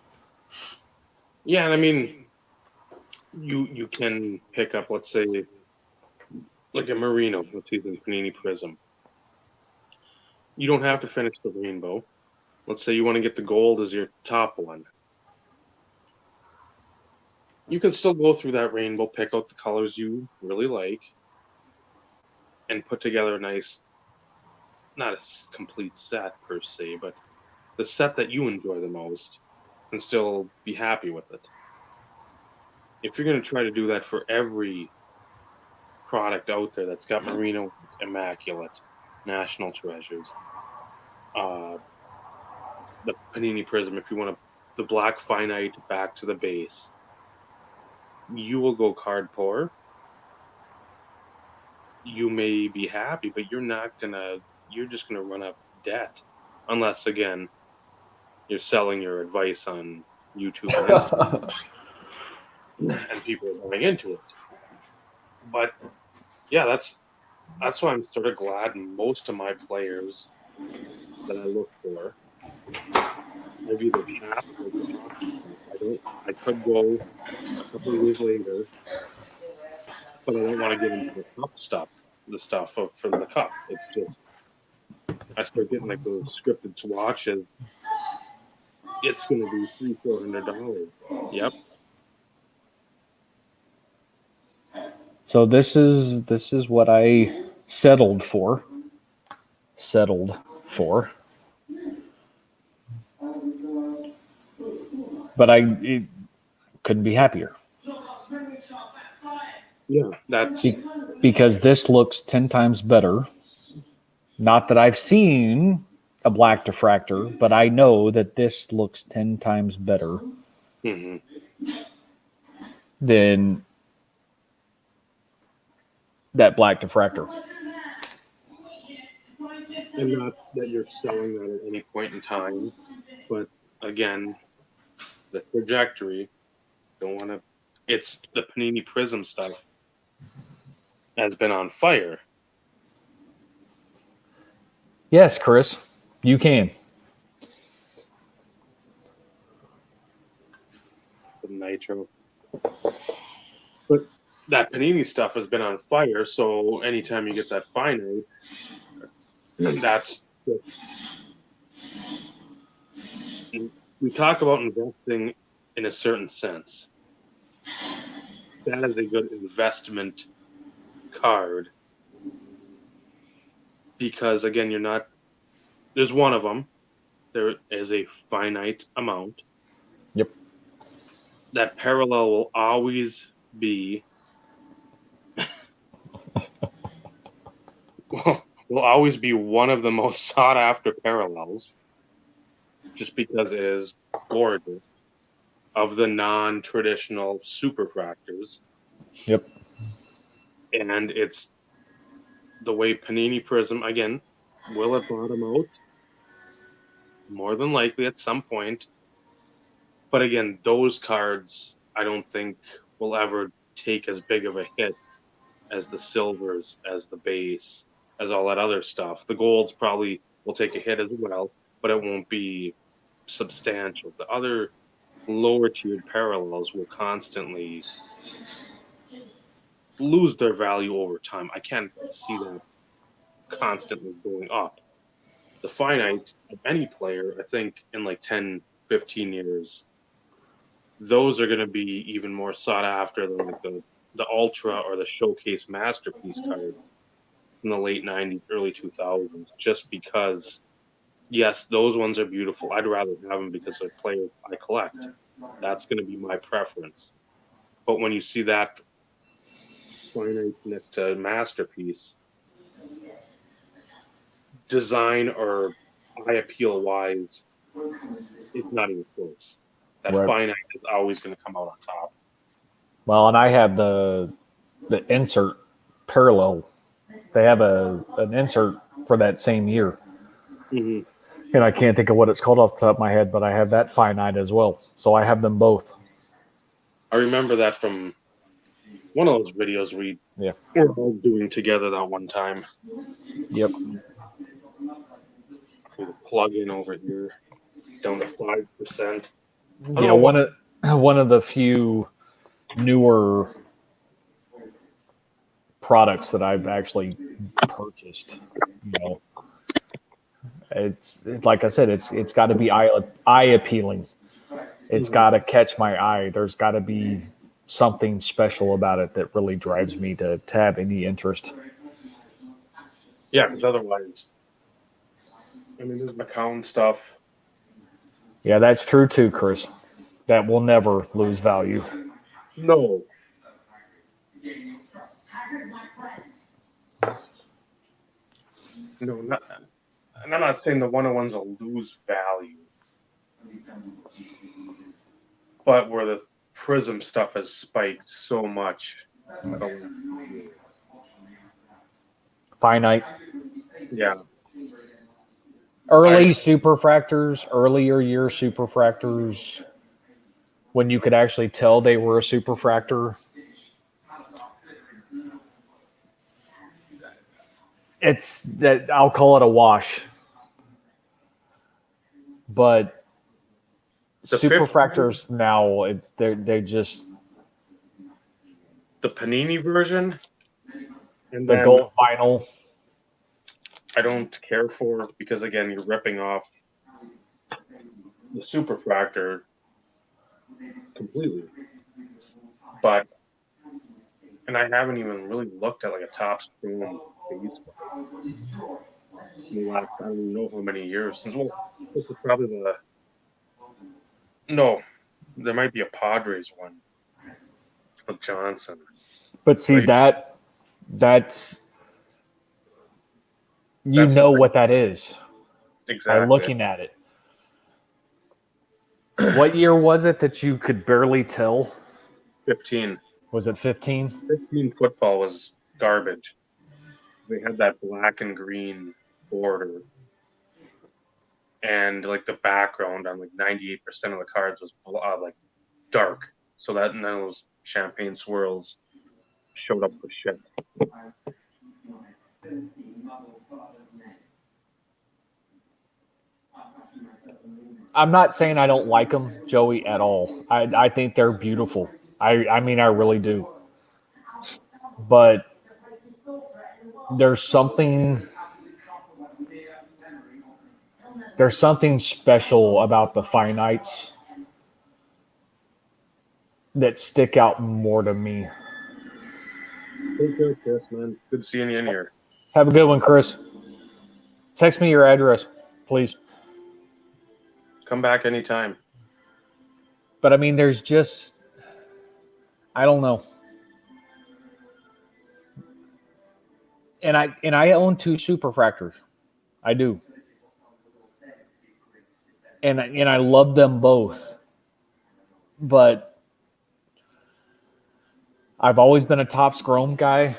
Yeah, and I mean, you can pick up, let's say, like a Merino, let's use the Panini Prism. You don't have to finish the rainbow. Let's say you want to get the gold as your top one. You can still go through that rainbow, pick out the colors you really like, and put together a nice, not a complete set per se, but the set that you enjoy the most, and still be happy with it. If you're going to try to do that for every product out there that's got Merino Immaculate, National Treasures, the Panini Prism, if you want the black finite back to the base, you will go card poor. You may be happy, but you're just gonna run up debt. Unless, again, you're selling your advice on YouTube and Instagram and people are going into it. But yeah, that's why I'm sort of glad most of my players that I look for, I've either passed or dropped. I could go a couple of years later, but I don't want to get into the cup stuff, for the cup. It's just, I start getting like those scripted swatches. It's going to be $300-400. Yep. So this is what I settled for. But I couldn't be happier. Yeah, that's because this looks 10 times better. Not that I've seen a black diffractor, but I know that this looks 10 times better mhm. than that black diffractor. And not that you're selling that at any point in time, but again, the trajectory. Don't want to. It's the Panini Prism stuff has been on fire. Yes, Chris, you can. Some nitro, but that Panini stuff has been on fire. So anytime you get that finite, that's we talk about investing in a certain sense. That is a good investment card because again, you're not. There's one of them. There is a finite amount. Yep. That parallel will always be will always be one of the most sought after parallels, just because it is gorgeous of the non traditional superfractors. Yep. And it's the way Panini Prism, again, will it bottom out? More than likely at some point. But again, those cards I don't think will ever take as big of a hit as the silvers, as the base, as all that other stuff. The golds probably will take a hit as well, but it won't be substantial. The other lower tiered parallels will constantly lose their value over time. I can't see that constantly going up. The finite of any player, I think in like 10, 15 years, those are going to be even more sought after than like the ultra or the showcase masterpiece cards in the late 90s, early 2000s, just because, yes, those ones are beautiful. I'd rather have them because they're players I collect. That's going to be my preference. But when you see that finite next to masterpiece, design or eye appeal wise, it's not even close. That Right. finite is always going to come out on top. Well, and I have the insert parallel. They have an insert for that same year. Mm-hmm. And I can't think of what it's called off the top of my head, but I have that finite as well. So I have them both. I remember that from one of those videos we Yeah. were all doing together that one time. Yep. We plug in over here down to 5%. I don't Yeah. know what. One of the few newer products that I've actually purchased. You know, it's like I said, it's got to be eye appealing. It's got to catch my eye. There's got to be something special about it that really drives me to have any interest. Yeah, because otherwise, I mean, there's McCown stuff. Yeah, that's true too, Chris. That will never lose value. No, no, not, and I'm not saying the 101s will lose value, but where the Prism stuff has spiked so much at the last year. Finite. Yeah, I Early superfractors, earlier year superfractors, when you could actually tell they were a superfractor, it's that I'll call it a wash. But the 50, superfractors now, they're just the Panini version, and the then gold vinyl. I don't care for because again you're ripping off the superfractor completely. But and I haven't even really looked at like a top chrome base in the last I don't even know how many years since. Well, this is probably the no. There might be a Padres one of Johnson. But see right? that's you That's the know thing. what that is by Exactly. looking at it. What year was it that you could barely tell? 15. Was it 15? 15 football was garbage. They had that black and green border, and like the background on like 98% of the cards was like dark. So that and those champagne swirls showed up for shit. I'm not saying I don't like them, Joey, at all. I think they're beautiful. I mean, I really do. But there's something there's something special about the finites that stick out more to me. Take care, Chris, man. Good seeing you in here. Have a good one, Chris. Text me your address, please. Come back anytime. But I mean, there's just I don't know. And I own two superfractors. I do. And I love them both. But I've always been a Topps Chrome guy,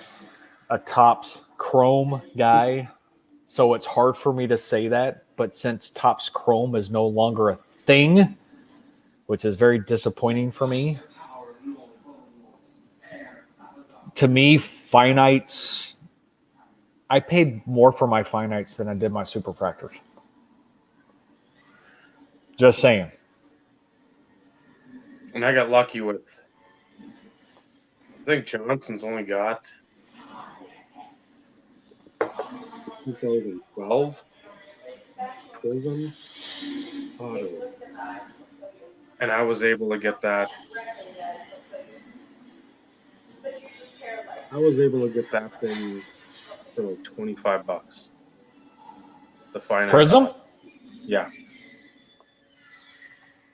a Topps Chrome guy. So it's hard for me to say that. But since Topps Chrome is no longer a thing, which is very disappointing for me, to me, finites, I paid more for my finites than I did my superfractors. Just saying. And I got lucky with, I think Johnson's only got 2012 Prism Auto. And I was able to get that. I was able to get that thing for like $25. The finite Prism? auto. Yeah.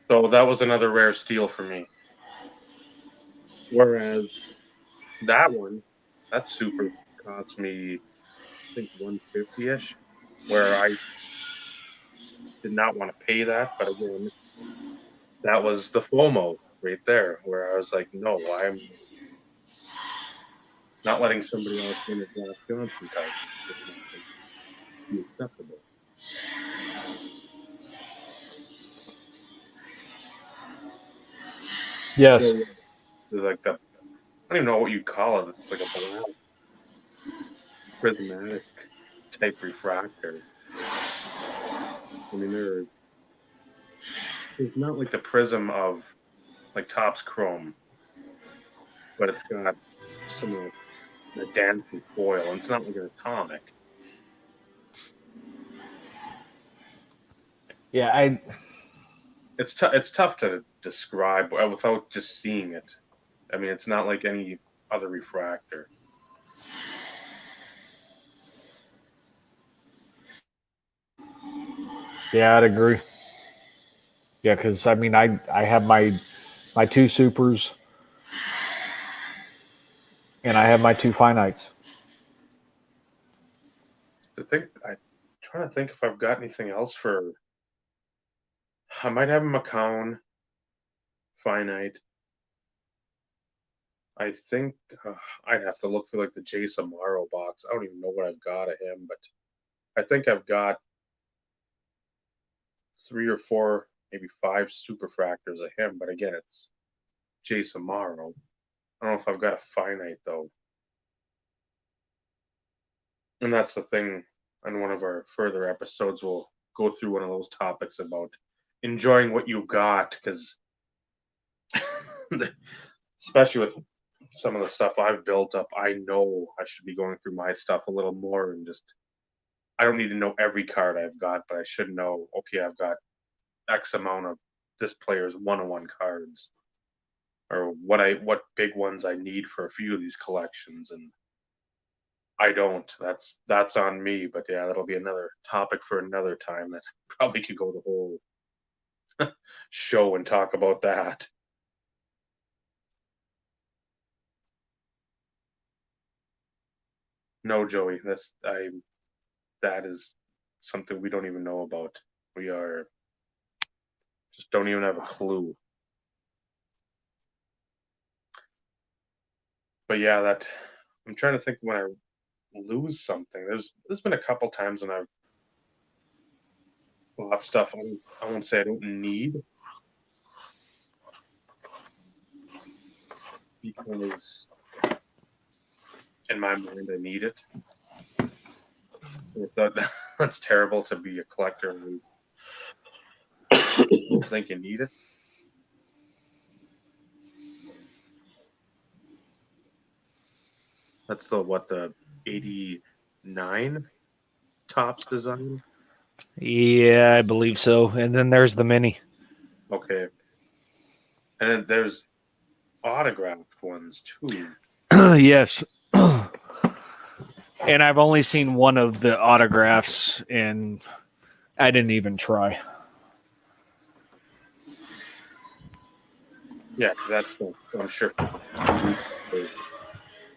So that was another rare steal for me. Whereas that one, that super cost me, I think 150-ish, where I did not want to pay that. But again, that was the FOMO right there, where I was like, no, I'm not letting somebody else win a Josh Johnson card. It's not going to be acceptable. Yes. So yeah, like the, I don't even know what you call it. It's like a black prismatic type refractor. I mean, it's not like the prism of like Topps Chrome, but it's got some of the dancing foil, and it's not like an atomic. Yeah, I It's tough to describe without just seeing it. I mean, it's not like any other refractor. yeah, I'd agree. Yeah, because I mean, I have my two supers and I have my two finites. I'm trying to think if I've got anything else for. I might have a McCown finite. I think I'd have to look through like the Jason Morrow box. I don't even know what I've got of him, but I think I've got 3 or 4, maybe 5 superfractors of him. But again, it's Jason Morrow. I don't know if I've got a finite though. And that's the thing. On one of our further episodes, we'll go through one of those topics about enjoying what you've got, because especially with some of the stuff I've built up, I know I should be going through my stuff a little more and just I don't need to know every card I've got, but I should know, okay, I've got X amount of this player's one-on-one cards, or what big ones I need for a few of these collections, and I don't. That's on me. But yeah, that'll be another topic for another time. That probably could go the whole show and talk about that. No, Joey, that is something we don't even know about. We are just don't even have a clue. But yeah, that I'm trying to think when I lose something. There's been a couple times when I've bought stuff I won't say I don't need because in my mind I need it. That's terrible to be a collector and think you need it. That's the 89 tops design. Yeah, I believe so. And then there's the mini. Okay. And then there's autographed ones too. Yes. And I've only seen one of the autographs, and I didn't even try. Yeah, because that's stuff I'm sure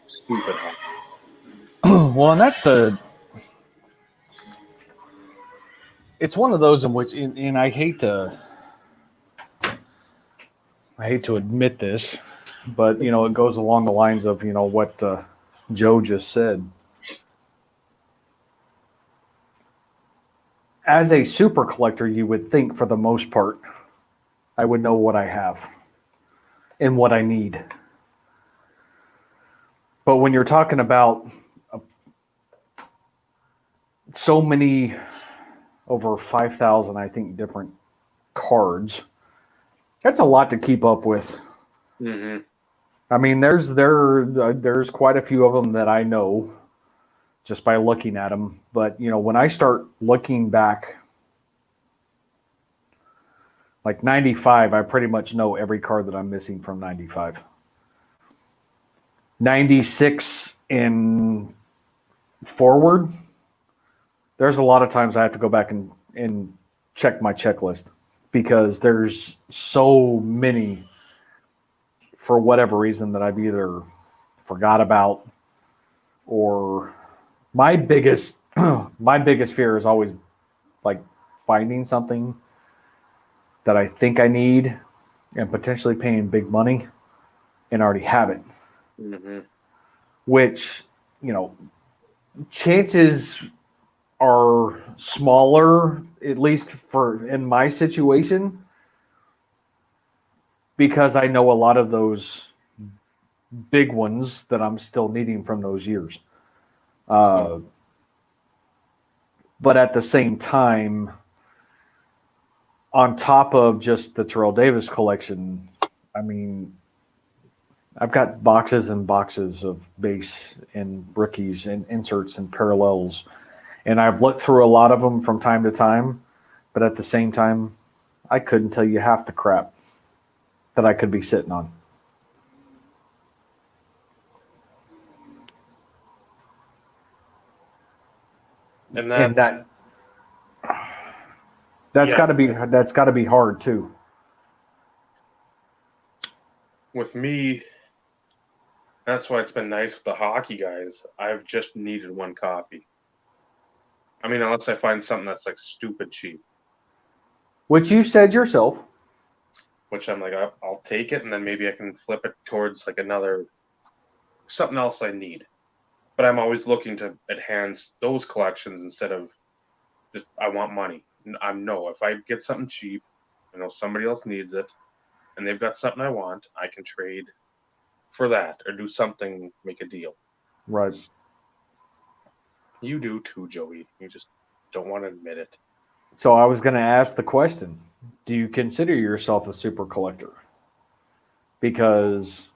stupid high. Well, and it's one of those in which, and I hate to admit this, but it goes along the lines of what Joe just said. As a super collector, you would think for the most part, I would know what I have and what I need. But when you're talking about so many, over 5,000, I think, different cards, that's a lot to keep up with. Mm-hmm. I mean, there's quite a few of them that I know just by looking at them. But when I start looking back, like 95, I pretty much know every card that I'm missing from 95. 96 and forward, there's a lot of times I have to go back and check my checklist because there's so many for whatever reason that I've either forgot about or my biggest my biggest fear is always like finding something that I think I need and potentially paying big money and already have it. Mm-hmm. Which, chances are smaller, at least for in my situation, because I know a lot of those big ones that I'm still needing from those years. But at the same time, on top of just the Terrell Davis collection, I mean, I've got boxes and boxes of base and rookies and inserts and parallels. And I've looked through a lot of them from time to time. But at the same time, I couldn't tell you half the crap that I could be sitting on. And that's yeah, got to be hard too. with me, that's why it's been nice with the hockey guys. I've just needed one copy. I mean, unless I find something that's like stupid cheap, Which you said yourself. which I'm like, I'll take it, and then maybe I can flip it towards like something else I need. But I'm always looking to enhance those collections instead of just I want money. If I get something cheap, I know somebody else needs it, and they've got something I want, I can trade for that or do something, make a deal. Right. You do too, Joey. You just don't want to admit it. So I was going to ask the question, do you consider yourself a super collector? Because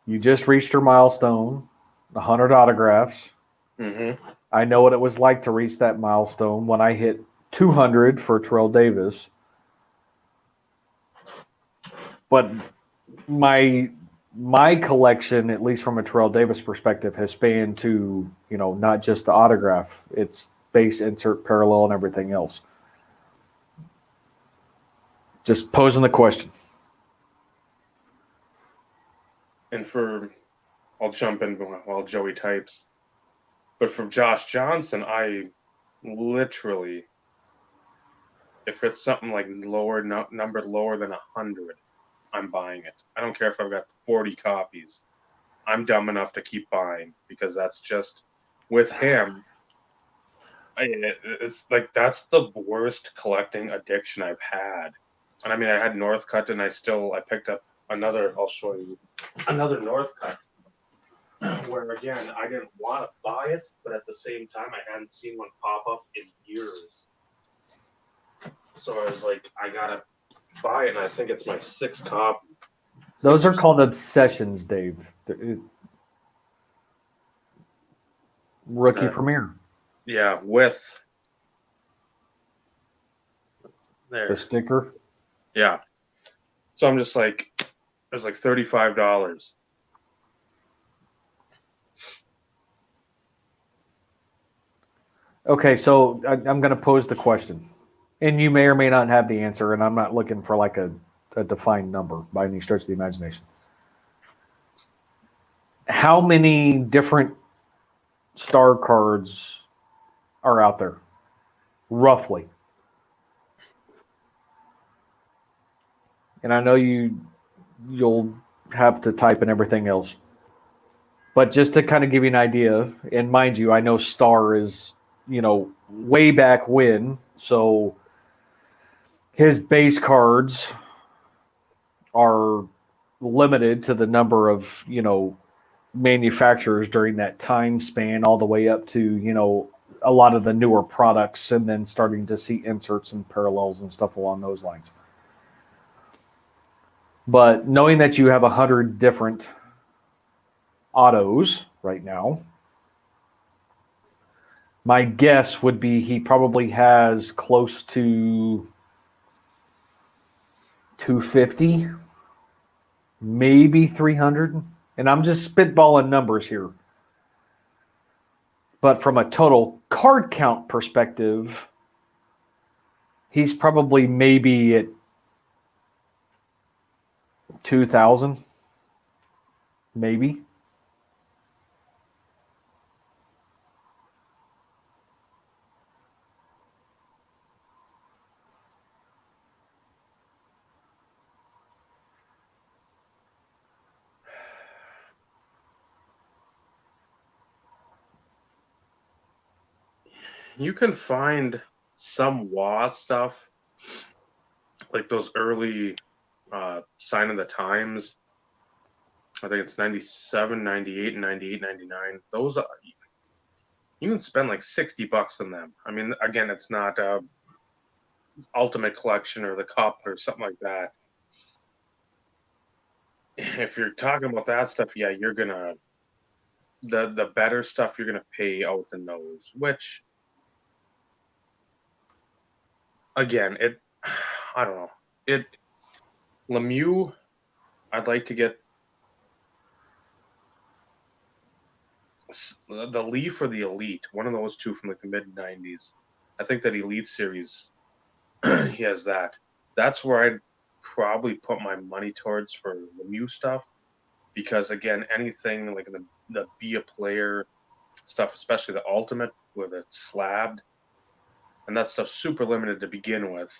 you just reached your milestone, 100 autographs. Mm-hmm. I know what it was like to reach that milestone when I hit 200 for Terrell Davis. But my collection, at least from a Terrell Davis perspective, has spanned to, not just the autograph, it's base, insert, parallel, and everything else. Just posing the question. And I'll jump in while Joey types. But from Josh Johnson, I literally, if it's something like lower, numbered lower than 100, I'm buying it. I don't care if I've got 40 copies. I'm dumb enough to keep buying because that's just, with him, it's like that's the worst collecting addiction I've had. And I mean, I had Northcutt, and I picked up another. I'll show you another Northcutt, where again I didn't want to buy it, but at the same time I hadn't seen one pop up in years. So I was like, I gotta buy it, and I think it's my sixth copy. Those are called obsessions, Dave. Rookie premiere. Yeah, with there. The sticker. Yeah. So I'm just like, it was like $35. Okay, so I'm going to pose the question, and you may or may not have the answer, and I'm not looking for like a defined number by any stretch of the imagination. How many different star cards are out there, roughly? And I know you'll have to type and everything else, but just to kind of give you an idea, and mind you, I know star is, way back when, so his base cards are limited to the number of, manufacturers during that time span, all the way up to, a lot of the newer products, and then starting to see inserts and parallels and stuff along those lines. But knowing that you have 100 different autos right now, my guess would be he probably has close to 250, maybe 300. And I'm just spitballing numbers here. But from a total card count perspective, he's probably maybe at 2,000, maybe. You can find some WA stuff, like those early Sign of the Times. I think it's 97, 98, and 98, 99. Those are, you can spend like $60 on them. I mean, again, it's not Ultimate Collection or the Cup or something like that. If you're talking about that stuff, yeah, you're gonna the better stuff you're gonna pay out the nose. Which, again, I don't know. Lemieux, I'd like to get the Leaf or the Elite, one of those two from like the mid '90s. I think that Elite series, he has that. That's where I'd probably put my money towards for Lemieux stuff, because again, anything like the Be a Player stuff, especially the Ultimate with it slabbed, and that stuff's super limited to begin with.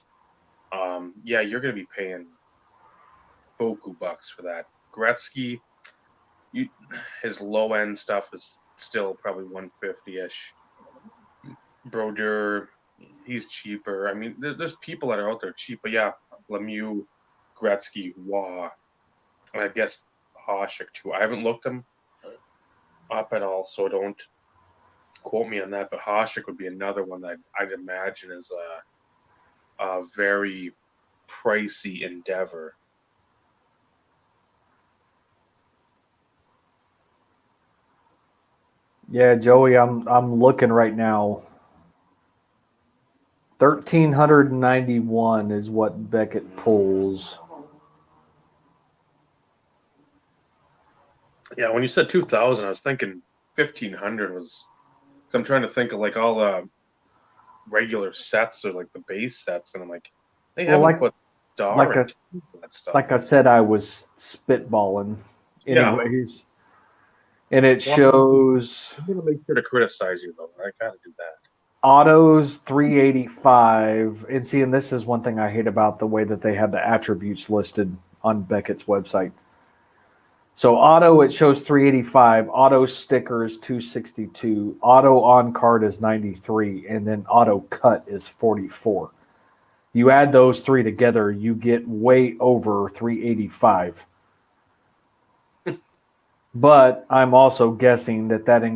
Yeah, you're gonna be paying boku bucks for that. Gretzky, his low end stuff is still probably 150-ish. Brodeur, he's cheaper. I mean, there's people that are out there cheap, but yeah, Lemieux, Gretzky, Waugh, and I guess Hasek too. I haven't looked him up at all, so don't quote me on that. But Hasek would be another one that I'd imagine is a very pricey endeavor. Yeah, Joey, I'm looking right now. 1,391 is what Beckett pulls. Yeah, when you said 2,000, I was thinking 1,500 was. So I'm trying to think of like all the regular sets or like the base sets, and I'm like, they haven't put Star into that stuff. Like I said, I was spitballing. Yeah. Anyways. And it shows I'm gonna make sure to criticize you though. I gotta do that. autos 385. And see, and this is one thing I hate about the way that they have the attributes listed on Beckett's website. So auto, it shows 385. Auto stickers 262. Auto on card is 93, and then auto cut is 44. You add those three together, you get way over 385. But I'm also guessing that that'll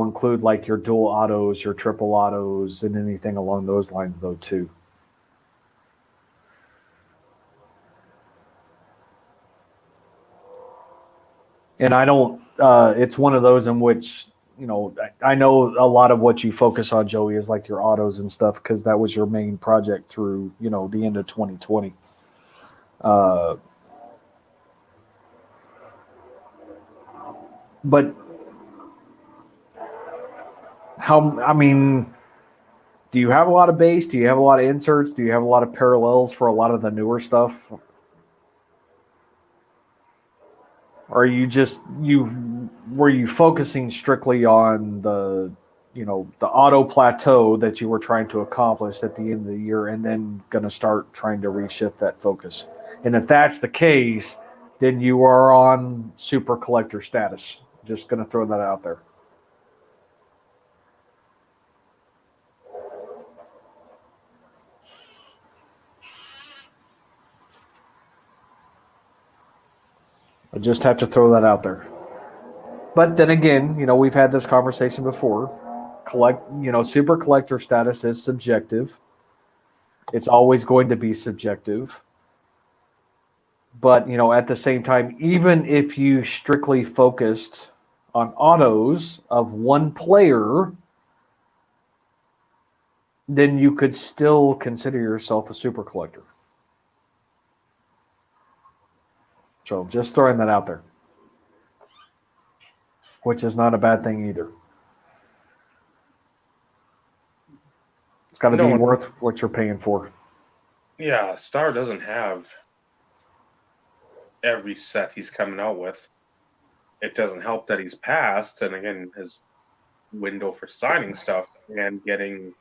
include like your dual autos, your triple autos, and anything along those lines, though, too. And I don't. It's one of those in which I know a lot of what you focus on, Joey, is like your autos and stuff because that was your main project through the end of 2020. But I mean, do you have a lot of base? Do you have a lot of inserts? Do you have a lot of parallels for a lot of the newer stuff? Or are you were you focusing strictly on the auto plateau that you were trying to accomplish at the end of the year and then going to start trying to reshift that focus? And if that's the case, then you are on super collector status. Just going to throw that out there. I just have to throw that out there. But then again, we've had this conversation before. Super collector status is subjective. It's always going to be subjective. But, at the same time, even if you strictly focused on autos of one player, then you could still consider yourself a super collector. So just throwing that out there, which is not a bad thing either. It's got to be worth what you're paying for. Yeah, Star doesn't have every set he's coming out with. It doesn't help that he's passed, and again, his window for signing stuff and getting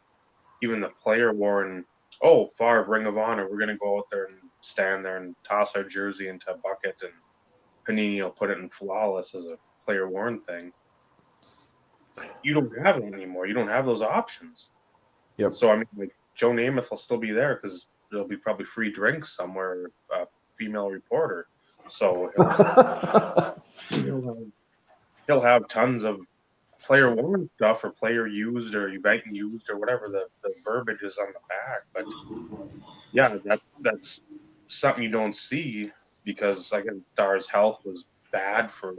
even the player worn, Favre, Ring of Honor, we're going to go out there and stand there and toss our jersey into a bucket, and Panini will put it in Flawless as a player worn thing. You don't have it anymore. You don't have those options. Yep. So, I mean, like, Joe Namath will still be there because there'll be probably free drinks somewhere, female reporter. So he'll have tons of player worn stuff or player used or event used or whatever the verbiage is on the back. But yeah, that's something you don't see because again, Star's health was bad for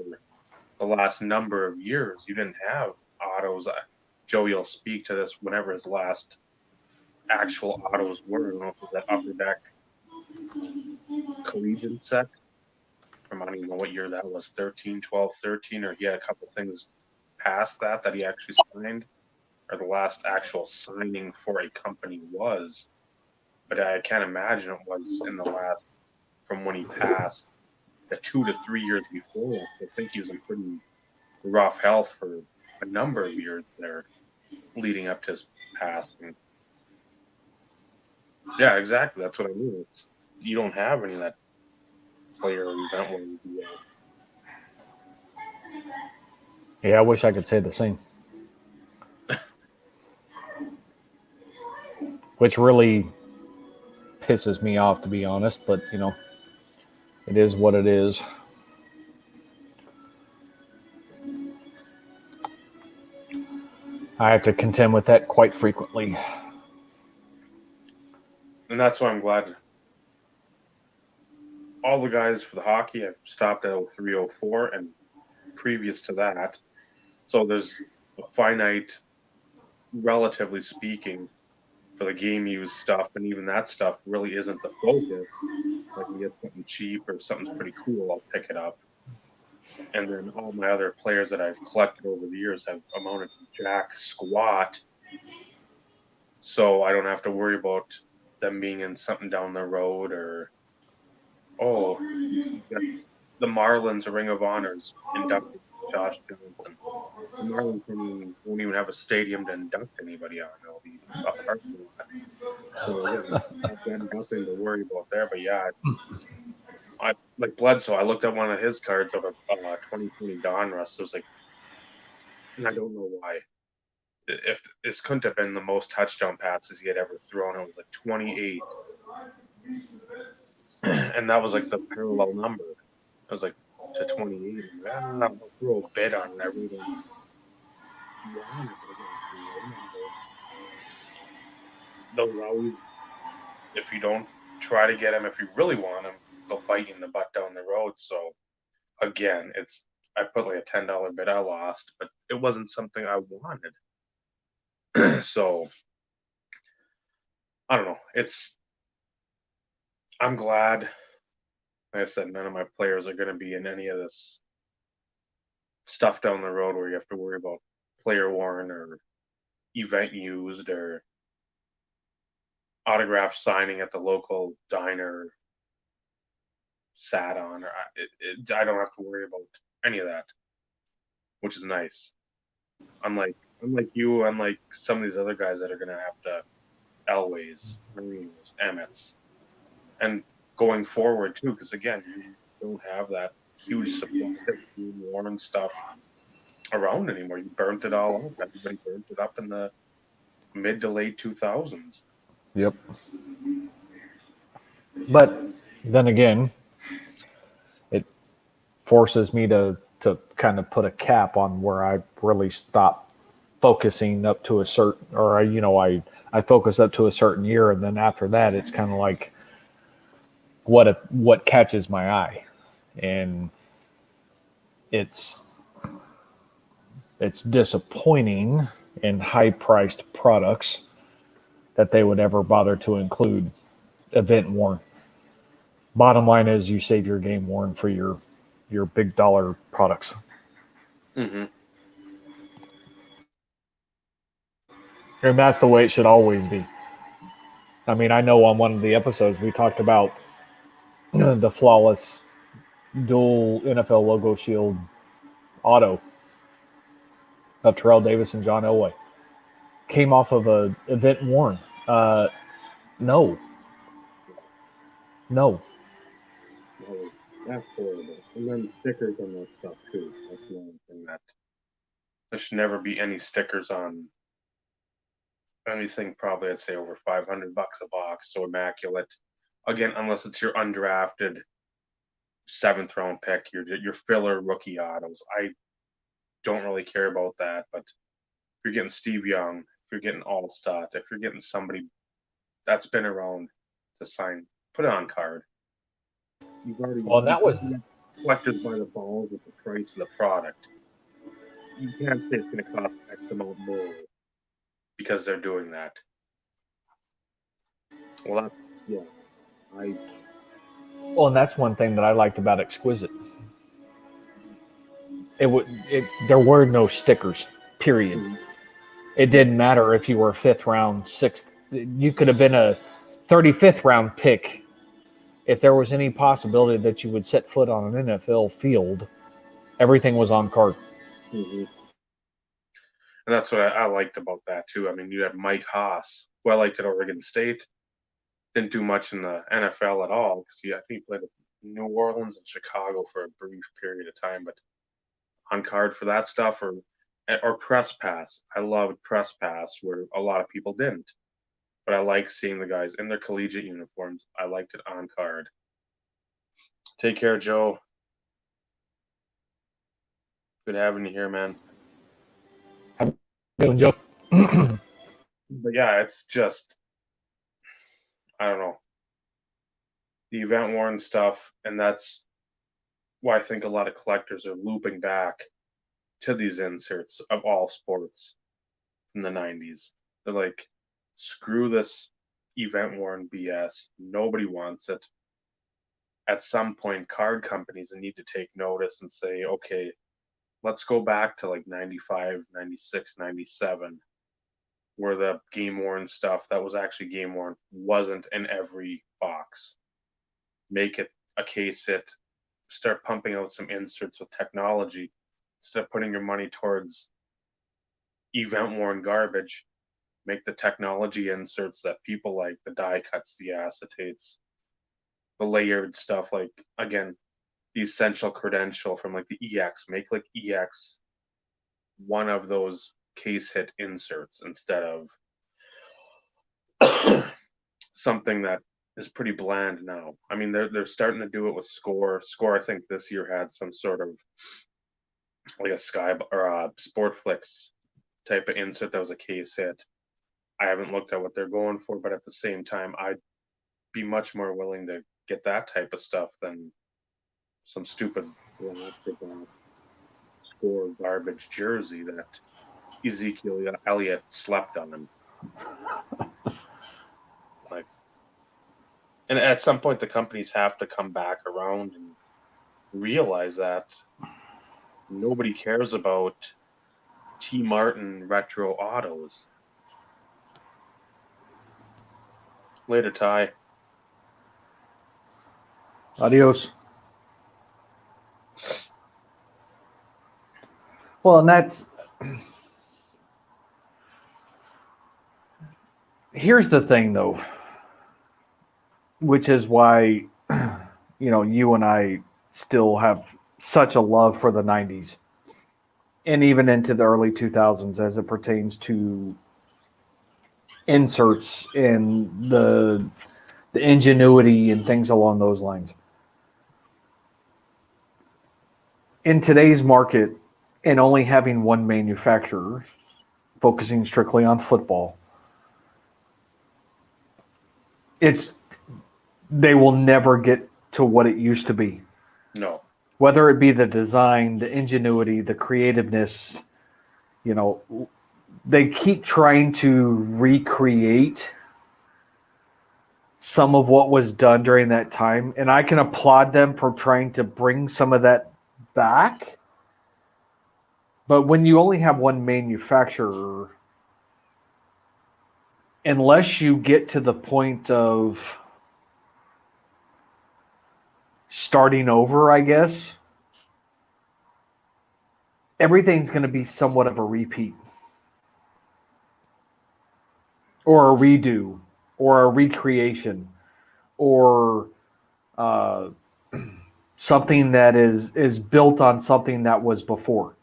the last number of years. You didn't have autos. Joey will speak to this whenever his last actual autos were. I don't know if it was that Upper Deck collegiate set. I don't even know what year that was, 13, 12, 13, or he had a couple things past that he actually signed, or the last actual signing for a company was. But I can't imagine it was in the last, from when he passed, the 2 to 3 years before. I think he was in pretty rough health for a number of years there leading up to his passing. Yeah, exactly. That's what I mean. You don't have any of that player event where you do Yeah, I wish I could say the same. Which really pisses me off, to be honest, but it is what it is. I have to contend with that quite frequently. And that's why I'm glad all the guys for the hockey have stopped at 03, 04, and previous to that. So there's a finite, relatively speaking, for the game use stuff, and even that stuff really isn't the focus. Like, you get something cheap or something's pretty cool, I'll pick it up. And then all my other players that I've collected over the years have amounted to jack squat. So I don't have to worry about them being in something down the road or, the Marlins Ring of Honors inducted Josh Johnson. The Marlins won't even have a stadium to induct anybody on. It'll be a parking lot. So again, I've got nothing to worry about there. But yeah, I like Bledsoe. I looked at one of his cards of a 2020 Donruss. It was like, and I don't know why. If this couldn't have been the most touchdown passes he had ever thrown, it was like 28, and that was like the parallel number. It was like to 28. I'll throw a bid on it. I really don't want it, but again, it's a low number. Those always, if you don't try to get them, if you really want them, they'll bite you in the butt down the road. So again, I put like a $10 bid. I lost, but it wasn't something I wanted. So I don't know. I'm glad. Like I said, none of my players are going to be in any of this stuff down the road where you have to worry about player worn or event used or autograph signing at the local diner sat on, or I don't have to worry about any of that, which is nice. Unlike you, unlike some of these other guys that are going to have to Elways, Marinos, Emmets, and going forward too, because again, you don't have that huge supply of worn stuff around anymore. You burnt it all up. Everybody burnt it up in the mid to late 2000s. Yep. But then again, it forces me to kind of put a cap on where I really stop focusing up to a certain, or I focus up to a certain year, and then after that, it's kind of like what catches my eye, and it's disappointing in high priced products that they would ever bother to include event worn. Bottom line is you save your game worn for your big dollar products. Mm-hmm. And that's the way it should always be. I mean, I know on one of the episodes we talked about the flawless dual NFL logo shield auto of Terrell Davis and John Elway. Came off of a event worn. No. No. That's horrible. And then stickers on that stuff too. That's another thing that there should never be any stickers on anything. Probably I'd say over $500 a box. So immaculate. Again, unless it's your undrafted 7th round pick, your filler rookie autos. I don't really care about that. But if you're getting Steve Young, if you're getting Allstott, if you're getting somebody that's been around to sign, put it on card. You've already Well, that was collectors by the balls with the price of the product. You can't say it's going to cost X amount more because they're doing that. Well, that's, yeah, and that's one thing that I liked about Exquisite. There were no stickers. Period. mm-hmm. It didn't matter if you were a 5th round, 6th. You could have been a 35th round pick. If there was any possibility that you would set foot on an NFL field, everything was on card. Mm-hmm. And that's what I liked about that too. I mean, you had Mike Haas, who I liked at Oregon State. Didn't do much in the NFL at all because I think he played at New Orleans and Chicago for a brief period of time. But on card for that stuff, or press pass. I loved press pass where a lot of people didn't. But I like seeing the guys in their collegiate uniforms. I liked it on card. Take care, Joe. Good having you here, man. Good, Joe. But yeah, it's just, I don't know, the event worn stuff, and that's why I think a lot of collectors are looping back to these inserts of all sports from the 90s. They're like, screw this event worn BS. Nobody wants it. At some point, card companies need to take notice and say, okay, let's go back to like 95, 96, 97, where the game worn stuff that was actually game worn wasn't in every box. Make it a case hit, start pumping out some inserts with technology instead of putting your money towards event-worn garbage, make the technology inserts that people like, the die cuts, the acetates, the layered stuff, like, again, the essential credential from like the EX. Make like EX one of those case hit inserts instead of something that is pretty bland now. I mean, they're starting to do it with Score. Score, I think this year had some sort of like a Sky or a Sportflix type of insert that was a case hit. I haven't looked at what they're going for, but at the same time, I'd be much more willing to get that type of stuff than some stupid plastic Score garbage jersey that Ezekiel Elliott slept on. Like, and at some point, the companies have to come back around and realize that nobody cares about T. Martin retro autos. Later, Ty. Adios. Well, and that's, here's the thing though, which is why, you and I still have such a love for the 90s and even into the early 2000s as it pertains to inserts and the ingenuity and things along those lines. In today's market, and only having one manufacturer, focusing strictly on football, they will never get to what it used to be. No. Whether it be the design, the ingenuity, the creativeness, they keep trying to recreate some of what was done during that time. And I can applaud them for trying to bring some of that back. But when you only have one manufacturer, unless you get to the point of starting over, I guess, everything's going to be somewhat of a repeat or a redo or a recreation or something that is built on something that was before.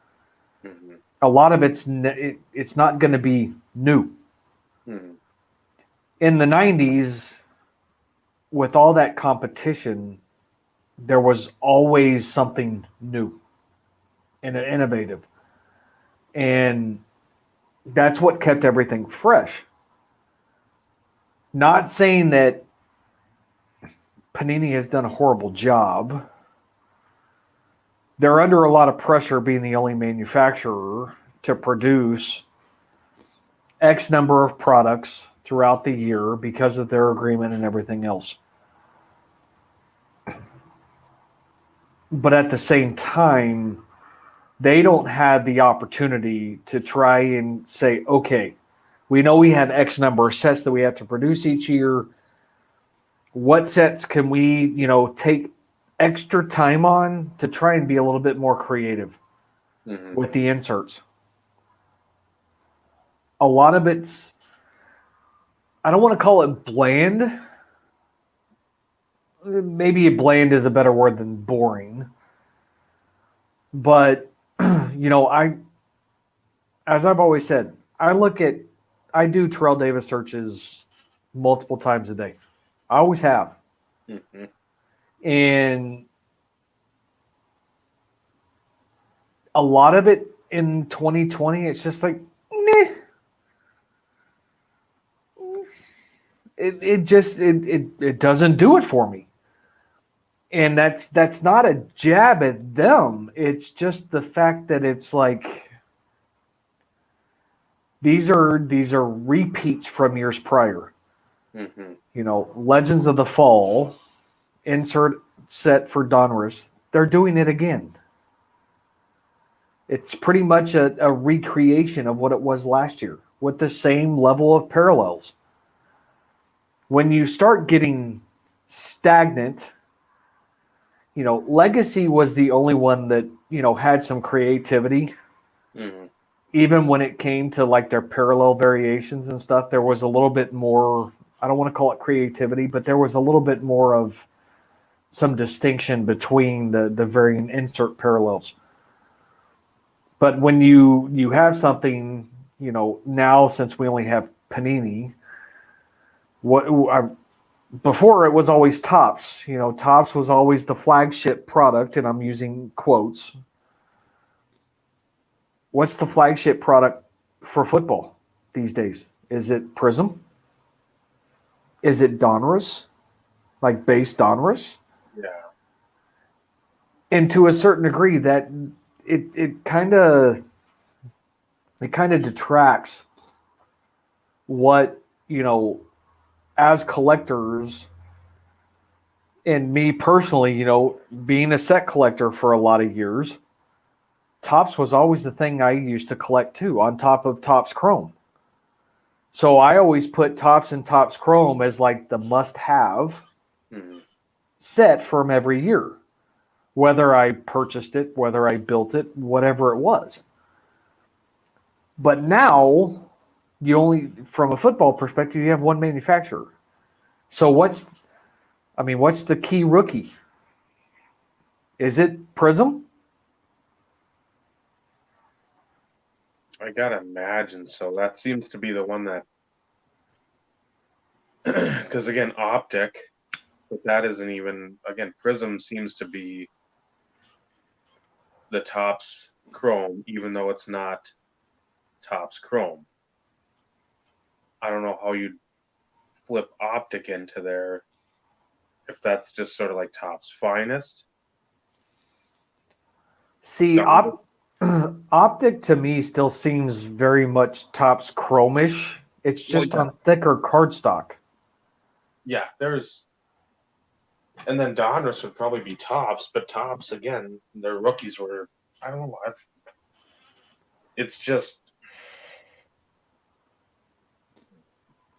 Mm-hmm. A lot of it's not going to be new. Mm-hmm. In the 90s, with all that competition, there was always something new and innovative. And that's what kept everything fresh. Not saying that Panini has done a horrible job. They're under a lot of pressure being the only manufacturer to produce X number of products throughout the year because of their agreement and everything else. But at the same time, they don't have the opportunity to try and say, okay, we know we have X number of sets that we have to produce each year. What sets can we, take extra time on to try and be a little bit more creative with the inserts? A lot of it's, I don't want to call it bland. Maybe bland is a better word than boring. But, as I've always said, I do Terrell Davis searches multiple times a day. I always have. Mm-hmm. And a lot of it in 2020, it's just like, meh. It doesn't do it for me. And that's not a jab at them. It's just the fact that it's like these are repeats from years prior. Mm-hmm. Legends of the Fall, insert set for Donruss, they're doing it again. It's pretty much a recreation of what it was last year with the same level of parallels. When you start getting stagnant, Legacy was the only one that, had some creativity. Mm-hmm. Even when it came to like their parallel variations and stuff, there was a little bit more, I don't want to call it creativity, but there was a little bit more of some distinction between the varying insert parallels. But when you have something, now since we only have Panini, before it was always Topps. Topps was always the flagship product, and I'm using quotes. What's the flagship product for football these days? Is it Prism? Is it Donruss? Like base Donruss? Yeah. And to a certain degree, that it kind of detracts what as collectors, and me personally, being a set collector for a lot of years. Topps was always the thing I used to collect too, on top of Topps Chrome. So I always put Topps and Topps Chrome as like the must-have Mm-hmm. set from every year, whether I purchased it, whether I built it, whatever it was. But now, from a football perspective, you have one manufacturer. So what's the key rookie? Is it Prism? I gotta imagine so. That seems to be the one that, because again, optic, but that isn't even, again, Prism seems to be the Topps Chrome, even though it's not Topps Chrome. I don't know how you'd flip optic into there if that's just sort of like Topps Finest. See, Donruss. Optic to me still seems very much Topps Chromish. It's Well, just on thicker cardstock. yeah, and then Donruss would probably be Topps, but Topps, again, their rookies were, I don't know, it's just,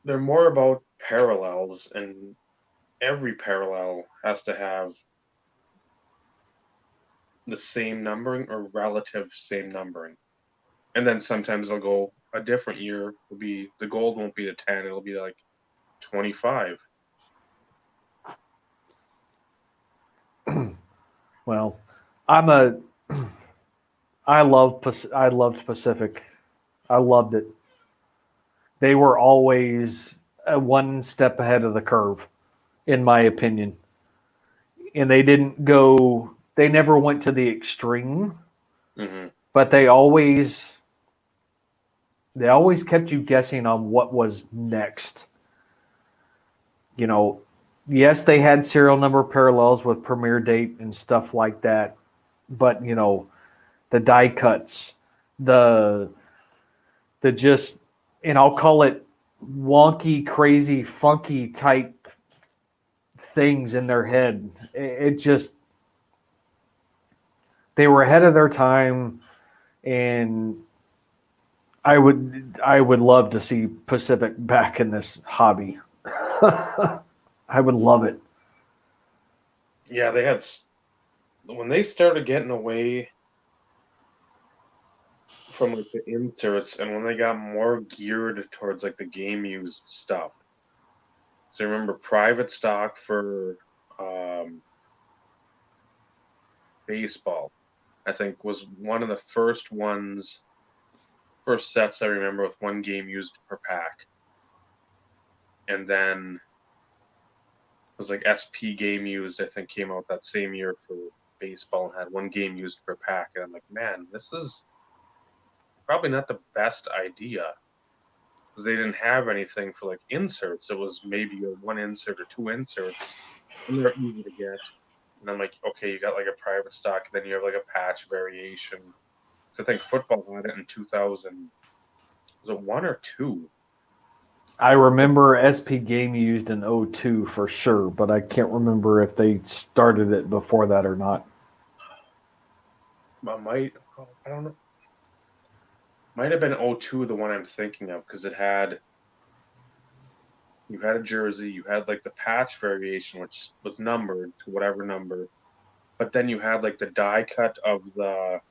they're more about parallels, and every parallel has to have the same numbering or relative same numbering. And then sometimes they'll go a different year will be the gold won't be a 10, it'll be like 25. Well, I'm a I loved Pacific. I loved it. They were always one step ahead of the curve, in my opinion. And they never went to the extreme, Mm-hmm. but they always kept you guessing on what was next. Yes, they had serial number parallels with premiere date and stuff like that, but the die cuts, the just, and I'll call it wonky, crazy, funky type things in their head. It just, they were ahead of their time, and I would love to see Pacific back in this hobby. I would love it. Yeah, they had, when they started getting away from like the inserts and when they got more geared towards like the game used stuff. So remember private stock for baseball, I think was one of the first sets I remember with one game used per pack. And then it was like SP game used, I think came out that same year for baseball and had one game used per pack. And I'm like, man, this is probably not the best idea. Because they didn't have anything for like inserts. It was maybe a one insert or two inserts, and they're easy to get. And I'm like, okay, you got like a private stock, then you have like a patch variation. So I think football had it in 2000. Was it one or two? I remember SP Game used in '02 for sure, but I can't remember if they started it before that or not. I don't know. Might have been '02 the one I'm thinking of because you had a jersey, you had like the patch variation, which was numbered to whatever number, but then you had like the die cut of the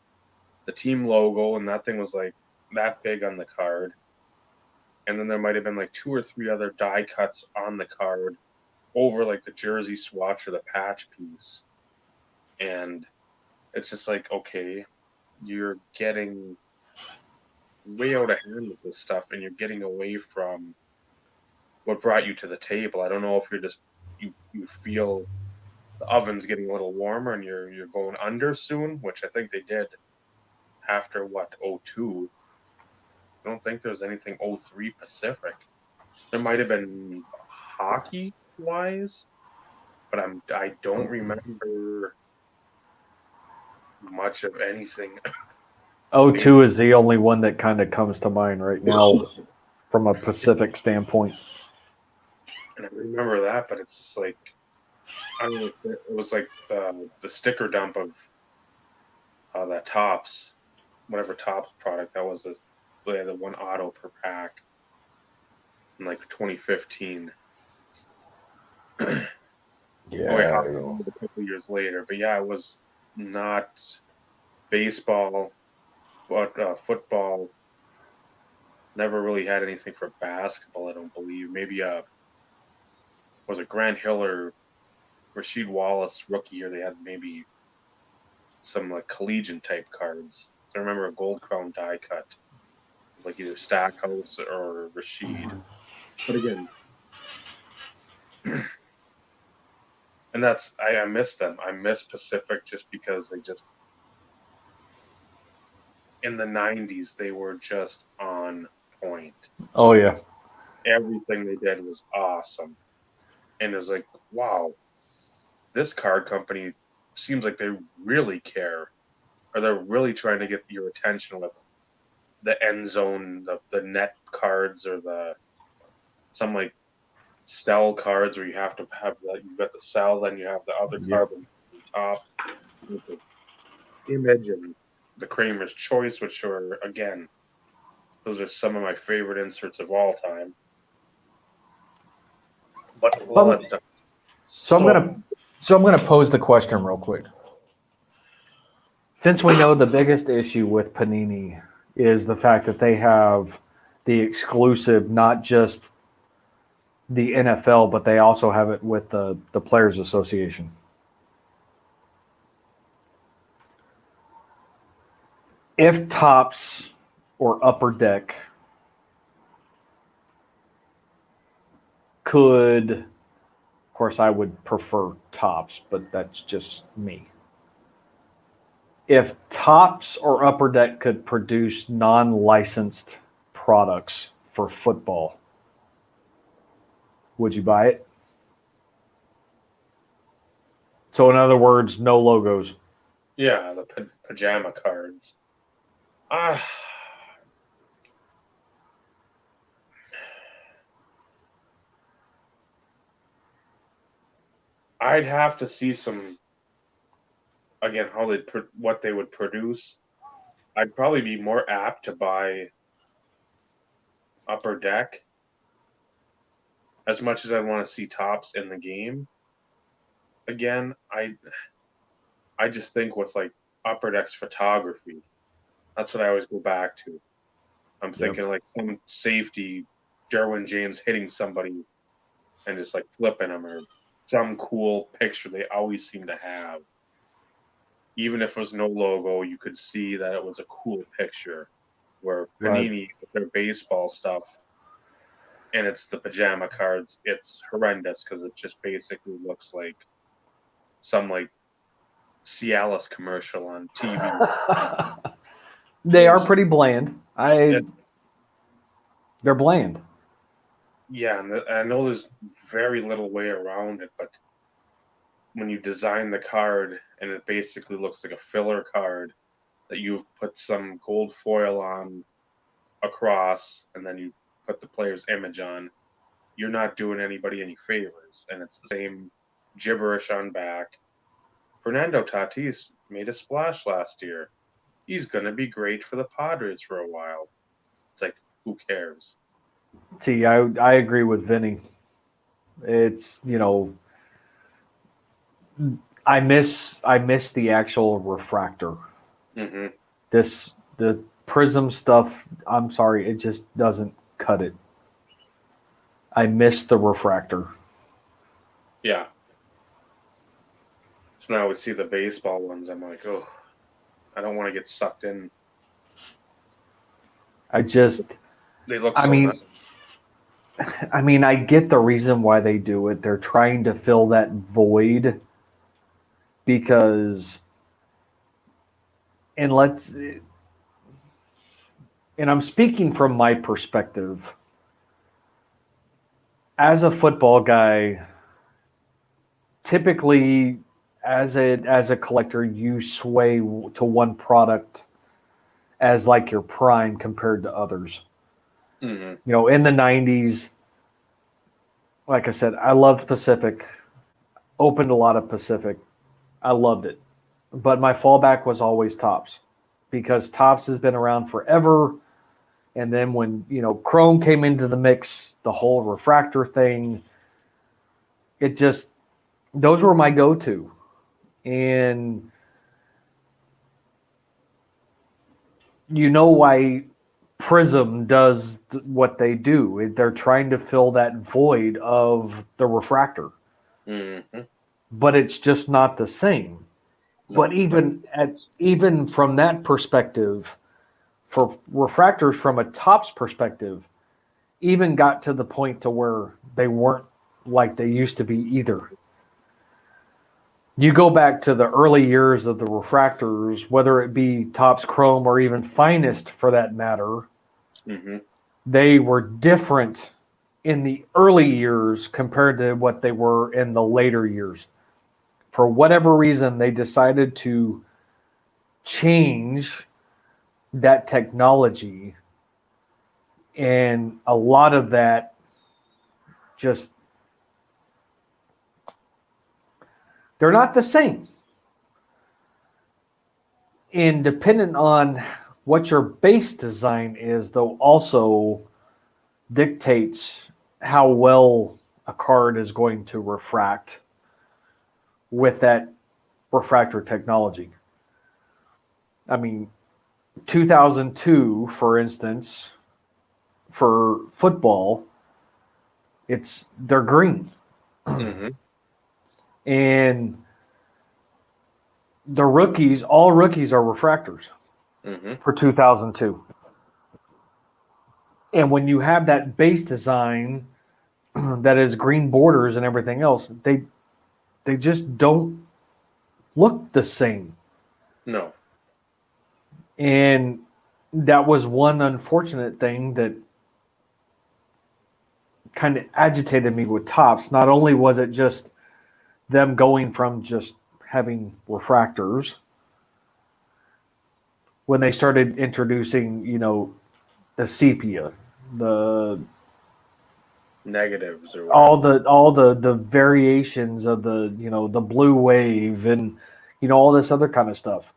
team logo, and that thing was like that big on the card. And then there might have been like 2 or 3 other die cuts on the card over like the jersey swatch or the patch piece. And it's just like, okay, you're getting way out of hand with this stuff, and you're getting away from what brought you to the table. I don't know if you're just you feel the oven's getting a little warmer and you're going under soon, which I think they did after what, 02. I don't think there was anything 03 Pacific. There might have been hockey wise, but I don't remember much of anything. 02 is the only one that kind of comes to mind right now from a Pacific standpoint. And I remember that, but it's just like, I don't know, it was like the sticker dump of that Tops, whatever Tops product that was. They had the one auto per pack in like 2015. Oh yeah, a couple years later, but yeah, it was not baseball, but football. Never really had anything for basketball, I don't believe. Maybe was it Grant Hill or Rasheed Wallace rookie year? They had maybe some like collegiate type cards. So I remember a gold crown die cut, like either Stackhouse or Rasheed. But again, and that's I miss them. I miss Pacific just because they just in the 90s they were just on point. Oh yeah. Everything they did was awesome. And it was like, wow, this card company seems like they really care, or they're really trying to get your attention with the end zone, the net cards, or some like cell cards where you have to have you've got the cell, then you have the other card on top with the image and the Kramer's Choice, which are, again, those are some of my favorite inserts of all time. But So I'm gonna pose the question real quick. Since we know the biggest issue with Panini is the fact that they have the exclusive, not just the NFL, but they also have it with the Players Association. If Tops or Upper Deck could, of course, I would prefer Tops, but that's just me. If Tops or Upper Deck could produce non-licensed products for football, would you buy it? So in other words, no logos. yeah, the pajama cards. I'd have to see some, again, what they would produce. I'd probably be more apt to buy Upper Deck as much as I want to see Tops in the game. Again, I just think with like Upper Deck's photography, that's what I always go back to. I'm thinking like some safety, Derwin James hitting somebody and just like flipping them, or some cool picture they always seem to have. Even if it was no logo, you could see that it was a cool picture. Where Panini, with their baseball stuff, and it's the pajama cards, it's horrendous because it just basically looks like some like Cialis commercial on TV. They are pretty bland. They're bland. Yeah, and I know there's very little way around it, but when you design the card and it basically looks like a filler card that you've put some gold foil on across, and then you put the player's image on, you're not doing anybody any favors. And it's the same gibberish on back. Fernando Tatis made a splash last year. He's going to be great for the Padres for a while. It's like, who cares? See, I agree with Vinny. It's, I miss the actual refractor. Mm-hmm. The prism stuff, I'm sorry, it just doesn't cut it. I miss the refractor. Yeah. So now we see the baseball ones. I'm like, oh, I don't want to get sucked in. I just, They look I so mean, nice. I mean, I get the reason why they do it. They're trying to fill that void because, and let's, and I'm speaking from my perspective. As a football guy, typically as a collector, you sway to one product as like your prime compared to others. Mm-hmm. You know, in the 90s, like I said, I loved Pacific, opened a lot of Pacific. I loved it. But my fallback was always Tops because Tops has been around forever. And then when, Chrome came into the mix, the whole refractor thing, it just, those were my go to. And you know why Prism does what they do. They're trying to fill that void of the refractor, Mm-hmm. but it's just not the same. But No. even from that perspective, for refractors from a tops perspective, even got to the point to where they weren't like they used to be either. You go back to the early years of the refractors, whether it be tops chrome or even finest for that matter, Mm-hmm. they were different in the early years compared to what they were in the later years. For whatever reason, they decided to change that technology, and a lot of that just, they're not the same. And dependent on what your base design is, though, also dictates how well a card is going to refract with that refractor technology. I mean, 2002, for instance, for football, they're green, Mm-hmm. and all rookies are refractors Mm-hmm. for 2002. And when you have that base design that is green borders and everything else, they just don't look the same. No. And that was one unfortunate thing that kind of agitated me with tops. Not only was it just them going from just having refractors, when they started introducing, the sepia, the Negatives or all whatever. the variations of the blue wave and all this other kind of stuff.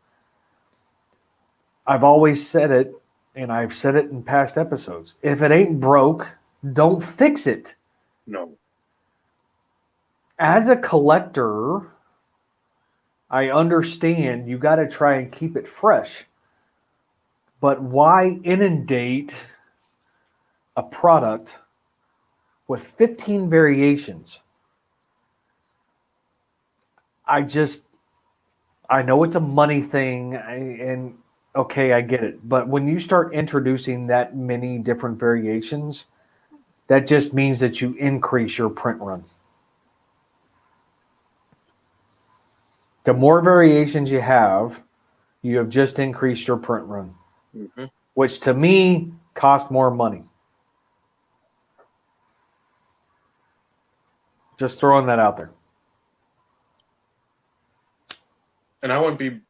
I've always said it, and I've said it in past episodes. If it ain't broke, don't fix it. No. As a collector, I understand you got to try and keep it fresh. But why inundate a product with 15 variations? I know it's a money thing, and okay, I get it. But when you start introducing that many different variations, that just means that you increase your print run. The more variations you have just increased your print run, Mm-hmm. which to me cost more money. Just throwing that out there. And I wouldn't be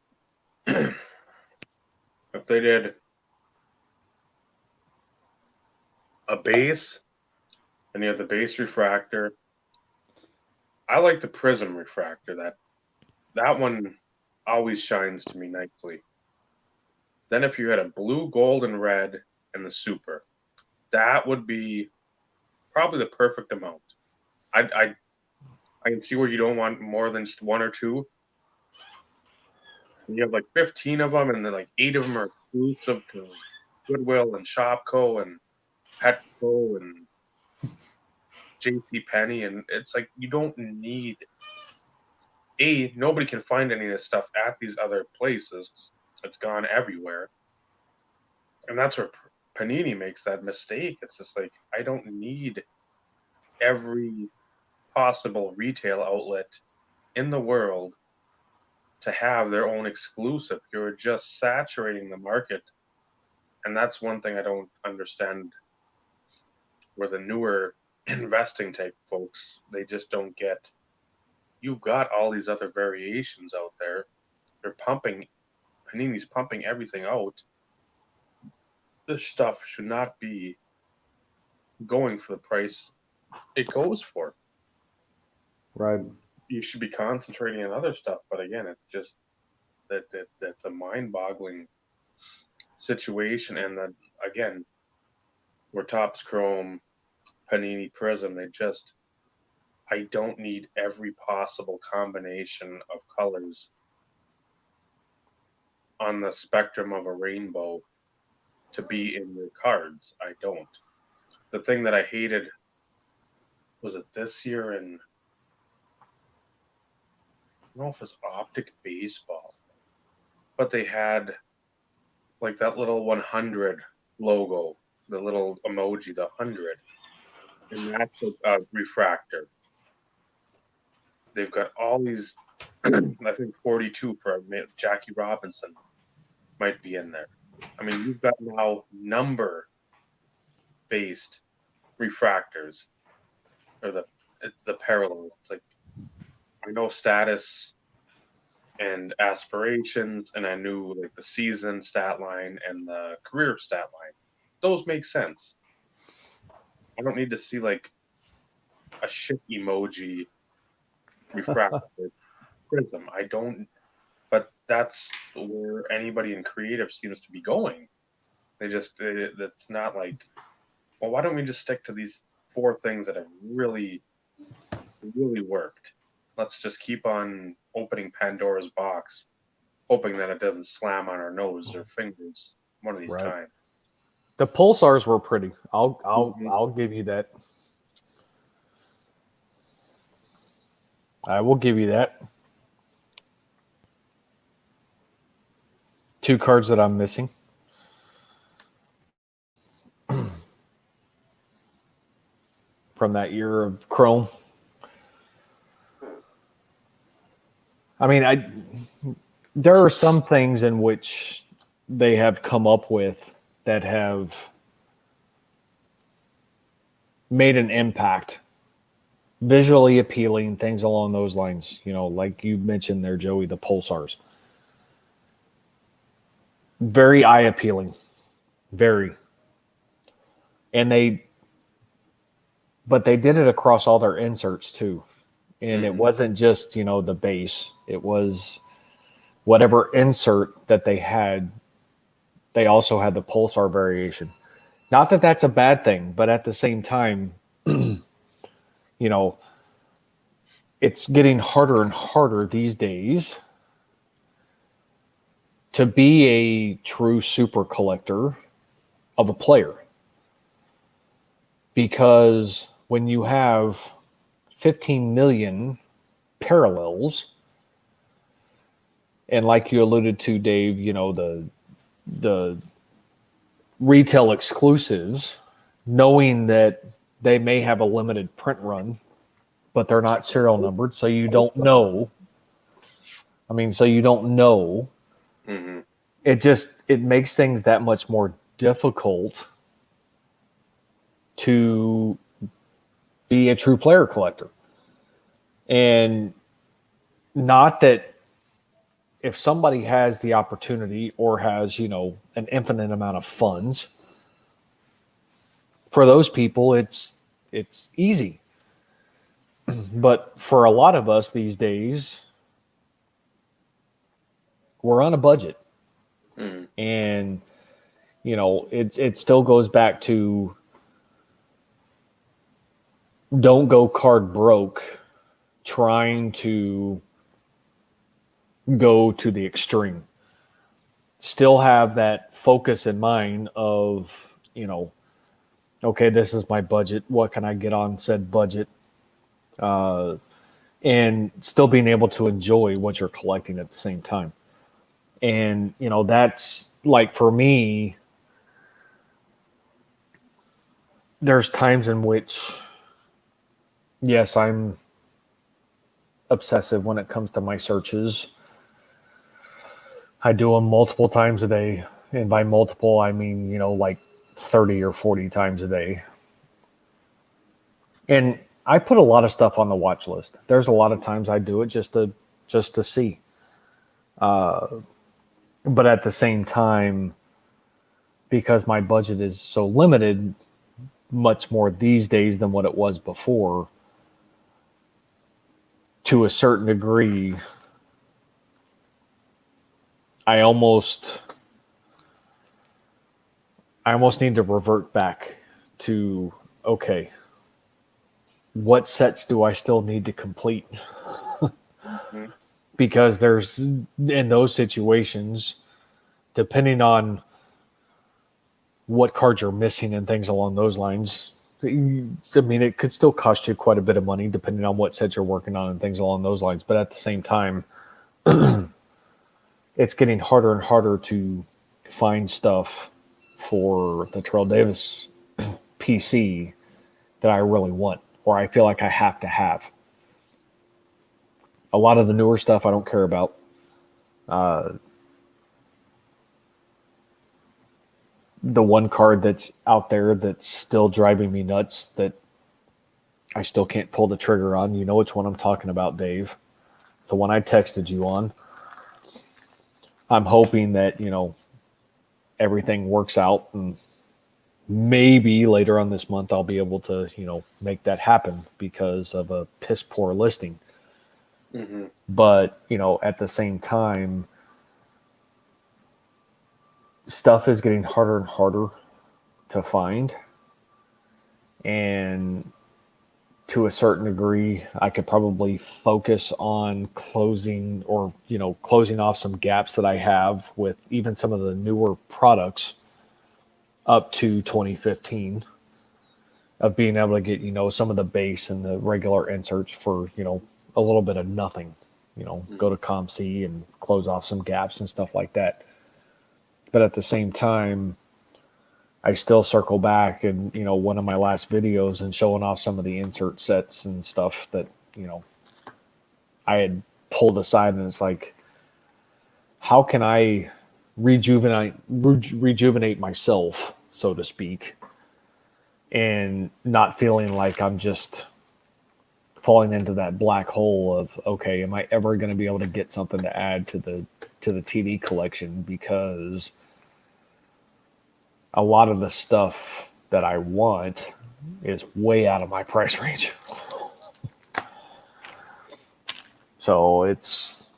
if they did a base and you have the base refractor. I like the prism refractor. That one always shines to me nicely. Then if you had a blue, gold, and red and the super, that would be probably the perfect amount. I can see where you don't want more than just one or two, You have like 15 of them, and then like 8 of them are exclusive to Goodwill and Shopko and Petco and JC Penney, and it's like you don't need nobody can find any of this stuff at these other places. It's gone everywhere, and that's where Panini makes that mistake. It's just like I don't need every possible retail outlet in the world to have their own exclusive. You're just saturating the market, and that's one thing I don't understand. Where the newer investing type folks, they just don't get. You've got all these other variations out there. They're pumping, Panini's pumping everything out. This stuff should not be going for the price it goes for. Right. You should be concentrating on other stuff. But again, it's just that's a mind-boggling situation. And then again, where Topps Chrome, Panini Prism, I don't need every possible combination of colors on the spectrum of a rainbow to be in your cards. I don't. The thing that I hated was it this year in I don't know if it's Optic Baseball, but they had like that little 100 logo, the little emoji, the 100, and that's a refractor. They've got all these, I think 42 for Jackie Robinson might be in there. I mean, you've got now number-based refractors, or the parallels. It's like I know status and aspirations, and I knew like the season stat line and the career stat line. Those make sense. I don't need to see like a shit emoji refractor prism. I don't. But that's where anybody in creative seems to be going. That's not like, well, why don't we just stick to these 4 things that have really, really worked? Let's just keep on opening Pandora's box, hoping that it doesn't slam on our nose or fingers one of these times. The pulsars were pretty. I'll give you that. I will give you that. 2 cards that I'm missing. From that year of Chrome. I mean, there are some things in which they have come up with that have made an impact. Visually appealing, things along those lines. You know, like you mentioned there, Joey, the pulsars. Very eye appealing. Very. But they did it across all their inserts too. And it wasn't just, the base. It was whatever insert that they had. They also had the pulsar variation. Not that that's a bad thing, but at the same time, it's getting harder and harder these days to be a true super collector of a player. Because when you have 15 million parallels, and like you alluded to, Dave, the retail exclusives, knowing that they may have a limited print run, but they're not serial numbered, so you don't know. Mm-hmm. It makes things that much more difficult to be a true player collector. And not that if somebody has the opportunity or has, an infinite amount of funds, for those people, it's easy. But for a lot of us these days, we're on a budget. And, it still goes back to don't go card broke trying to go to the extreme. Still have that focus in mind of, okay, this is my budget. What can I get on said budget? And still being able to enjoy what you're collecting at the same time. And, that's like for me, there's times in which, yes, I'm obsessive when it comes to my searches. I do them multiple times a day. And by multiple, I mean, like 30 or 40 times a day. And I put a lot of stuff on the watch list. There's a lot of times I do it just to see. But at the same time, because my budget is so limited, much more these days than what it was before, to a certain degree, I almost need to revert back to, okay, what sets do I still need to complete? Mhm. Because there's, in those situations, depending on what cards you're missing and things along those lines, I mean, it could still cost you quite a bit of money depending on what set you're working on and things along those lines. But at the same time, it's getting harder and harder to find stuff for the Terrell Davis PC that I really want, or I feel like I have to have. A lot of the newer stuff I don't care about. The one card that's out there that's still driving me nuts that I still can't pull the trigger on. You know which one I'm talking about, Dave. It's the one I texted you on. I'm hoping that, everything works out, and maybe later on this month I'll be able to, make that happen because of a piss poor listing. Mm-hmm. But, at the same time, stuff is getting harder and harder to find. And to a certain degree, I could probably focus on closing off some gaps that I have with even some of the newer products up to 2015 of being able to get, some of the base and the regular inserts for, a little bit of nothing, go to ComC and close off some gaps and stuff like that. But at the same time, I still circle back and, one of my last videos and showing off some of the insert sets and stuff that, I had pulled aside, and it's like, how can I rejuvenate myself, so to speak, and not feeling like I'm just falling into that black hole of, okay, am I ever going to be able to get something to add to the TV collection? Because a lot of the stuff that I want is way out of my price range. So it's,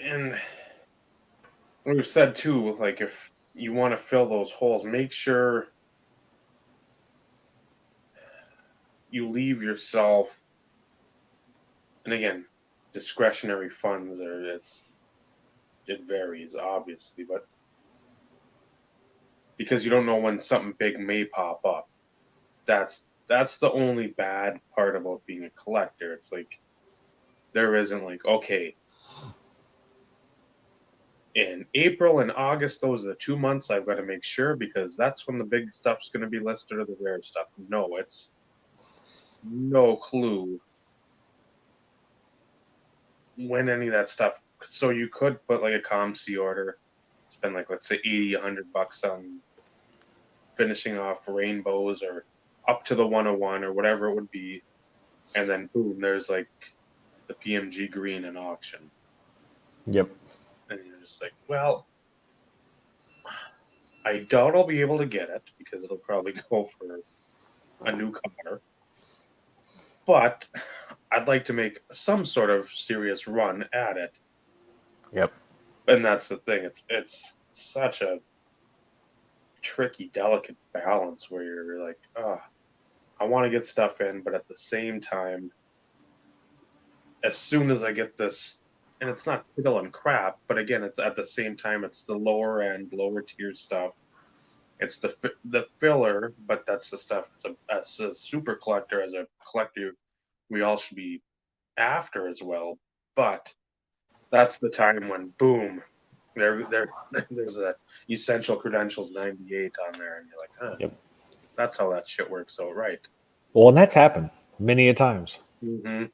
And we've said too, like if you want to fill those holes, make sure you leave yourself. And again, discretionary funds it varies obviously, but because you don't know when something big may pop up. That's the only bad part about being a collector. It's like there isn't like, okay, in April and August, those are the 2 months I've got to make sure because that's when the big stuff's going to be listed or the rare stuff. No, it's no clue when any of that stuff. So you could put like a ComC order, spend like let's say 80, $100 on finishing off rainbows or up to the 101 or whatever it would be, and then boom, there's like the PMG green in auction, yep. and you're just like, well, I doubt I'll be able to get it because it'll probably go for a new car, but I'd like to make some sort of serious run at it. Yep. And that's the thing. It's such a tricky, delicate balance where you're like, I want to get stuff in, but at the same time, as soon as I get this, and it's not killing crap, but again, it's at the same time, it's the lower end, lower tier stuff. It's the filler, but that's the stuff as a super collector, as a collector, we all should be after as well. But that's the time when boom, there's a essential credentials 98 on there, and you're like, huh, Yep. that's how that shit works out, right? Well, and that's happened many a times, Mm-hmm.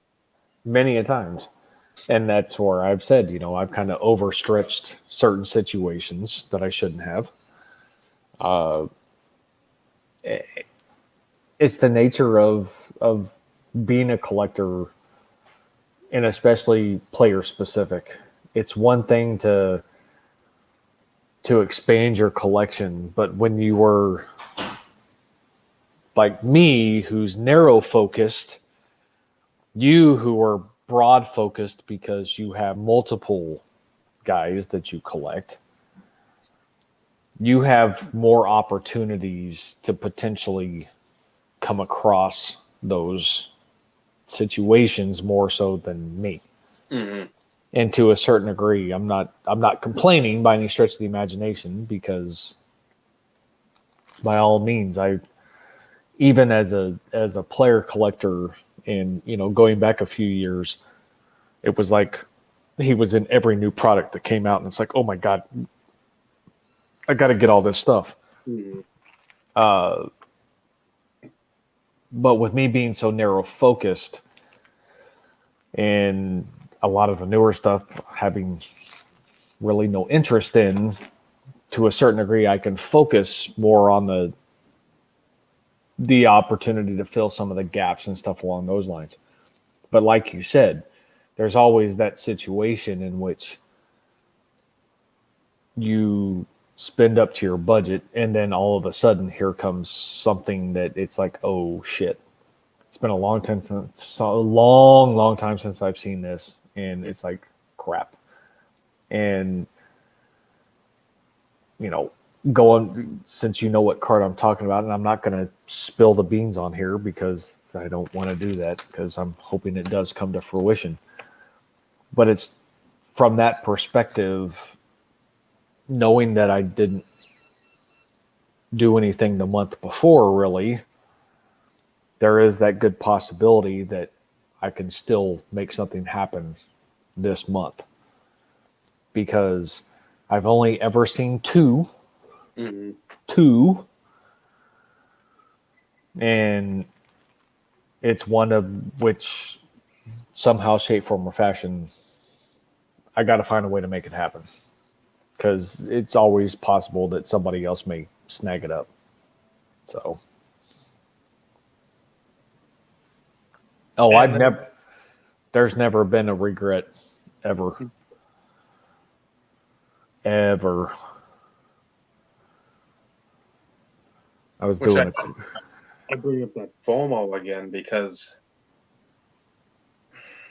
many a times. And that's where I've said, I've kind of overstretched certain situations that I shouldn't have. Uh, it's the nature of being a collector, and especially player specific. It's one thing to expand your collection, but when you were like me, who's narrow focused, you who are broad focused because you have multiple guys that you collect, you have more opportunities to potentially come across those situations more so than me. Mm-hmm. And to a certain degree, I'm not complaining by any stretch of the imagination, because by all means, I, even as a player collector, and going back a few years, it was like he was in every new product that came out, and it's like, oh my god, I got to get all this stuff. Mm-hmm. But with me being so narrow focused, and a lot of the newer stuff having really no interest in, to a certain degree, I can focus more on the opportunity to fill some of the gaps and stuff along those lines. But like you said, there's always that situation in which you spend up to your budget, and then all of a sudden here comes something that it's like, oh shit, it's been a long time since long time since I've seen this, and it's like crap. And going, since you know what card I'm talking about, and I'm not going to spill the beans on here because I don't want to do that, because I'm hoping it does come to fruition. But it's from that perspective, knowing that I didn't do anything the month before, really, there is that good possibility that I can still make something happen this month, because I've only ever seen two, and it's one of which somehow, shape, form, or fashion, I got to find a way to make it happen, because it's always possible that somebody else may snag it up. So, there's never been a regret ever. Ever. I was Which doing it. I bring up that FOMO again, because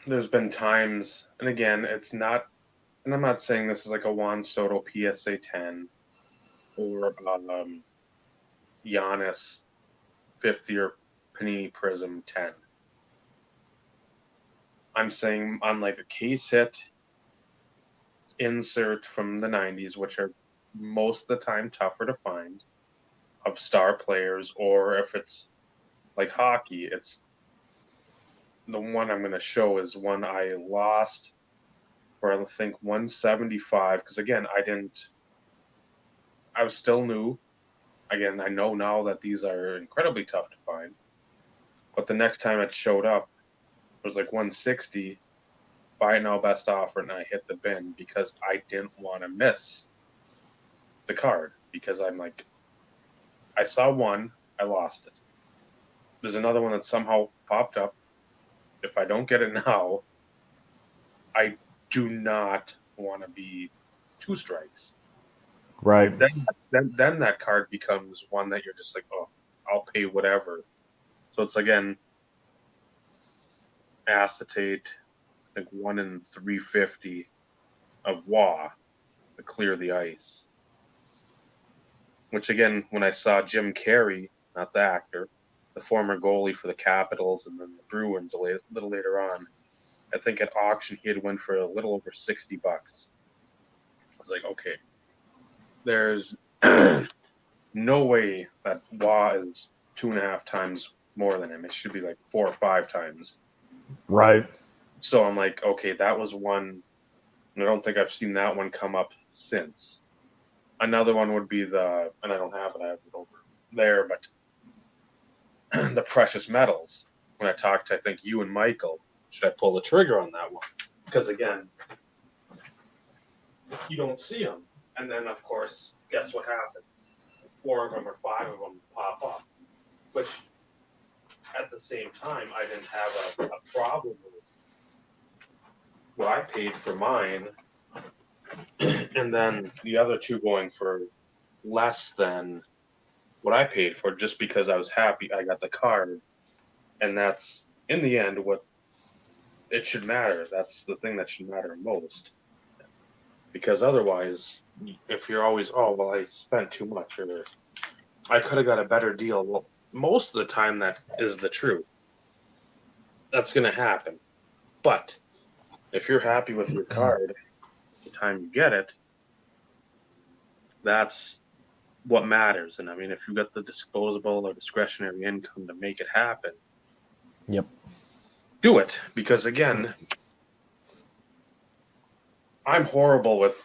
there's been times, and again, it's not, and I'm not saying this is like a Juan Soto PSA 10 or Giannis 5th-year Panini Prism 10. I'm saying on like a case hit insert from the 90s, which are most of the time tougher to find, of star players, or if it's like hockey, it's the one I'm going to show is one I lost for, I think, 175, because again, I was still new. Again, I know now that these are incredibly tough to find, but the next time it showed up, it was like 160, buy it now, best offer, and I hit the bin because I didn't want to miss the card, because I'm like, I saw one, I lost it. There's another one that somehow popped up. If I don't get it now, I do not want to be two strikes. Right. Then that card becomes one that you're just like, oh, I'll pay whatever. So it's again acetate, I think 1 in 350 of WA to clear the ice. Which again, when I saw Jim Carrey, not the actor, the former goalie for the Capitals and then the Bruins a little later on, I think at auction he had went for a little over $60. I was like, okay, there's no way that Wah is 2.5 times more than him. It should be like 4 or 5 times. Right. So I'm like, okay, that was one. And I don't think I've seen that one come up since. Another one would be and I don't have it, I have it over there, but the precious metals. When I talked to, I think, you and Michael, should I pull the trigger on that one? Because again, you don't see them. And then, of course, guess what happened? 4 of them or 5 of them pop up. Which, at the same time, I didn't have a problem with what I paid for mine. And then the other 2 going for less than what I paid for, just because I was happy I got the card. And that's, in the end, what it should matter. That's the thing that should matter most. Because otherwise, if you're always, oh, well, I spent too much, or I could have got a better deal. Well, most of the time, that is the truth. That's going to happen. But if you're happy with your card the time you get it, that's what matters. And I mean, if you've got the disposable or discretionary income to make it happen, Yep. do it. Because again, I'm horrible with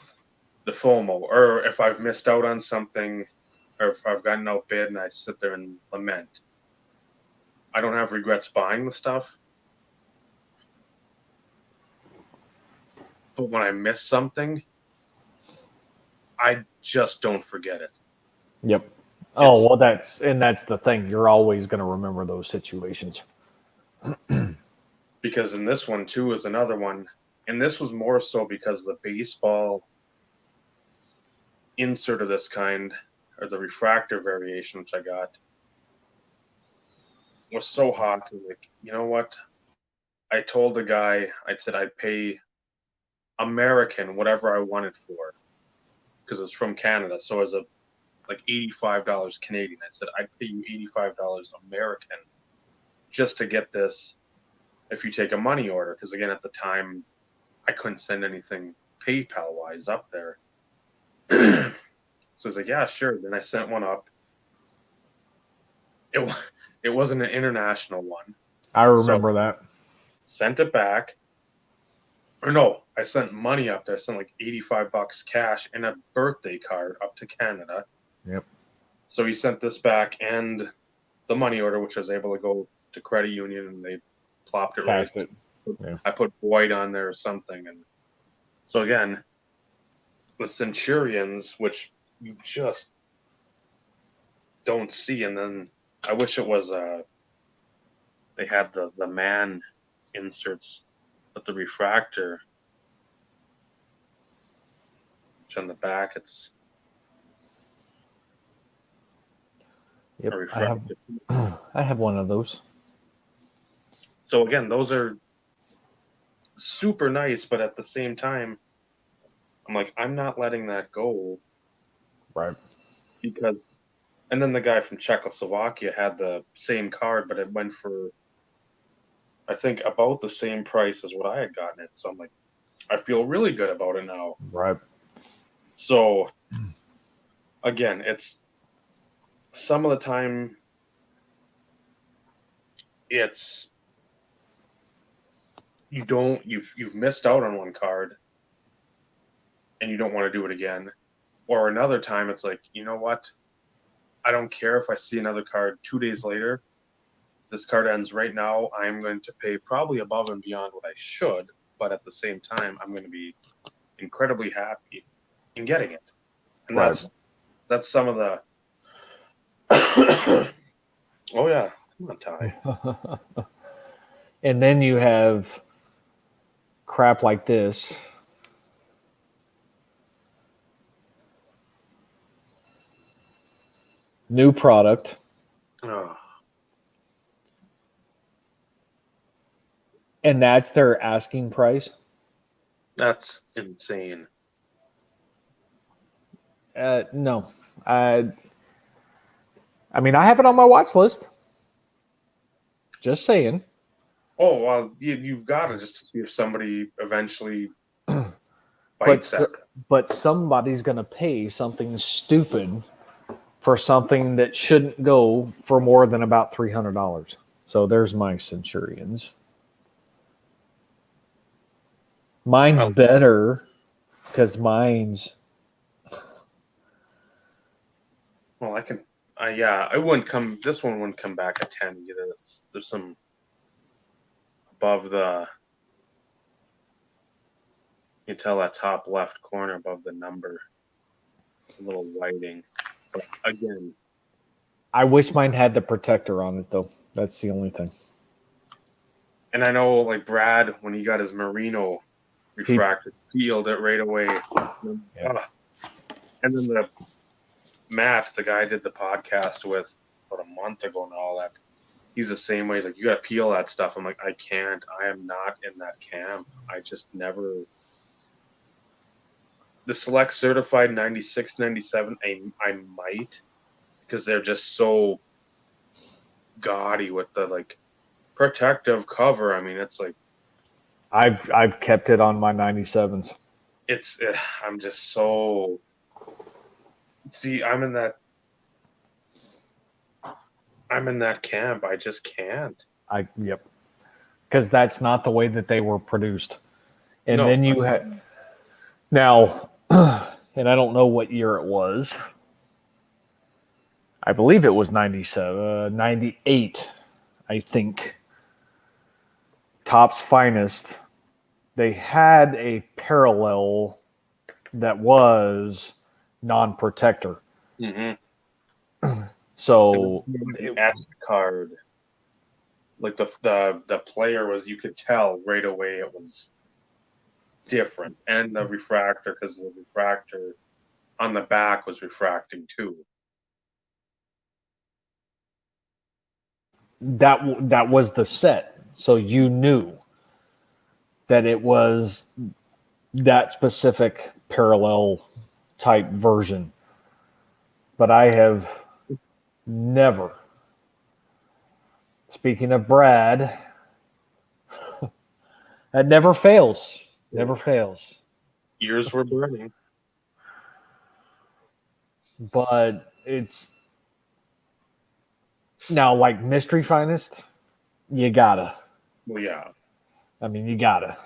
the FOMO, or if I've missed out on something, or if I've gotten outbid and I sit there and lament. I don't have regrets buying the stuff. But when I miss something, I just don't forget it. Yep. Oh, well, that's the thing. You're always going to remember those situations. Because in this one, too, is another one. And this was more so because the baseball insert of this kind, or the refractor variation, which I got, was so hot. Like, you know what? I told the guy, I said I'd pay American whatever I wanted for, because it was from Canada. So it was like $85 Canadian. I said I'd pay you $85 American just to get this if you take a money order. Because again, at the time, I couldn't send anything PayPal wise up there. So I was like, yeah, sure. Then I sent one up. It wasn't an international one. I remember that. Sent it back. Or no, I sent money up there. I sent like $85 cash and a birthday card up to Canada. Yep. So he sent this back and the money order, which I was able to go to credit union, and they plopped it right. Yeah. I put Boyd on there or something. And so again, the Centurions, which you just don't see. And then I wish it was they had the man inserts with the refractor, which on the back it's Yep. I have one of those. So again, those are super nice, but at the same time, I'm like, I'm not letting that go. Right. Because, and then the guy from Czechoslovakia had the same card, but it went for, I think, about the same price as what I had gotten it. So I'm like, I feel really good about it now. Right. So, again, it's some of the time, it's you've missed out on one card, and you don't want to do it again. Or another time, it's like, you know what? I don't care if I see another card 2 days later. This card ends right now. I'm going to pay probably above and beyond what I should, but at the same time, I'm going to be incredibly happy in getting it. And Right. that's some of the. Oh yeah, come on, Ty. And then you have crap like this. New product. Oh, And that's their asking price. that's insane. No. I mean, I have it on my watch list. Just saying. Oh, well, you've got to just to see if somebody eventually but bites that. but somebody's going to pay something stupid for something that shouldn't go for more than about $300. So there's my Centurions. Mine's better because mine's. Well, I can. Yeah, I wouldn't come. This one wouldn't come back at 10 either. There's some above the. You tell that top left corner above the number. It's a little whiting. But again, I wish mine had the protector on it though. That's the only thing. and I know like Brad when he got his Merino refractor, peeled it right away. Yeah. And then the Matt, the guy I did the podcast with about a month ago and all that, he's the same way. He's like, you got to peel that stuff. I'm like, I can't. I am not in that camp. I just never. The Select Certified 96, 97, I might, because they're just so gaudy with the like protective cover. I mean, it's like I've kept it on my 97s. it's. I'm just so. See, I'm in that camp. I just can't. Yep. Because that's not the way that they were produced. And No. then you had now, and I don't know what year it was. I believe it was 97, 98, I think. Topps Finest. They had a parallel that was non-protector. Mm-hmm. So the S card, like the player was, you could tell right away it was different, and the refractor, because the refractor on the back was refracting too. that was the set. So you knew that it was that specific parallel type version. But I have never, speaking of Brad, that never fails. Never fails. Ears were burning. But it's now like Mystery Finest, you gotta. Well, yeah. I mean, you gotta.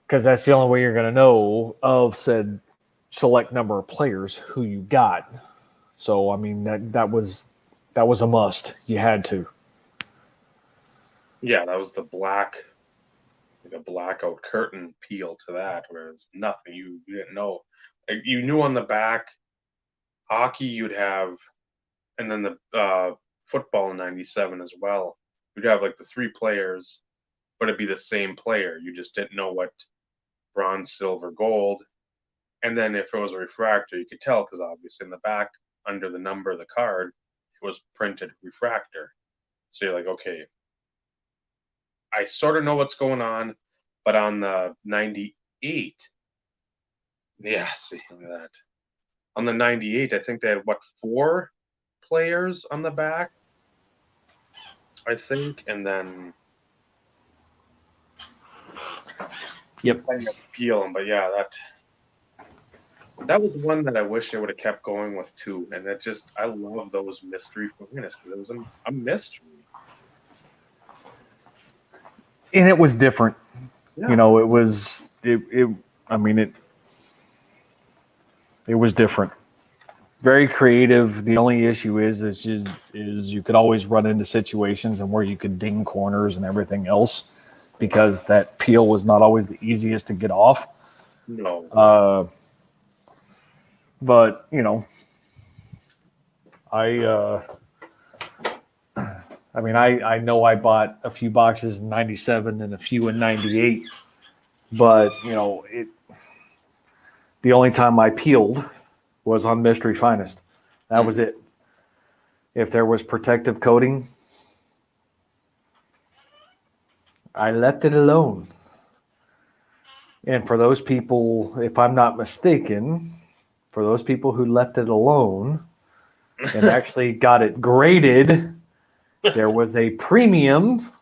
Because that's the only way you're going to know of said select number of players who you got. So, I mean, that was a must. You had to. Yeah, that was the black, like a blackout curtain peel to that, where it's nothing. You didn't know. Like, you knew on the back, hockey you'd have, and then the football in 97 as well. You'd have like the three players, but it'd be the same player. You just didn't know what bronze, silver, gold. And then if it was a refractor, you could tell because obviously in the back, under the number of the card, it was printed refractor. So you're like, okay, I sort of know what's going on, but on the 98, yeah, see, look at that. On the 98, I think they had, what, 4 players on the back? I think, and then Yep. peel them. But yeah, that was one that I wish I would have kept going with too. And that just, I love those mystery finest because it was a mystery. And it was different. Yeah. You know, it was I mean it was different. Very creative. The only issue is you could always run into situations and where you could ding corners and everything else because that peel was not always the easiest to get off. No. But you know, I mean, I know I bought a few boxes in 97 and a few in 98, but you know, the only time I peeled was on Mystery Finest. That was it. If there was protective coating, I left it alone. And for those people, if I'm not mistaken, for those people who left it alone and actually got it graded There was a premium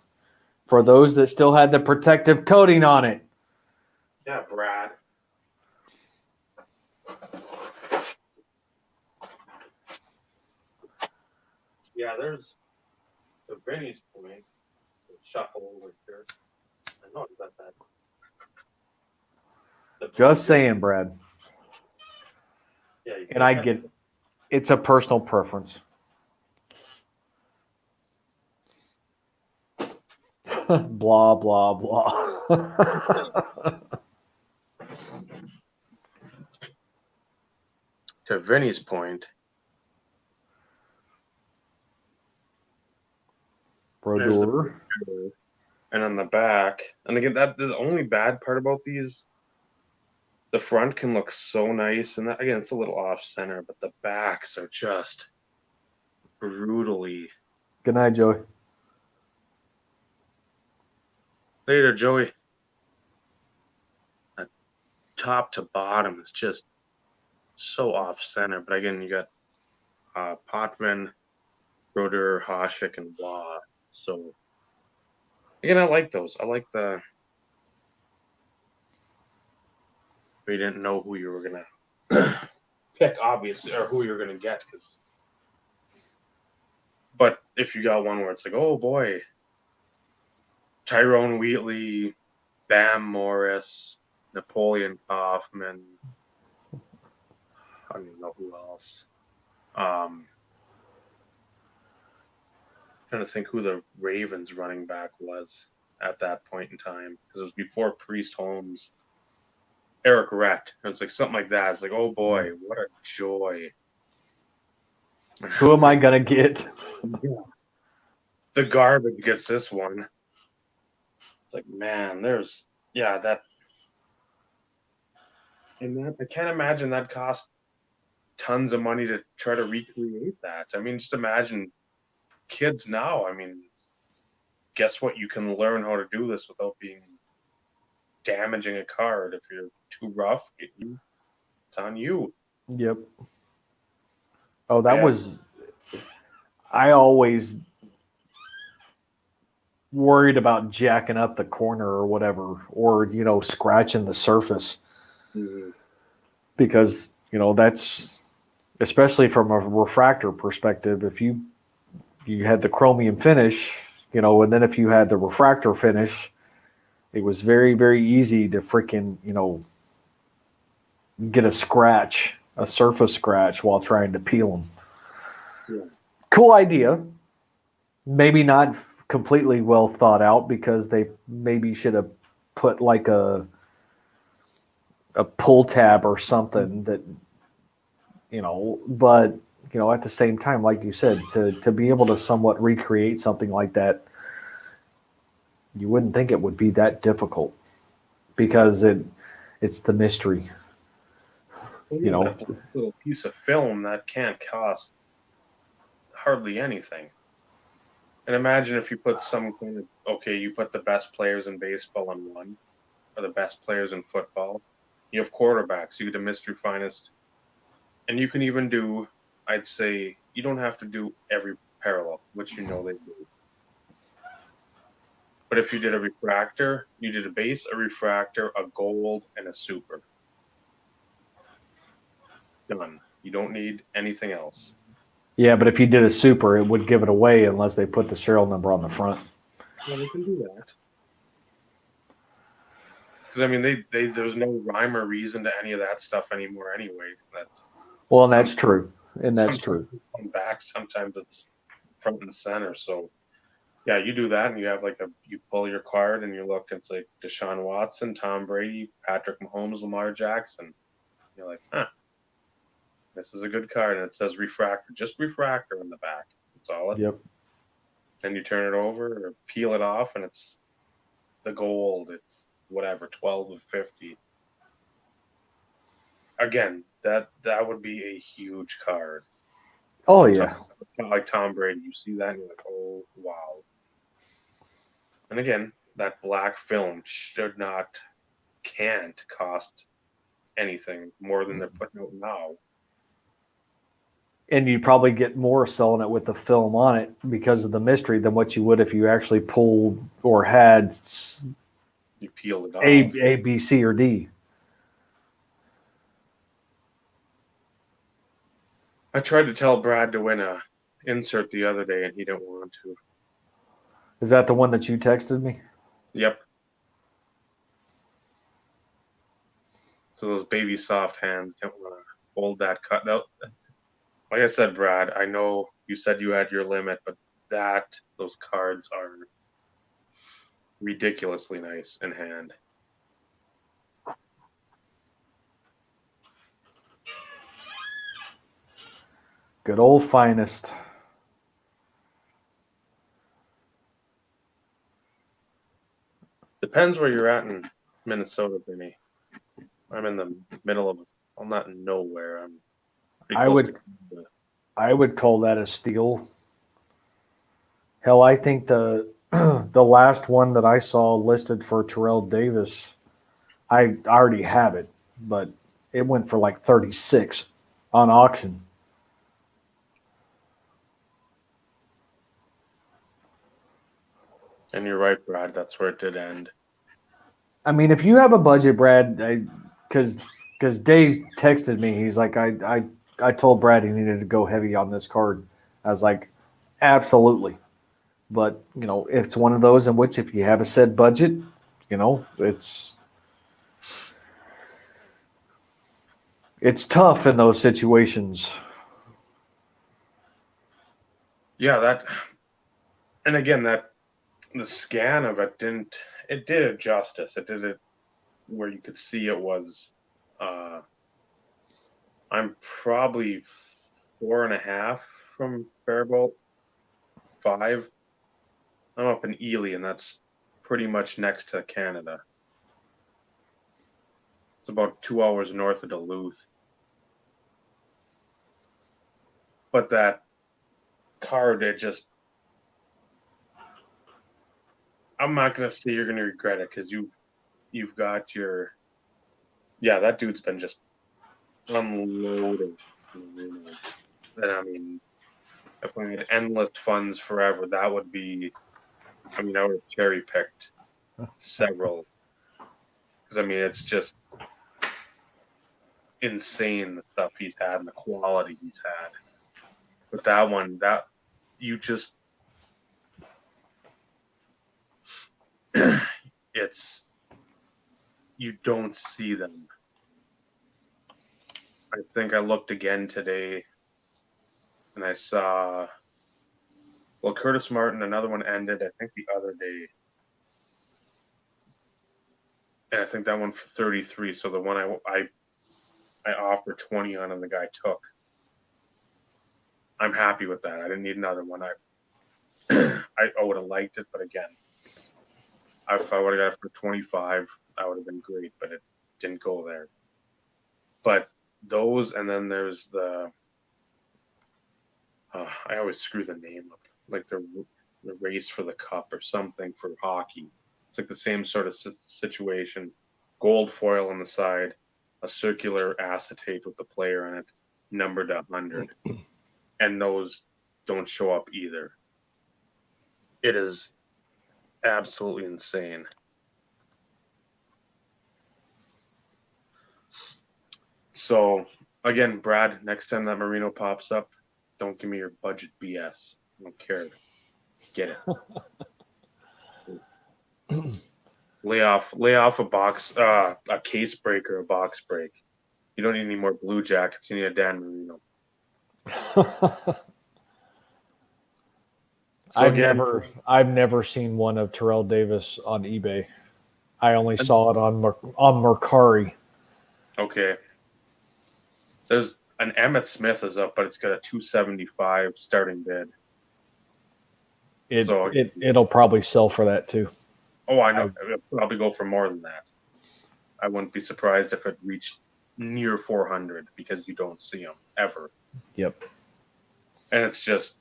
for those that still had the protective coating on it. Yeah, Brad. Yeah, there's the Vinny's point. Shuffle over here. I know it's got that. Just saying, Brad. Yeah, you And I get it's a personal preference. Blah, blah, blah. to Vinny's point. Brodeur. And on the back, and again, that the only bad part about these, the front can look so nice, and that again, it's a little off center, but the backs are just brutally. Good night, Joey. Later, Joey. Top to bottom is just so off center, but again, you got Potvin, Brodeur, Hasek, and Blah. So again, I like those. I like the. We didn't know who you were gonna pick, obviously, or who you were gonna get, because. But if you got one where it's like, oh boy, Tyrone Wheatley, Bam Morris, Napoleon Kaufman, I don't even know who else. Trying to think who the Ravens running back was at that point in time, because it was before Priest Holmes, Eric Rett. It was like something like that. It's like, oh boy, what a joy. Who am I gonna get? The garbage gets this one. It's like, man, there's that. And that, I can't imagine that cost tons of money to try to recreate that. I mean, just imagine kids now. I mean, guess what? You can learn how to do this without being damaging a card. If you're too rough, it's on you. Yep. Oh, that was. I always worried about jacking up the corner or whatever, or scratching the surface, because that's, especially from a refractor perspective. If you had the chromium finish, and then if you had the refractor finish, it was very, very easy to freaking get a surface scratch while trying to peel them. Yeah. Cool idea. Maybe not completely well thought out, because they maybe should have put like a pull tab or something that, but at the same time, like you said, to be able to somewhat recreate something like that, you wouldn't think it would be that difficult, because it's the mystery. A little piece of film that can't cost hardly anything. And imagine if you put some kind of, you put the best players in baseball on one, or the best players in football. You have quarterbacks. You get a mystery finest. And you can even do, I'd say, you don't have to do every parallel, which they do. But if you did a refractor, you did a base, a refractor, a gold, and a super. Done. You don't need anything else. Yeah, but if you did a super, it would give it away unless they put the serial number on the front. Well, they can do that. Because, I mean, there's no rhyme or reason to any of that stuff anymore anyway. Well, and that's true. And that's true. Back, sometimes it's front and center. So, yeah, you do that, and you have you pull your card and you look, it's like Deshaun Watson, Tom Brady, Patrick Mahomes, Lamar Jackson. You're like, this is a good card, and it says refractor, just refractor in the back. That's all. Yep. Then you turn it over or peel it off, and it's the gold. It's whatever, 12 of 50. Again, that would be a huge card. Oh, yeah. Like Tom Brady, you see that and you're like, oh, wow. And again, that black film can't cost anything more than they're putting out now. And you probably get more selling it with the film on it because of the mystery than what you would if you actually pulled or had You peeled it off. A, B, C, or D. I tried to tell Brad to win a insert the other day, and he didn't want to. Is that the one that you texted me? Yep. So those baby soft hands don't want to hold that cut out. Like I said, Brad, I know you said you had your limit, but those cards are ridiculously nice in hand. Good old finest. Depends where you're at in Minnesota, Vinny. I'm in the middle of. I'm not in nowhere. I'm pretty close to. I would call that a steal. Hell, I think the the last one that I saw listed for Terrell Davis, I already have it, but it went for like 36 on auction. And you're right, Brad. That's where it did end. I mean, if you have a budget, Brad, because Dave texted me, he's like, I told Brad he needed to go heavy on this card. I was like, absolutely. But you know, it's one of those in which if you have a set budget, you know, it's tough in those situations. Yeah, and again, the scan of it did it justice. It did it where you could see it was. I'm probably 4.5 from Faribault, 5. I'm up in Ely, and that's pretty much next to Canada. It's about 2 hours north of Duluth. But that card, I'm not gonna say you're gonna regret it because you've got your, that dude's been just unloading. And I mean, if we had endless funds forever, that would be. I mean, I would have cherry picked several because I mean, it's just insane the stuff he's had and the quality he's had. But that one, that you just, it's you don't see them. I think I looked again today, and I saw. Well, Curtis Martin, another one ended, I think, the other day. And I think that one for 33. So the one I offered 20 on and the guy took. I'm happy with that. I didn't need another one. I would have liked it, but again, if I would have got it for 25, that would have been great, but it didn't go there. But those, and then there's the, I always screw the name up, like the race for the cup or something for hockey. It's like the same sort of situation. Gold foil on the side, a circular acetate with the player in it, numbered 100. And those don't show up either. It is absolutely insane. So, again, Brad, next time that Marino pops up, don't give me your budget BS. I don't care. Get it. lay off a box, a case break or a box break. You don't need any more Blue Jackets. You need a Dan Marino. So I've never seen one of Terrell Davis on eBay. I only saw it on Mercari. Okay. There's an Emmett Smith is up, but it's got a 275 starting bid. It'll probably sell for that too. Oh, I know. It'll probably go for more than that. I wouldn't be surprised if it reached near 400 because you don't see them ever. Yep. And it's just,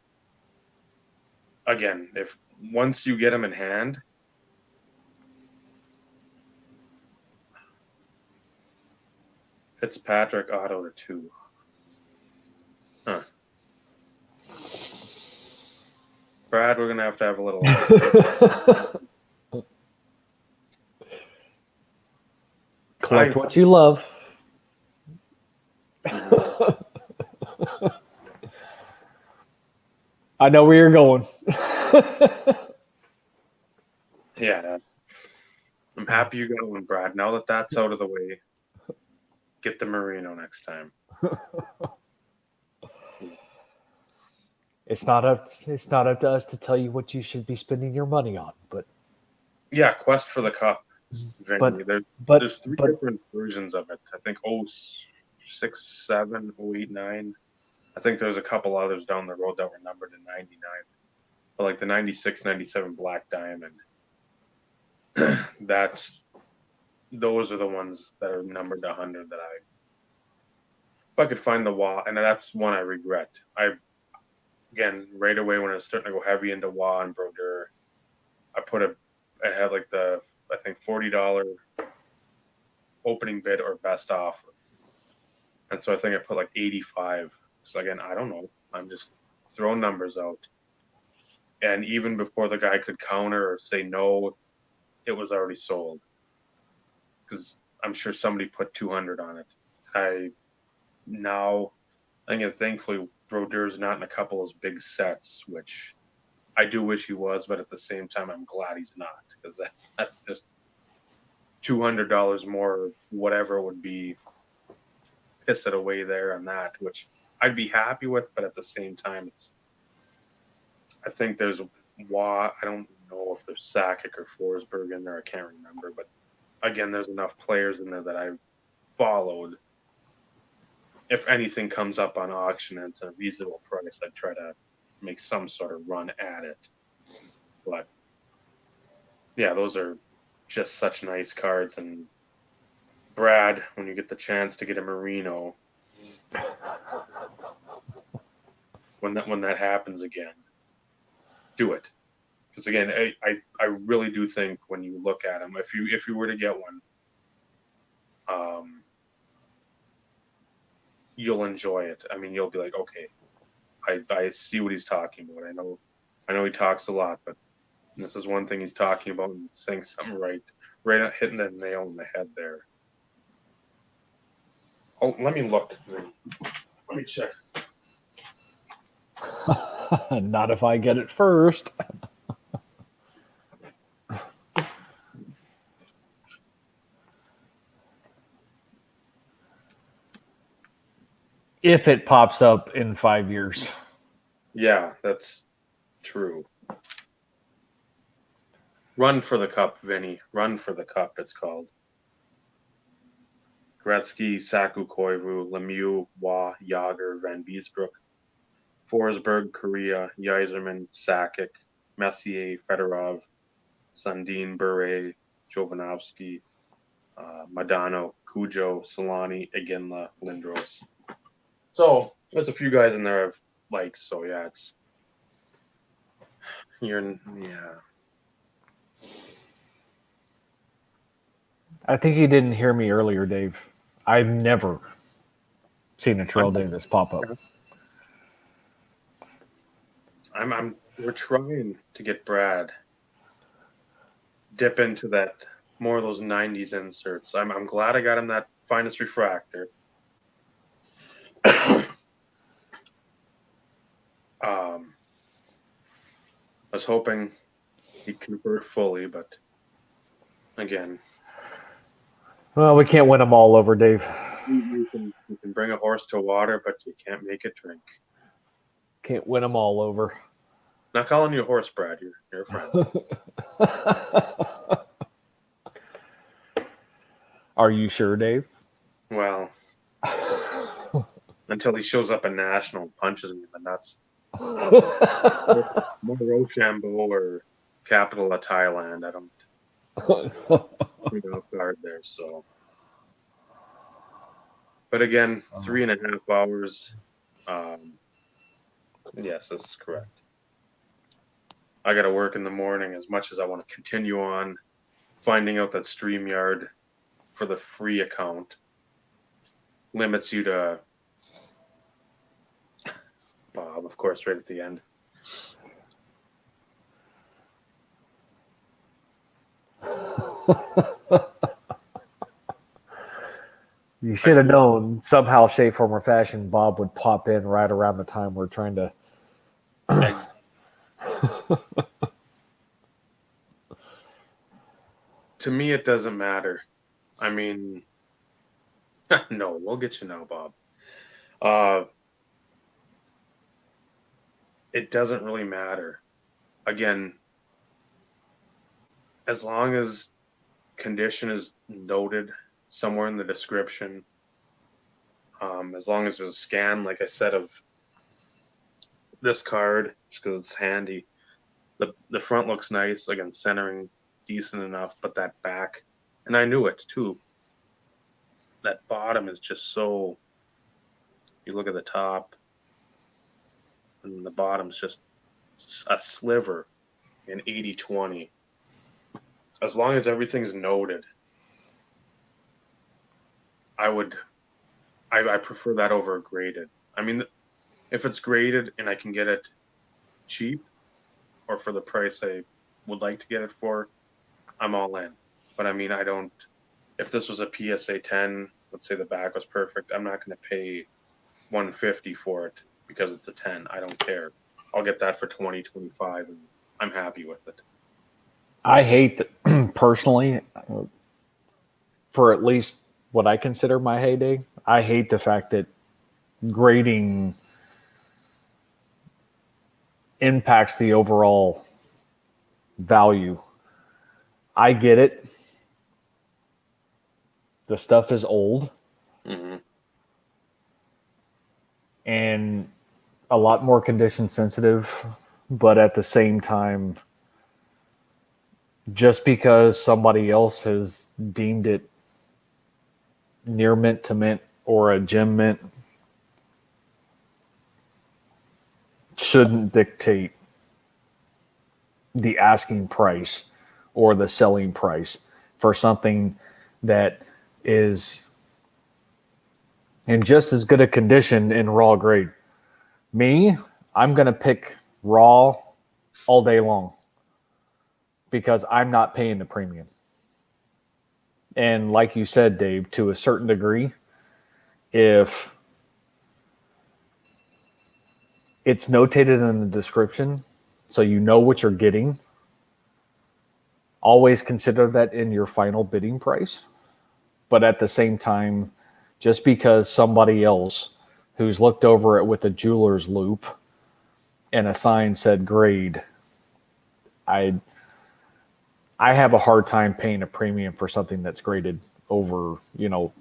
again, if once you get them in hand, Fitzpatrick auto to 2. Huh. Brad, we're gonna have to have a little. Collect what you love. I know where you're going. Yeah, I'm happy you got one, Brad. Now that that's out of the way, get the Merino next time. It's not up to us to tell you what you should be spending your money on, but Yeah, Quest for the Cup. But- There's three but different versions of it. I think 06, 7, 08, 9. I think there's a couple others down the road that were numbered in 99. But like the 96, 97 Black Diamond, those are the ones that are numbered to 100 that if I could find the wah, and that's one I regret. Again, right away when I was starting to go heavy into wah and brodeur, I had like the, I think $40 opening bid or best offer. And so I think I put like 85. So again, I don't know. I'm just throwing numbers out. And even before the guy could counter or say no, it was already sold. Because I'm sure somebody put 200 on it. I think thankfully Brodeur's not in a couple of those big sets, which I do wish he was, but at the same time, I'm glad he's not, because that's just $200 more, whatever would be, piss it away there on that, which I'd be happy with, but at the same time, I think there's I don't know if there's Sakic or Forsberg in there, I can't remember, but again, there's enough players in there that I've followed. If anything comes up on auction and it's a reasonable price, I'd try to make some sort of run at it. But yeah, those are just such nice cards. And Brad, when you get the chance to get a Merino, when that happens again, do it. Because again, I really do think when you look at them, if you were to get one, you'll enjoy it. I mean, you'll be like, okay, I see what he's talking about. I know he talks a lot, but this is one thing he's talking about and saying something right hitting the nail on the head there. Oh, let me look. Let me check. not if I get it first. If it pops up in 5 years. Yeah, that's true. Run for the Cup, Vinny. Run for the Cup, it's called. Gretzky, Saku Koivu, Lemieux, Waugh, Yager, Van Beesbrook, Forsberg, Korea, Yzerman, Sakic, Messier, Fedorov, Sundin, Bure, Jovanovski, Madano, Cujo, Solani, Iginla, Lindros. So there's a few guys in there I've liked. So yeah, I think you didn't hear me earlier, Dave. I've never seen a Terrell Davis pop up. We're trying to get Brad dip into that more of those 90s inserts. I'm glad I got him that finest refractor. I was hoping he'd convert fully, but again, Well, we can't win them all over, Dave. you can bring a horse to water, but you can't make it drink. Can't win them all over. Not calling you a horse, Brad. You're a friend. Are you sure, Dave? Well, until he shows up in National and punches me in the nuts. More Rochambeau or Capital of Thailand. I don't off guard there. So, but again, 3.5 hours. Yes, this is correct. I got to work in the morning. As much as I want to continue on finding out that StreamYard for the free account limits you to Bob, of course, right at the end. You should have known somehow, shape, form, or fashion Bob would pop in right around the time we're trying to. To me, it doesn't matter. I mean, no, we'll get you now, Bob. It doesn't really matter. Again, as long as condition is noted somewhere in the description, as long as there's a scan, like I said, of this card, just because it's handy. The front looks nice, again, centering decent enough, but that back, and I knew it too. That bottom is just so. You look at the top, and the bottom's just a sliver in 80/20. As long as everything's noted, I prefer that over graded. I mean, if it's graded and I can get it cheap or for the price I would like to get it for, I'm all in. But I mean, I don't. If this was a PSA 10, let's say the back was perfect, I'm not going to pay $150 for it because it's a 10. I don't care. I'll get that for 20, 25, and I'm happy with it. I hate that, personally, for at least what I consider my heyday, I hate the fact that grading impacts the overall value. I get it. The stuff is old. Mm-hmm. And a lot more condition sensitive, but at the same time, just because somebody else has deemed it near mint to mint or a gem mint shouldn't dictate the asking price or the selling price for something that is in just as good a condition in raw grade. Me, I'm going to pick raw all day long because I'm not paying the premium. And like you said, Dave, to a certain degree, if it's notated in the description, so you know what you're getting, always consider that in your final bidding price. But at the same time, just because somebody else who's looked over it with a jeweler's loop and a sign said grade, I have a hard time paying a premium for something that's graded over,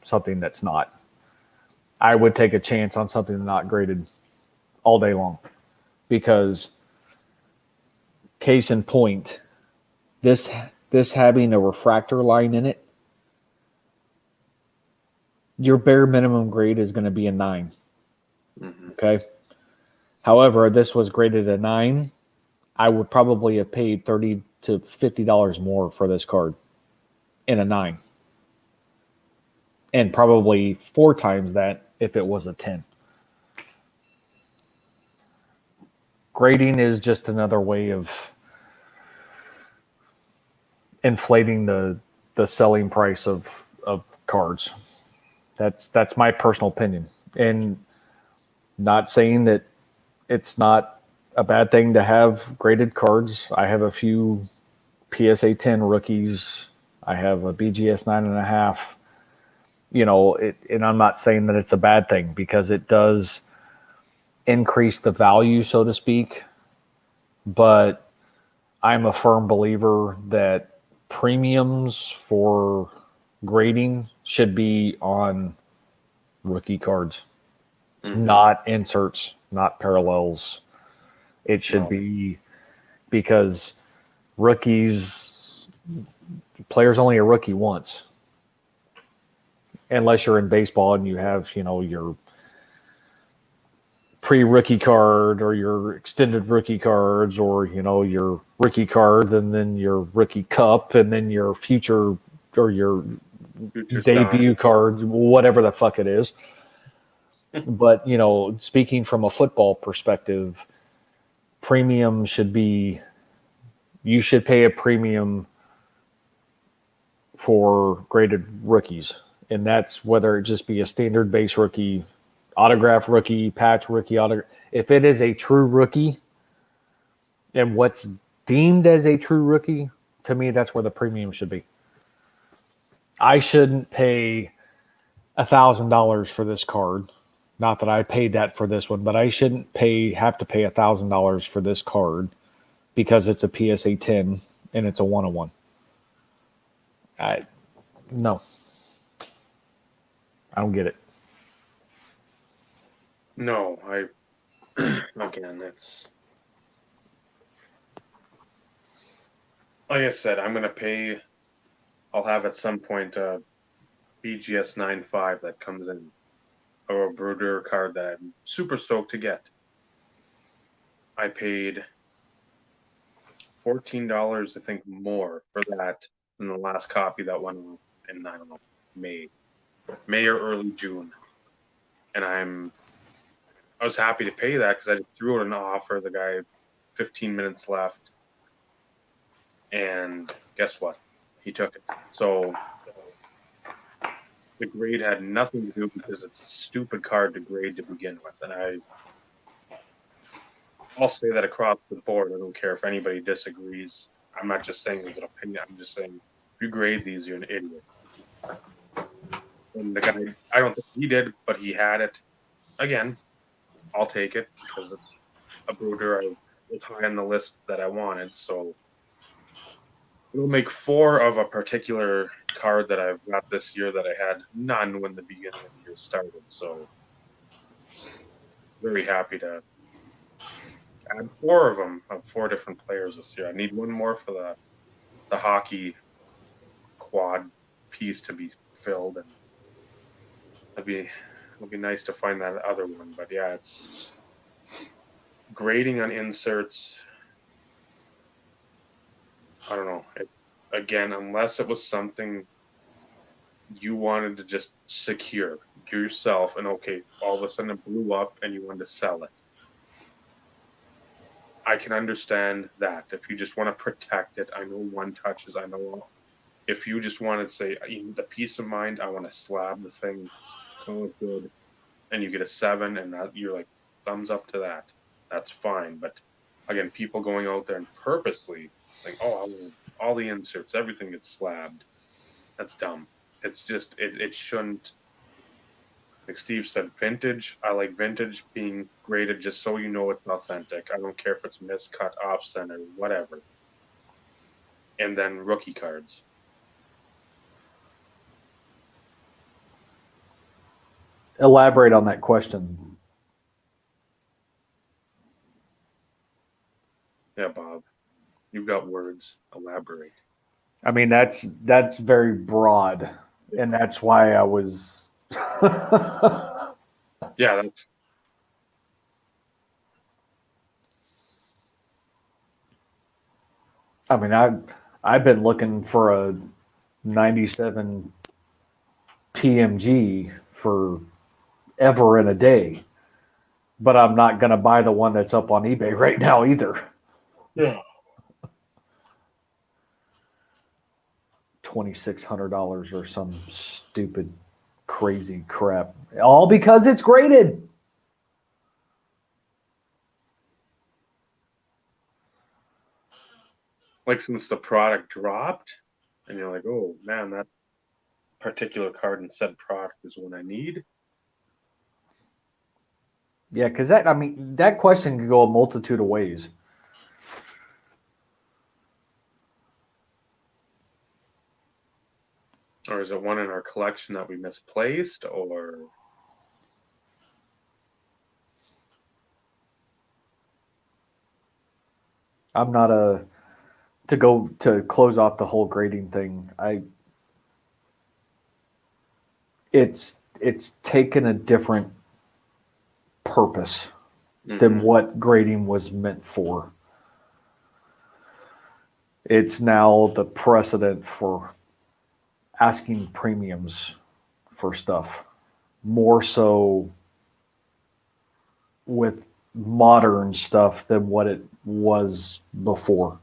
something that's not. I would take a chance on something not graded all day long because, case in point, this having a refractor line in it, your bare minimum grade is going to be a 9. Mm-hmm. Okay. However, this was graded a 9. I would probably have paid $30 to $50 more for this card in a 9. And probably 4 times that if it was a 10. Grading is just another way of inflating the selling price of cards. That's my personal opinion. And not saying that it's not a bad thing to have graded cards. I have a few PSA 10 rookies. I have a BGS 9.5. And I'm not saying that it's a bad thing because it does increase the value, so to speak. But I'm a firm believer that premiums for grading should be on rookie cards, not inserts, not parallels. It should be because players only a rookie once. Unless you're in baseball and you have, your pre-rookie card or your extended rookie cards or, your rookie card and then your rookie cup and then your future or your debut card, whatever the fuck it is. But, speaking from a football perspective, premium should be, you should pay a premium for graded rookies, and that's whether it just be a standard base rookie, autograph rookie, patch rookie, autograph. If it is a true rookie, and what's deemed as a true rookie, to me, that's where the premium should be. I shouldn't pay $1,000 for this card. Not that I paid that for this one, but I shouldn't have to pay $1,000 for this card because it's a PSA 10 and it's a 101. No, I don't get it. No, again, it's like I said, I'm gonna pay. I'll have at some point a BGS 9.5 that comes in, or a Bruder card that I'm super stoked to get. I paid $14, I think, more for that than the last copy that went on in, I don't know, May or early June. And I was happy to pay that because I just threw out an offer. The guy, 15 minutes left, and guess what? He took it. So the grade had nothing to do because it's a stupid card to grade to begin with, and I'll say that across the board. I don't care if anybody disagrees. I'm not just saying as an opinion. I'm just saying if you grade these, you're an idiot. And the guy, I don't think he did, but he had it. Again, I'll take it because it's a Bruder. It's high on the list that I wanted, so it'll make 4 of a particular card that I've got this year that I had none when the beginning of the year started. So very happy to add 4 of them of 4 different players this year. I need one more for the hockey quad piece to be filled, and it'll be nice to find that other one. But yeah, it's grading on inserts. I don't know. Again, unless it was something you wanted to just secure yourself, and okay, all of a sudden it blew up and you wanted to sell it. I can understand that. If you just want to protect it, I know one touches. I know if you just want to say the peace of mind, I want to slab the thing, call it good, and you get a 7, and that you're like thumbs up to that. That's fine. But again, people going out there and purposely saying, "Oh, I want all the inserts, everything gets slabbed." That's dumb. It's just it shouldn't. Like Steve said, vintage. I like vintage being graded just so you know it's authentic. I don't care if it's miscut, off center, whatever. And then rookie cards. Elaborate on that question. Yeah, Bob, you've got words. Elaborate. I mean, that's very broad, and that's why I was. Yeah, that's. I mean, I've been looking for a 97 PMG for ever and a day, but I'm not going to buy the one that's up on eBay right now either. Yeah. $2,600 or some stupid, crazy crap, all because it's graded. Like since the product dropped, and you're like, oh man, that particular card and said product is what I need. Yeah, because that question could go a multitude of ways. Or is it one in our collection that we misplaced, or I'm not to close off the whole grading thing. It's taken a different purpose than what grading was meant for. It's now the precedent for asking premiums for stuff, more so with modern stuff than what it was before.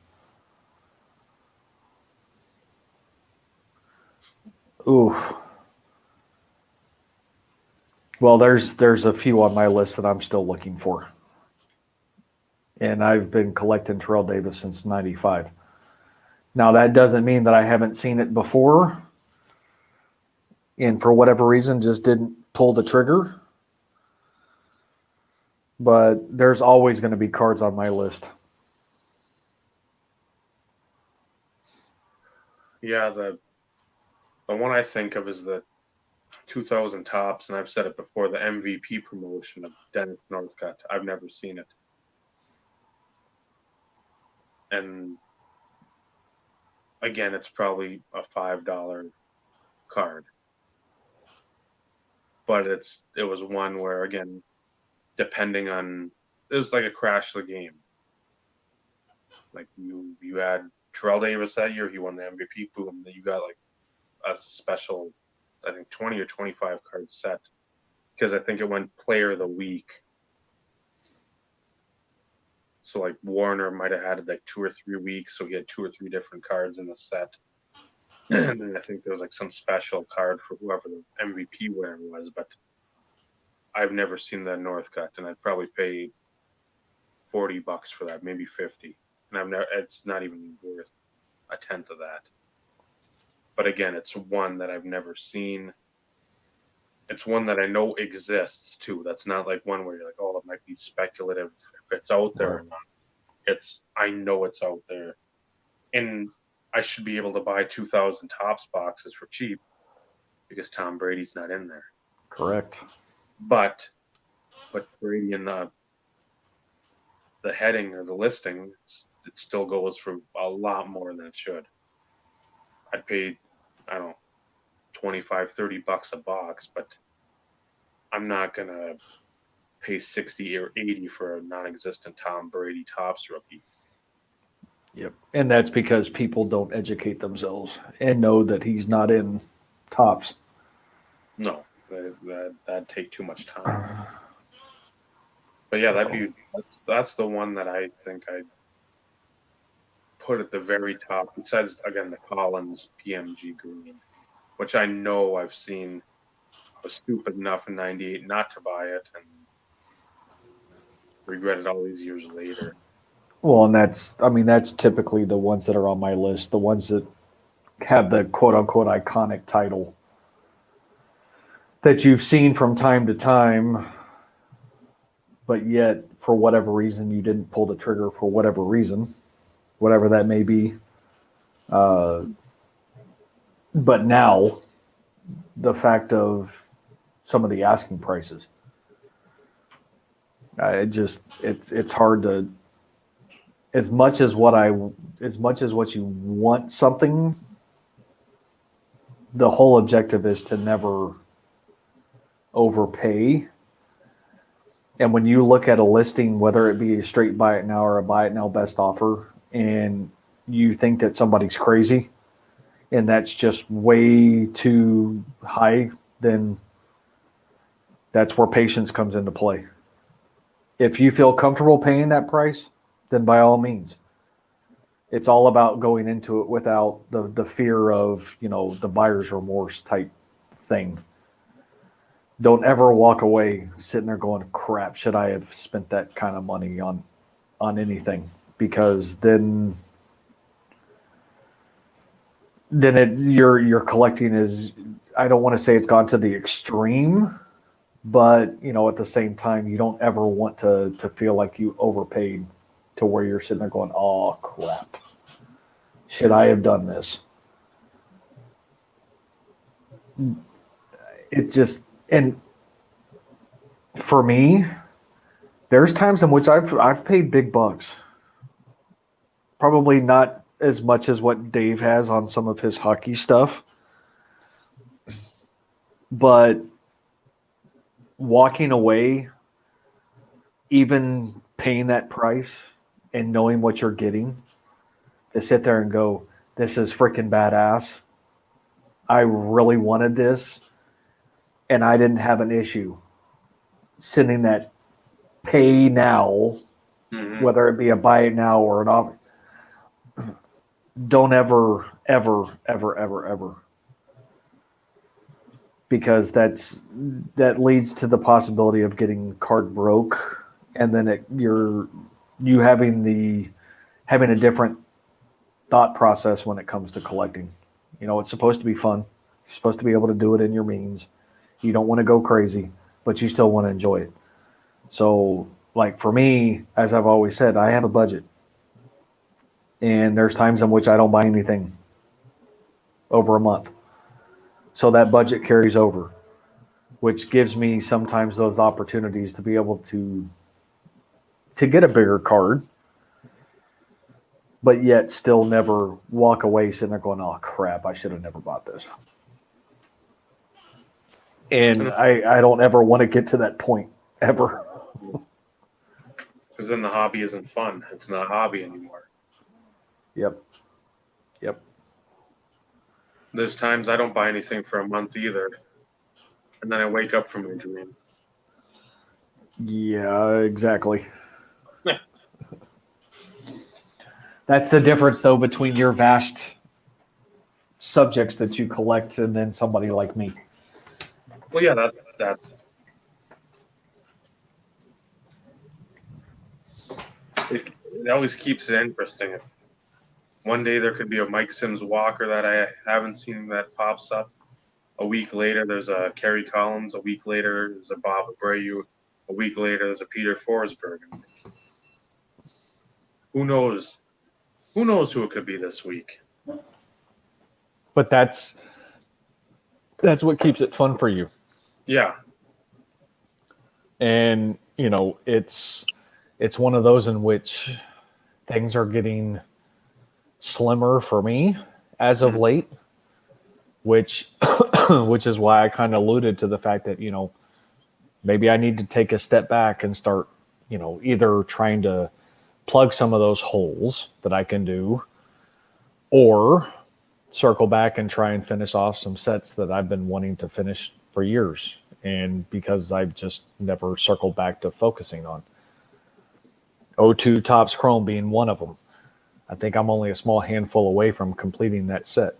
Ooh. Well, there's a few on my list that I'm still looking for. And I've been collecting Terrell Davis since 95. Now, that doesn't mean that I haven't seen it before and for whatever reason just didn't pull the trigger. But there's always going to be cards on my list. Yeah, the one I think of is the 2000 tops, and I've said it before, the MVP promotion of Dennis Northcutt. I've never seen it. And again, it's probably a $5 card. But it was one where, again, depending on, it was like a crash of the game. Like you had Terrell Davis that year, he won the MVP, boom, then you got like a special, I think 20 or 25 card set, because I think it went player of the week. So like Warner might have had like 2 or 3 weeks, so he had 2 or 3 different cards in the set. And then I think there was like some special card for whoever the MVP winner was, but I've never seen that Northcutt, and I'd probably pay $40 for that, maybe 50. And I've never, it's not even worth a tenth of that. But again, it's one that I've never seen. It's one that I know exists too. That's not like one where you're like, oh, it might be speculative if it's out there or not. I know it's out there. And I should be able to buy 2000 Topps boxes for cheap because Tom Brady's not in there. Correct. But Brady in the heading or the listing, it still goes for a lot more than it should. I'd pay, I don't know, $25, $30 a box, but I'm not going to pay 60 or 80 for a non-existent Tom Brady Topps rookie. Yep. And that's because people don't educate themselves and know that he's not in Topps. No, that'd take too much time. But yeah, that's the one that I think I'd put at the very top. Besides, again, the Collins PMG green, which I know I've seen. I was stupid enough in '98 not to buy it, and regret it all these years later. Well, and that's typically the ones that are on my list, the ones that have the quote unquote iconic title that you've seen from time to time, but yet for whatever reason you didn't pull the trigger for whatever reason, whatever that may be. But now, the fact of some of the asking prices, it's hard to, as much as what you want something, the whole objective is to never overpay. And when you look at a listing, whether it be a straight buy it now or a buy it now best offer, and you think that somebody's crazy and that's just way too high, then that's where patience comes into play. If you feel comfortable paying that price, then by all means. It's all about going into it without the fear of, the buyer's remorse type thing. Don't ever walk away sitting there going, crap, should I have spent that kind of money on anything? Because then you're collecting is, I don't want to say it's gone to the extreme, but at the same time, you don't ever want to feel like you overpaid to where you're sitting there going, oh crap, should I have done this? It just, and for me, there's times in which I've paid big bucks. Probably not as much as what Dave has on some of his hockey stuff, but walking away, even paying that price and knowing what you're getting, to sit there and go, this is freaking badass. I really wanted this, and I didn't have an issue sending that pay now, whether it be a buy it now or an offer. Don't ever, ever, ever, ever, ever because that leads to the possibility of getting card broke, and then you having a different thought process when it comes to collecting. It's supposed to be fun. You're supposed to be able to do it in your means. You don't want to go crazy, but you still want to enjoy it. So, like for me, as I've always said, I have a budget. And there's times in which I don't buy anything over a month. So that budget carries over, which gives me sometimes those opportunities to be able to get a bigger card, but yet still never walk away sitting there going, oh crap, I should have never bought this. And I don't ever want to get to that point ever. Because then the hobby isn't fun. It's not a hobby anymore. Yep. There's times I don't buy anything for a month either. And then I wake up from my dream. Yeah, exactly. That's the difference, though, between your vast subjects that you collect and then somebody like me. Well, yeah, that's it always keeps it interesting. One day there could be a Mike Sims Walker that I haven't seen that pops up. A week later, there's a Kerry Collins. A week later, there's a Bob Abreu. A week later, there's a Peter Forsberg. Who knows? Who knows who it could be this week? But that's what keeps it fun for you. Yeah. And it's one of those in which things are getting slimmer for me as of late, which is why I kind of alluded to the fact that maybe I need to take a step back and start either trying to plug some of those holes that I can do, or circle back and try and finish off some sets that I've been wanting to finish for years, and because I've just never circled back to focusing on. O2 Topps Chrome being one of them. I think I'm only a small handful away from completing that set.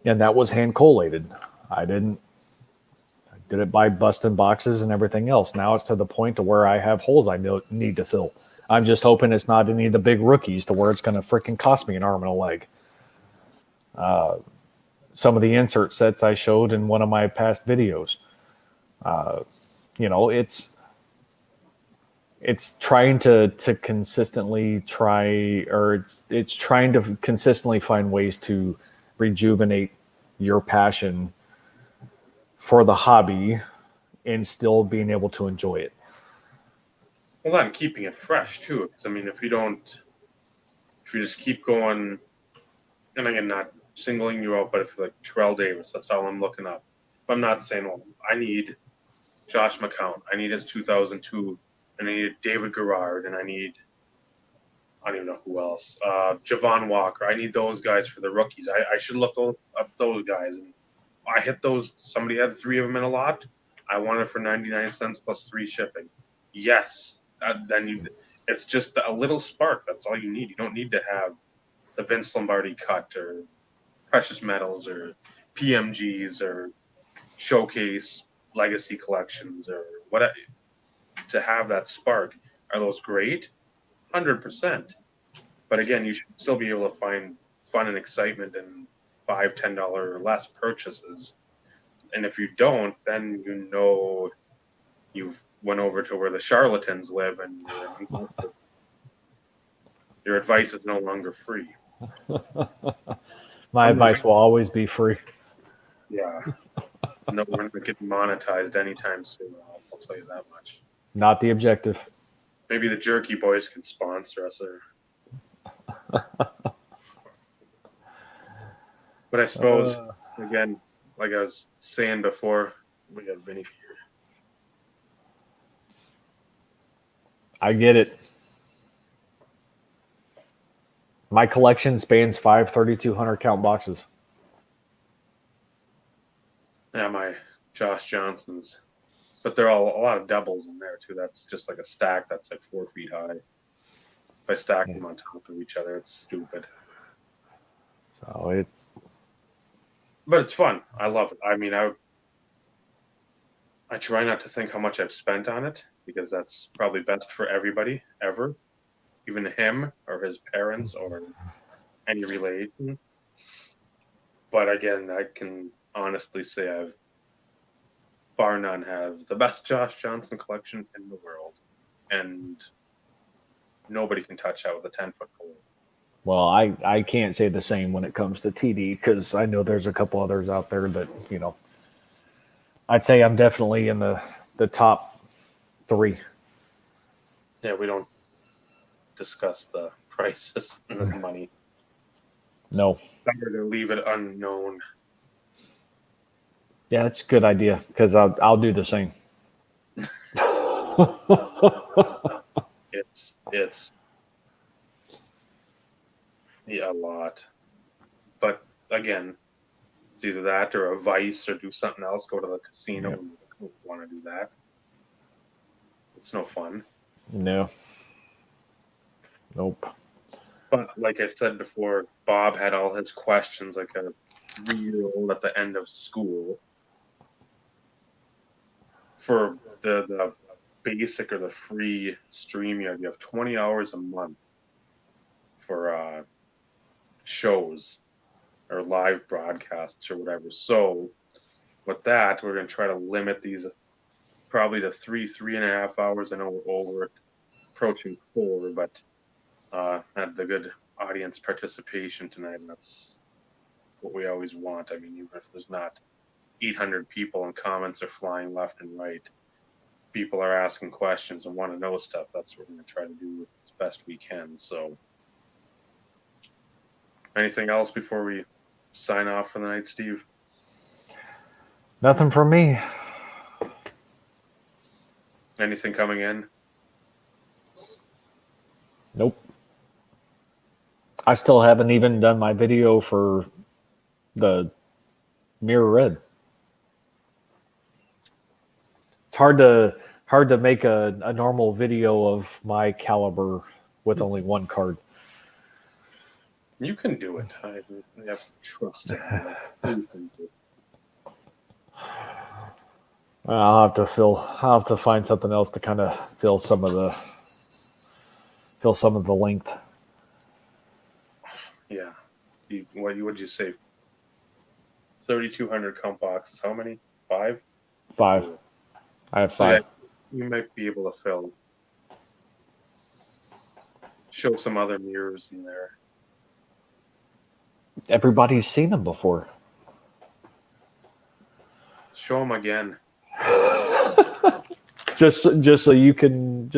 And that was hand collated. I did it by busting boxes and everything else. Now it's to the point to where I have holes I need to fill. I'm just hoping it's not any of the big rookies to where it's going to freaking cost me an arm and a leg. Some of the insert sets I showed in one of my past videos. It's trying to consistently it's trying to consistently find ways to rejuvenate your passion for the hobby and still being able to enjoy it. Well, I'm keeping it fresh too. Because I mean, if you just keep going, and again, not singling you out, but if like Terrell Davis, that's all I'm looking up. But I'm not saying, well, I need Josh McCown. I need his 2002. And I need David Garrard, and I don't even know who else. Javon Walker. I need those guys for the rookies. I should look up those guys. And I hit those. Somebody had 3 of them in a lot. I want it for 99 cents plus 3 shipping. Yes. It's just a little spark. That's all you need. You don't need to have the Vince Lombardi cut or precious metals or PMGs or showcase legacy collections or whatever. To have that spark. Are those great? 100%. But again, you should still be able to find fun and excitement in $5, $10 or less purchases. And if you don't, then you've went over to where the charlatans live, and your advice is no longer free. My advice will always be free. Yeah. No, we're not getting monetized anytime soon. I'll tell you that much. Not the objective. Maybe the Jerky Boys can sponsor us. But I suppose, again, like I was saying before, we got Vinny here. I get it. My collection spans 5 3,200 count boxes. Yeah, my Josh Johnsons. But they're all a lot of doubles in there too. That's just like a stack that's like 4 feet high. If I stack them on top of each other, it's stupid. So but it's fun. I love it. I mean, I try not to think how much I've spent on it because that's probably best for everybody ever, even him or his parents or any relation. But again, I can honestly say I've bar none have the best Josh Johnson collection in the world, and nobody can touch that with a 10-foot pole. Well, I can't say the same when it comes to TD because I know there's a couple others out there that, I'd say I'm definitely in the top 3. Yeah, we don't discuss the prices and the money. No. Better to leave it unknown. Yeah, it's a good idea because I'll do the same. It's yeah, a lot. But again, it's either that or a vice or do something else. Go to the casino Yep. when you don't want to do that. It's no fun. No. Nope. But like I said before, Bob had all his questions like a 3-year-old at the end of school for the basic or the free stream. You have 20 hours a month for shows or live broadcasts or whatever. So with that, we're going to try to limit these probably to 3.5 hours. I know we're over it, approaching 4, but had the good audience participation tonight, and that's what we always want. I mean, even if there's not 800 people and comments are flying left and right, people are asking questions and want to know stuff. That's what we're going to try to do as best we can. So, anything else before we sign off for the night, Steve? Nothing from me. Anything coming in? Nope. I still haven't even done my video for the Mirror Red. It's hard to make a normal video of my caliber with only one card. You can do it. I have trust in you. You can do it. I'll have to find something else to kind of fill some of the length. Yeah. What would you say? 3,200 count boxes. How many? 5? 5. I have 5. So yeah, you might be able to show some other mirrors in there. Everybody's seen them before. Show them again. just so you can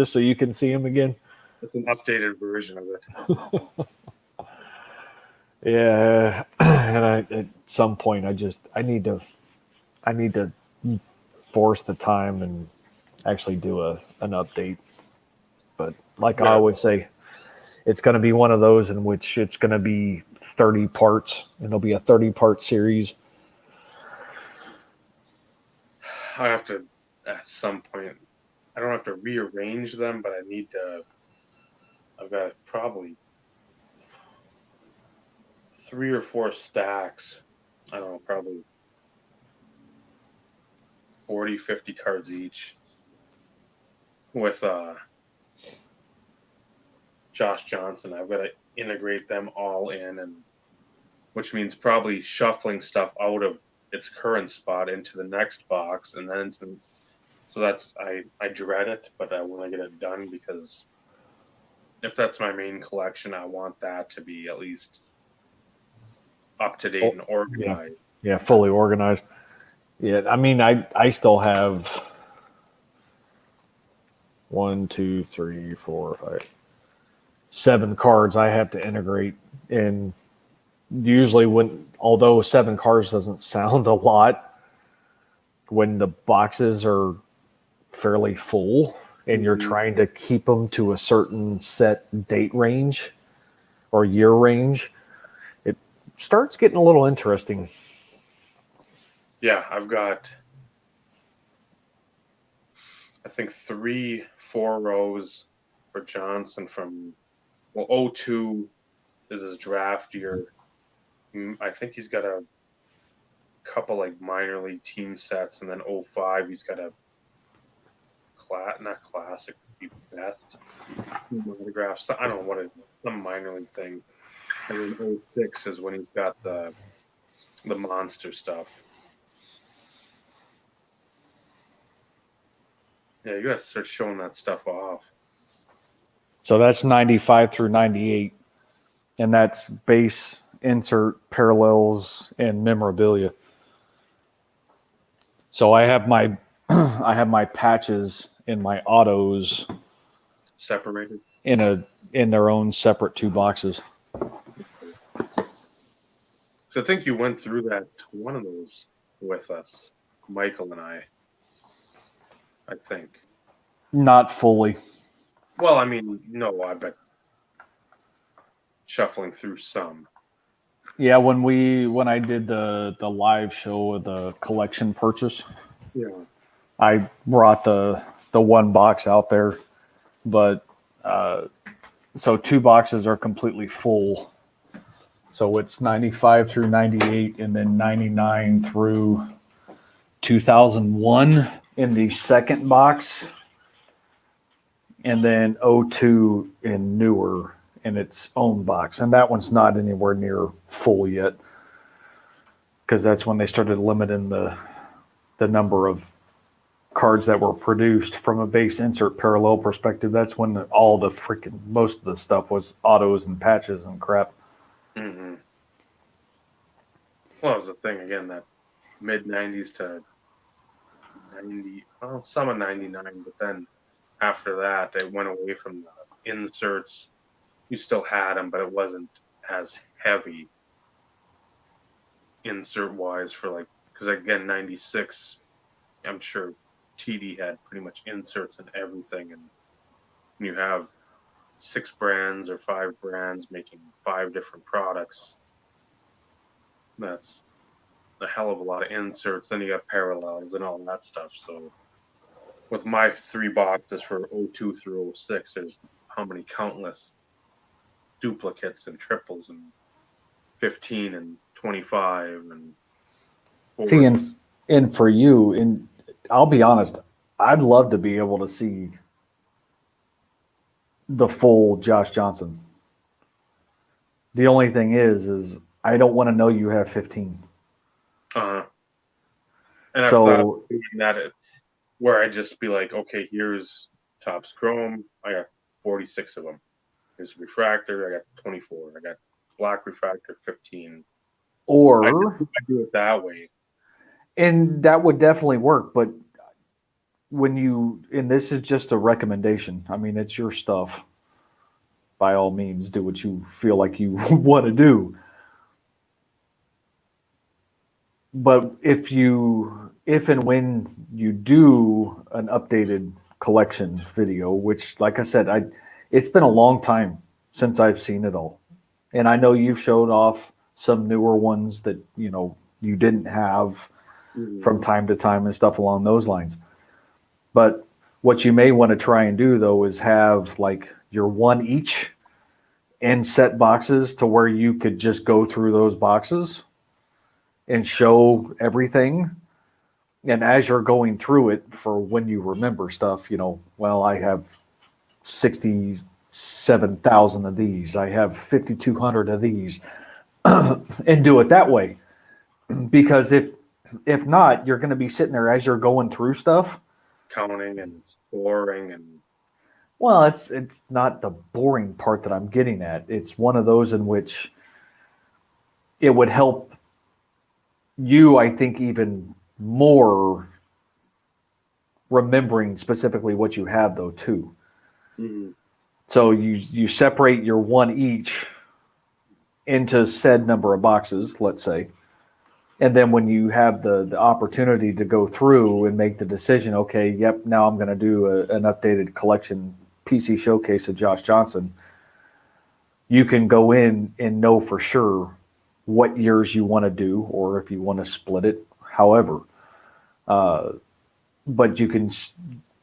see them again. It's an updated version of it. Yeah, and at some point I need to force the time and actually do an update. But like I always say, it's going to be one of those in which it's going to be 30 parts, and it'll be a 30-part series. I have to, at some point, I don't have to rearrange them, but I've got probably 3 or 4 stacks. I don't know, probably 40, 50 cards each with Josh Johnson. I've got to integrate them all in, and which means probably shuffling stuff out of its current spot into the next box, and then so that's I dread it, but I want to get it done because if that's my main collection, I want that to be at least up to date and organized. Yeah, fully organized. Yeah, I mean, I still have 1, 2, 3, 4, 5, 7 cards I have to integrate, and usually although 7 cards doesn't sound a lot, when the boxes are fairly full and you're trying to keep them to a certain set date range or year range, it starts getting a little interesting. Yeah, I've got, I think 3, 4 rows for Johnson from, 02 is his draft year. I think he's got couple like minor league team sets, and then 05 he's got a not classic, best autographs. I don't know what it is, some minor league thing. And then 06 is when he's got the monster stuff. Yeah, you gotta start showing that stuff off. So that's 95 through 98. And that's base, insert, parallels, and memorabilia. So I have my I have my patches in my autos Separated. in their own separate 2 boxes. So I think you went through that one of those with us, Michael and I think. Not fully. Well, I mean, no, I bet shuffling through some. Yeah, when I did the live show of the collection purchase, Yeah. I brought the 1 box out there, but so 2 boxes are completely full. So it's 95 through 98, and then 99 through 2001 in the second box, and then 02 in newer in its own box. And that one's not anywhere near full yet, because that's when they started limiting the number of cards that were produced from a base insert parallel perspective. That's when all the most of the stuff was autos and patches and crap. Mm-hmm. Well, that was the thing again, that mid 90s to 90, well, some of 99, but then after that they went away from the inserts. You still had them, but it wasn't as heavy insert wise for like, because again 96, I'm sure TD had pretty much inserts and everything, and you have 6 brands or 5 brands making 5 different products. That's a hell of a lot of inserts. Then you got parallels and all that stuff. So with my 3 boxes for 02 through 06, there's how many countless duplicates and triples and 15 and 25 and 40. See, and for you, and I'll be honest, I'd love to be able to see the full Josh Johnson. The only thing is I don't want to know you have 15. And I've So- thought of doing that where I just be like, okay, here's Topps Chrome. I got 46 of them. Here's refractor. I got 24. I got black refractor 15. Or I do it that way. and that would definitely work, but and this is just a recommendation. I mean, it's your stuff. By all means, do what you feel like you want to do. But if and when you do an updated collection video, which, like I said, it's been a long time since I've seen it all. And I know you've showed off some newer ones that, you didn't have from time to time and stuff along those lines. But what you may want to try and do, though, is have like your 1 each in set boxes to where you could just go through those boxes and show everything. And as you're going through it, for when you remember stuff, well, I have 67,000 of these. I have 5,200 of these. And do it that way. Because if not, you're going to be sitting there as you're going through stuff, Counting and it's boring and well, it's not the boring part that I'm getting at. It's one of those in which it would help you, I think, even more remembering specifically what you have, though, too. mm-hmm. So you separate your 1 each into said number of boxes, let's say. And then when you have the opportunity to go through and make the decision, okay, yep, now I'm going to do an updated collection PC showcase of Josh Johnson, you can go in and know for sure what years you want to do, or if you want to split it, however. But you can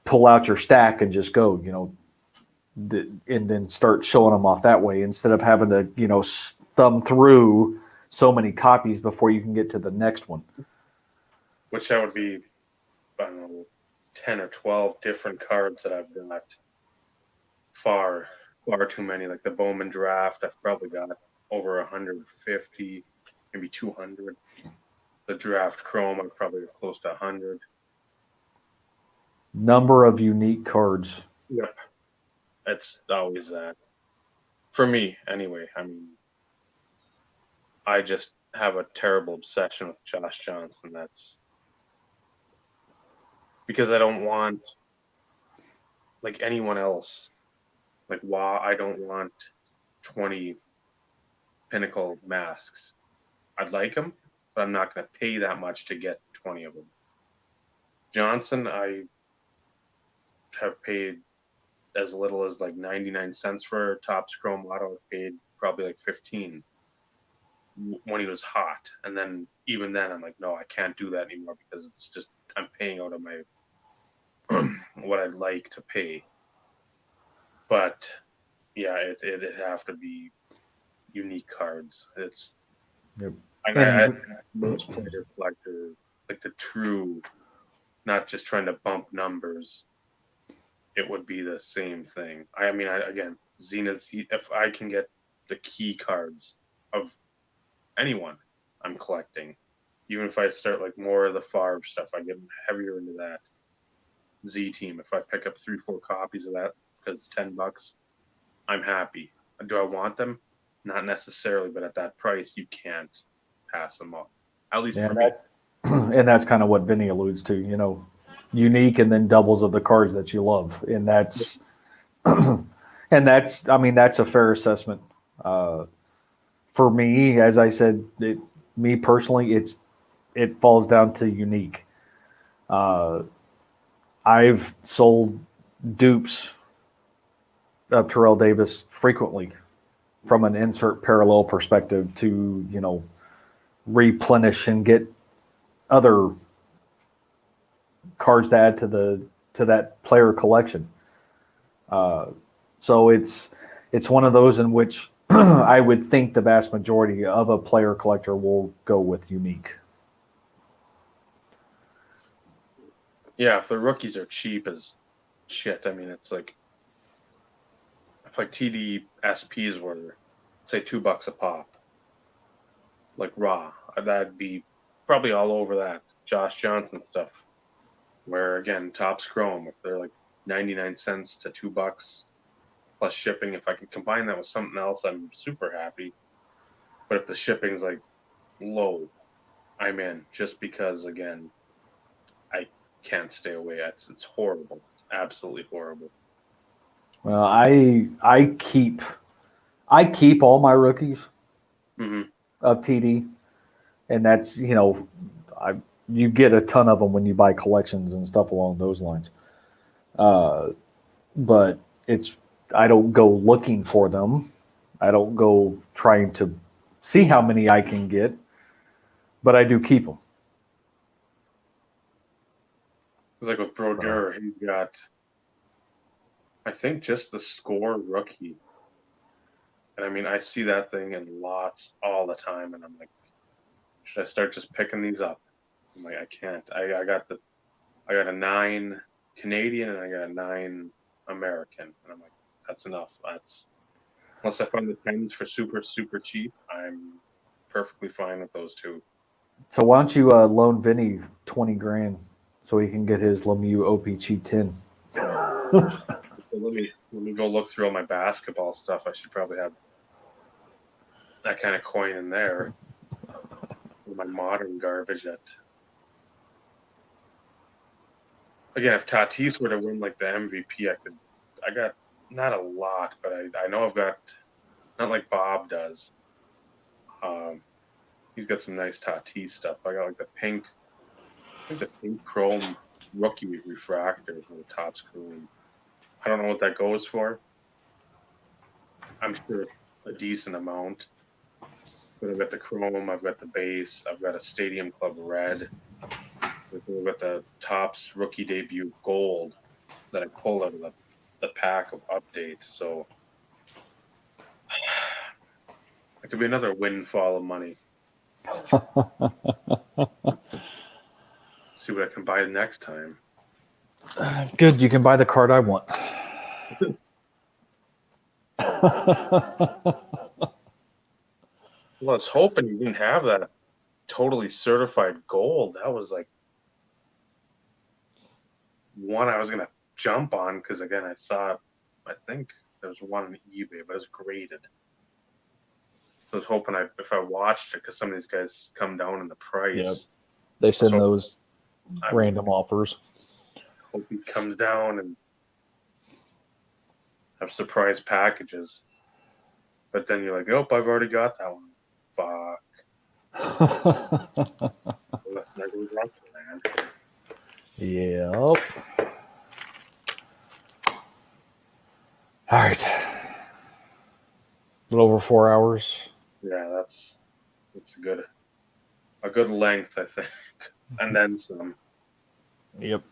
pull out your stack and just go, and then start showing them off that way, instead of having to, thumb through so many copies before you can get to the next one. Which that would be, I don't know, 10 or 12 different cards that I've got. Far too many. Like the Bowman draft, I've probably got over 150, maybe 200. The draft Chrome, I've probably got close to 100. Number of unique cards. Yep. It's always that. For me, anyway. I mean, I just have a terrible obsession with Josh Johnson. That's because I don't want, like anyone else, like why I don't want 20 Pinnacle masks. I'd like them, but I'm not going to pay that much to get 20 of them. Johnson, I have paid as little as like 99 cents for Topps Chrome Auto. I paid probably like 15 when he was hot. And then even then, I'm like, no, I can't do that anymore because it's just, I'm paying out of my, what I'd like to pay. But yeah, it'd have to be unique cards. It's, Yep. I most player collector, like the true, not just trying to bump numbers, it would be the same thing. I mean, again, Zenith, if I can get the key cards of anyone I'm collecting, even if I start like more of the Favre stuff, I get heavier into that Z team. If I pick up 3-4 copies of that because it's $10, I'm happy. Do I want them? Not necessarily, but at that price, you can't pass them up. At least for me. And that's kind of what Vinny alludes to, you know, unique and then doubles of the cards that you love. And that's, and that's, I mean, that's a fair assessment. For me, as I said, me personally, it falls down to unique. I've sold dupes of Terrell Davis frequently from an insert parallel perspective to, you know, replenish and get other cards to add to that player collection. So it's one of those in which I would think the vast majority of a player collector will go with unique. Yeah, if the rookies are cheap as shit, I mean, it's like if like TD SPs were, say, $2 a pop, like raw, that'd be probably all over that Josh Johnson stuff. Where again, Topps Chrome, if they're like 99 cents to $2 plus shipping, if I can combine that with something else, I'm super happy. But if the shipping's like low, I'm in just because again, I can't stay away. It's horrible. It's absolutely horrible. Well, I keep all my rookies of TD, and that's, you know, you get a ton of them when you buy collections and stuff along those lines. But I don't go looking for them. I don't go trying to see how many I can get, but I do keep them. It's like with Brodeur, he's got, I think, just the score rookie. And I mean, I see that thing in lots all the time, and I'm like, should I start just picking these up? I'm like, I can't. I got a 9 Canadian and I got a 9 American, and I'm like, that's enough. That's unless I find the 10s for super super cheap, I'm perfectly fine with those two. So why don't you loan Vinny 20 grand so he can get his Lemieux OPG 10? So let me go look through all my basketball stuff. I should probably have that kind of coin in there. My modern garbage that again, if Tatis were to win like the MVP, I got not a lot, but I know I've got, not like Bob does. He's got some nice Tatis stuff. I got like I think the pink chrome rookie refractor from the Topps Chrome. I don't know what that goes for. I'm sure a decent amount. But I've got the chrome, I've got the base, I've got a Stadium Club red. We've got the Topps rookie debut gold that I pulled out of the pack of updates. So it could be another windfall of money. See what I can buy next time. Good, you can buy the card I want. Well, I was hoping you didn't have that totally certified gold. That was like one I was gonna jump on because again I think there was one on eBay, but it was graded. So I was hoping if I watched it, because some of these guys come down in the price. Yep. They send So those I random offers. hope he comes down and have surprise packages. But then you're like, oh, I've already got that one. Fuck. There goes Russell, man. Yep. All right. A little over 4 hours. Yeah, that's a good length, I think, and then some. Yep.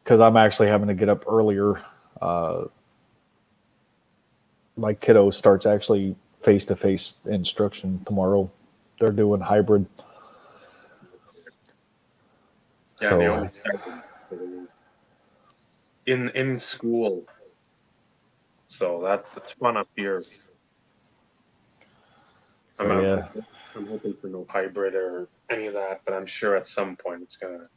Because I'm actually having to get up earlier. My kiddo starts actually face-to-face instruction tomorrow. They're doing hybrid. Yeah, So, they always in school. So that's fun up here. yeah. I'm hoping for no hybrid or any of that, but I'm sure at some point it's gonna.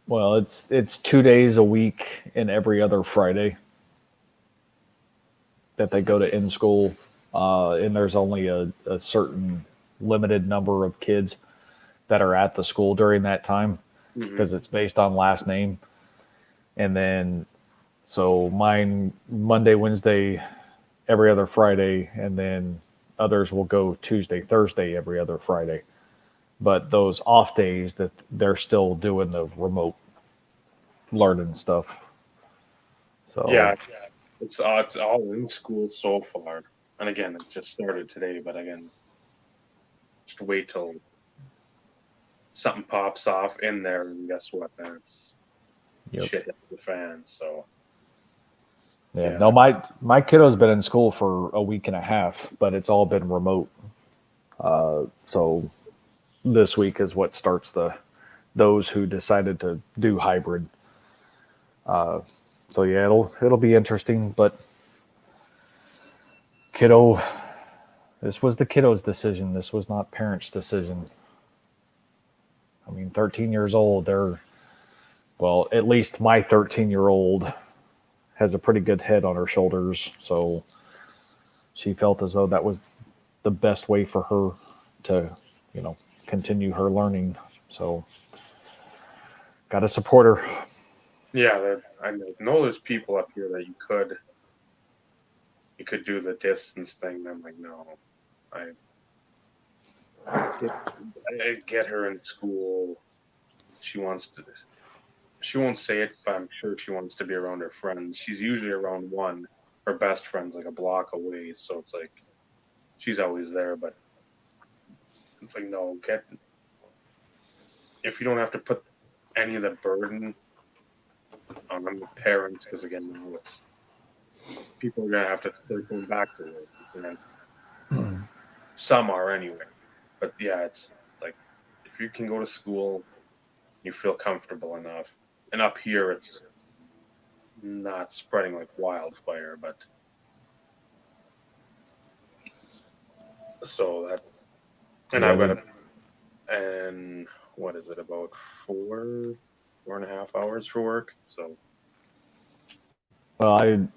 Well, it's 2 days a week and every other Friday that they go to in school, and there's only a certain limited number of kids that are at the school during that time because it's based on last name. And then so mine Monday, Wednesday, every other Friday, and then others will go Tuesday, Thursday, every other Friday. But those off days that they're still doing the remote learning stuff. So Yeah, it's all in school so far, and again, it just started today. But again, just wait till something pops off in there, and guess what? Then it's shit hits the fan. So yeah. No, my kiddo's been in school for a week and a half, but it's all been remote. So this week is what starts those who decided to do hybrid. So yeah, it'll be interesting, but kiddo, this was the kiddo's decision. This was not parents' decision. I mean, 13 years old, well, at least my 13-year-old has a pretty good head on her shoulders. So she felt as though that was the best way for her to, continue her learning. So got to support her. yeah, I know there's people up here that you could do the distance thing. And I'm like, no, I get her in school. She wants to. She won't say it, but I'm sure she wants to be around her friends. She's usually around one. Her best friend's like a block away, so it's like she's always there. But it's like, no, if you don't have to put any of the burden on the parents, because again, now it's people are gonna have to start going back to work. And some are anyway, but yeah, it's like if you can go to school, you feel comfortable enough. And up here, it's not spreading like wildfire, but so that, and Yeah, I've got and what is it, about 4.5 hours for work? So, well,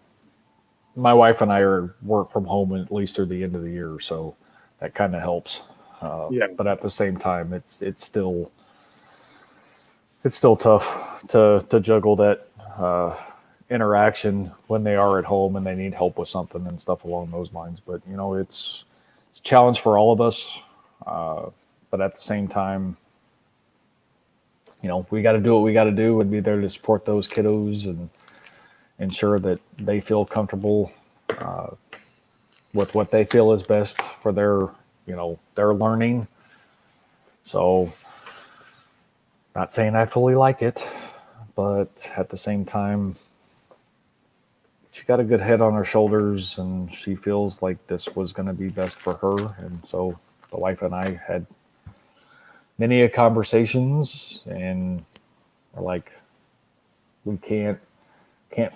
my wife and I are work from home at least through the end of the year, so that kind of helps. yeah, But at the same time, it's still tough to juggle that interaction when they are at home and they need help with something and stuff along those lines. But it's a challenge for all of us. But at the same time, we got to do what we got to do and be there to support those kiddos and ensure that they feel comfortable with what they feel is best for their learning. So, not saying I fully like it, but at the same time, she got a good head on her shoulders and she feels like this was going to be best for her. And so the wife and I had many conversations, and we're like, we can't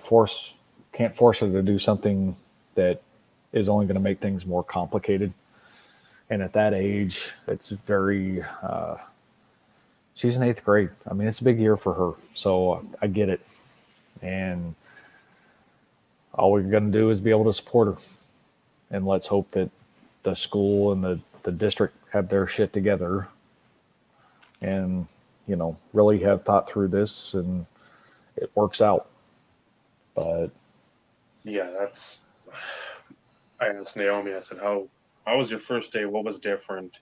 force her to do something that is only going to make things more complicated. And at that age, it's very. She's in 8th grade. I mean, it's a big year for her, so I get it. And all we're going to do is be able to support her, and let's hope that the school and the district have their shit together, and really have thought through this, and it works out. But yeah, I asked Naomi, I said, how was your first day? What was different?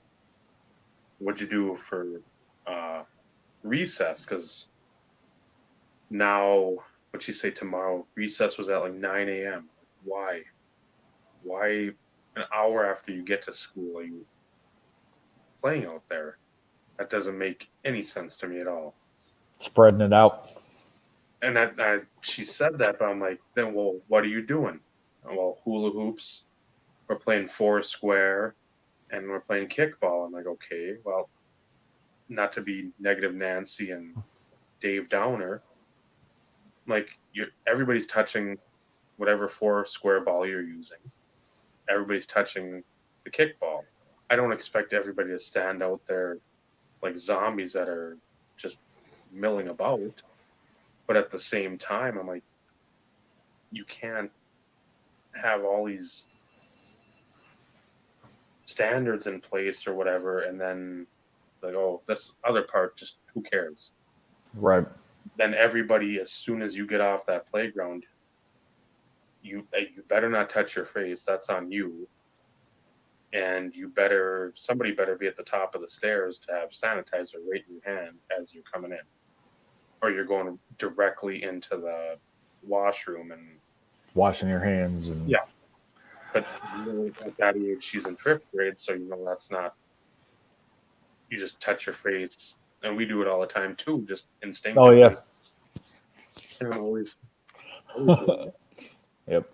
What'd you do for recess? Because now, what'd she say tomorrow? Recess was at like 9 a.m. Why? Why an hour after you get to school are you playing out there? That doesn't make any sense to me at all. spreading it out. And she said that, but I'm like, then, well, what are you doing? Well, hula hoops. We're playing four square, and we're playing kickball. I'm like, okay, well, not to be negative Nancy and Dave Downer. Like, everybody's touching whatever four square ball you're using. Everybody's touching the kickball. I don't expect everybody to stand out there like zombies that are just milling about. But at the same time, I'm like, you can't have all these standards in place or whatever, and then like, oh, this other part, just who cares? Right. Then everybody, as soon as you get off that playground, you better not touch your face. That's on you. And somebody better be at the top of the stairs to have sanitizer right in your hand as you're coming in, or you're going directly into the washroom and Washing your hands. And yeah. But at that age, she's in 5th grade, so that's not. You just touch your face, and we do it all the time too, just instinctively. Oh yeah. And always Yep.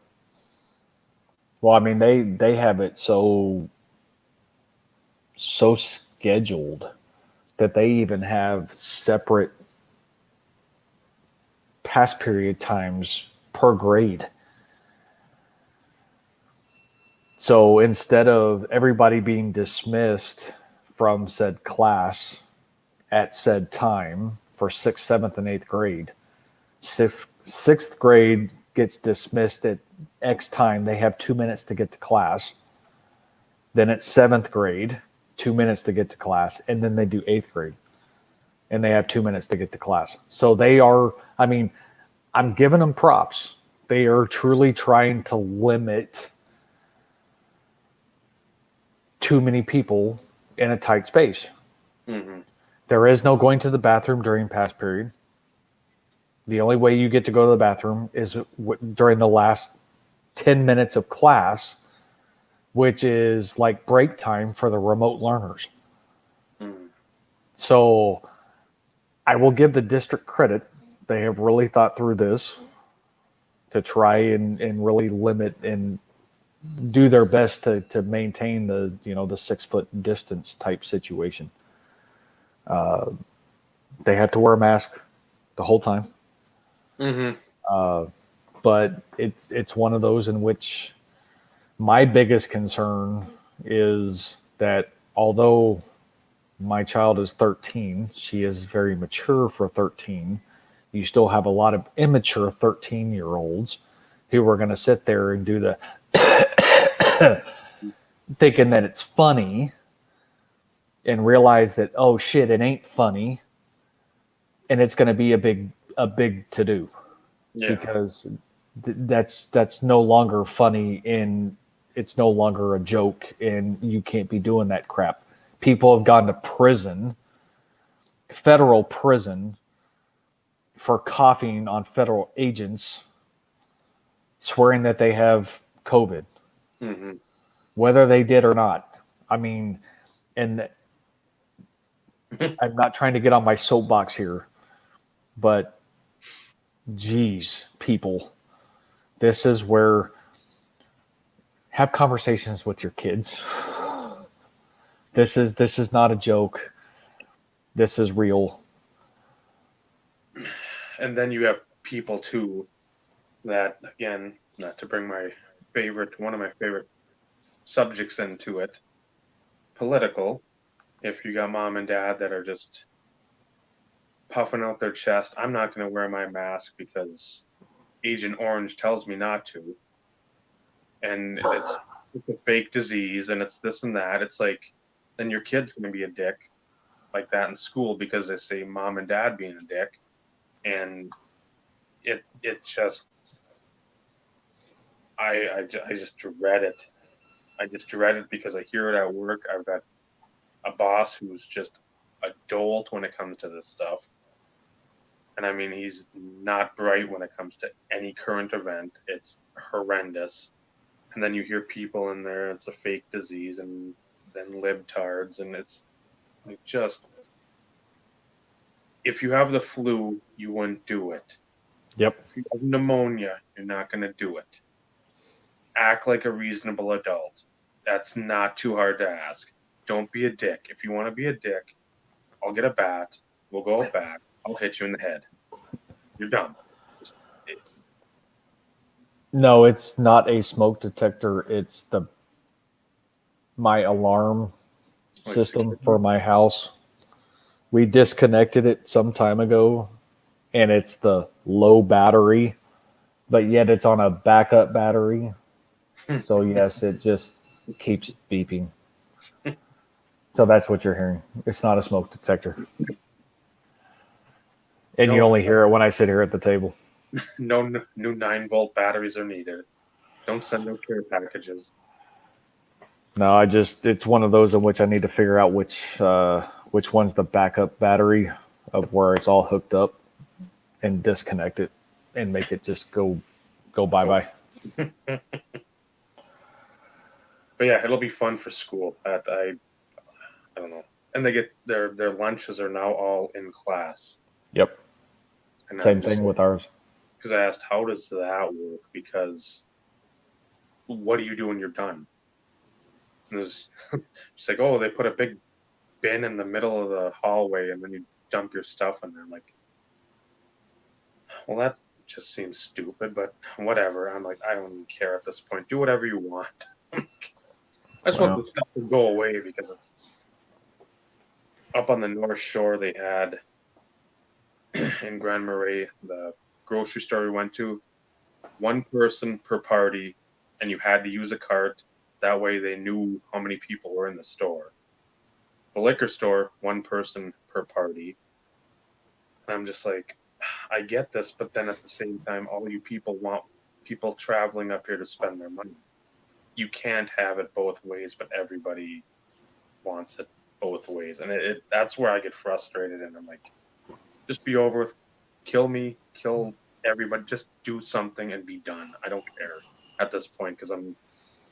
Well, I mean, they have it so scheduled that they even have separate pass period times per grade. So instead of everybody being dismissed from said class at said time for 6th, 7th, and 8th grade, sixth grade gets dismissed at X time. They have 2 minutes to get to class. Then at 7th grade, 2 minutes to get to class. And then they do 8th grade, and they have 2 minutes to get to class. So they are, I mean, I'm giving them props. They are truly trying to limit too many people in a tight space. Mm-hmm. There is no going to the bathroom during pass period. The only way you get to go to the bathroom is during the last 10 minutes of class, which is like break time for the remote learners. Mm-hmm. So I will give the district credit. They have really thought through this to try and really limit and do their best to maintain the 6-foot distance type situation. They have to wear a mask the whole time. Mm-hmm. But it's one of those in which my biggest concern is that although my child is 13, she is very mature for 13. You still have a lot of immature 13-year-olds who are going to sit there and do the thinking that it's funny and realize that, oh shit, it ain't funny, and it's going to be a big to do. Yeah. Because that's no longer funny, and it's no longer a joke, and you can't be doing that crap. People have gone to prison, federal prison, for coughing on federal agents, swearing that they have COVID, mm-hmm. whether they did or not. I mean, and I'm not trying to get on my soapbox here, but geez, people, this is where have conversations with your kids. This is not a joke. This is real. And then you have people too that, again, not to bring one of my favorite subjects into it, political. If you got mom and dad that are just puffing out their chest, I'm not going to wear my mask because Agent Orange tells me not to, and it's a fake disease and it's this and that. It's like, then your kid's going to be a dick like that in school because they say mom and dad being a dick, and it just I just dread it. I just dread it because I hear it at work. I've got a boss who's just a dolt when it comes to this stuff. And I mean, he's not bright when it comes to any current event. It's horrendous. And then you hear people in there, it's a fake disease, and then libtards, and it's like, just, if you have the flu, you wouldn't do it. Yep. If you have pneumonia, you're not going to do it. Act like a reasonable adult. That's not too hard to ask. Don't be a dick. If you want to be a dick, I'll get a bat. We'll go out back. I'll hit you in the head. You're dumb. No, it's not a smoke detector. It's my alarm system for my house. We disconnected it some time ago, and it's the low battery, but yet it's on a backup battery. So yes, it just keeps beeping. So that's what you're hearing. It's not a smoke detector. And you only hear it when I sit here at the table. No new 9-volt batteries are needed. Don't send no care packages. No, it's one of those in which I need to figure out which one's the backup battery of where it's all hooked up, and disconnect it and make it just go bye-bye. But yeah, it'll be fun for school. I don't know. And they get their lunches are now all in class. Yep. And Same thing with ours. Because I asked, how does that work? Because what do you do when you're done? And it's like, oh, they put a big bin in the middle of the hallway and then you dump your stuff in there. I'm like, well, that just seems stupid, but whatever. I'm like, I don't even care at this point. Do whatever you want. I just want the stuff to go away because it's up on the North Shore. They had in Grand Marais, the grocery store we went to, one person per party, and you had to use a cart. That way they knew how many people were in the store. The liquor store, one person per party. And I'm just like, I get this, but then at the same time, all you people want people traveling up here to spend their money. You can't have it both ways, but everybody wants it both ways. And that's where I get frustrated, and I'm like, just be over with. Kill me, kill everybody. Just do something and be done. I don't care at this point because I'm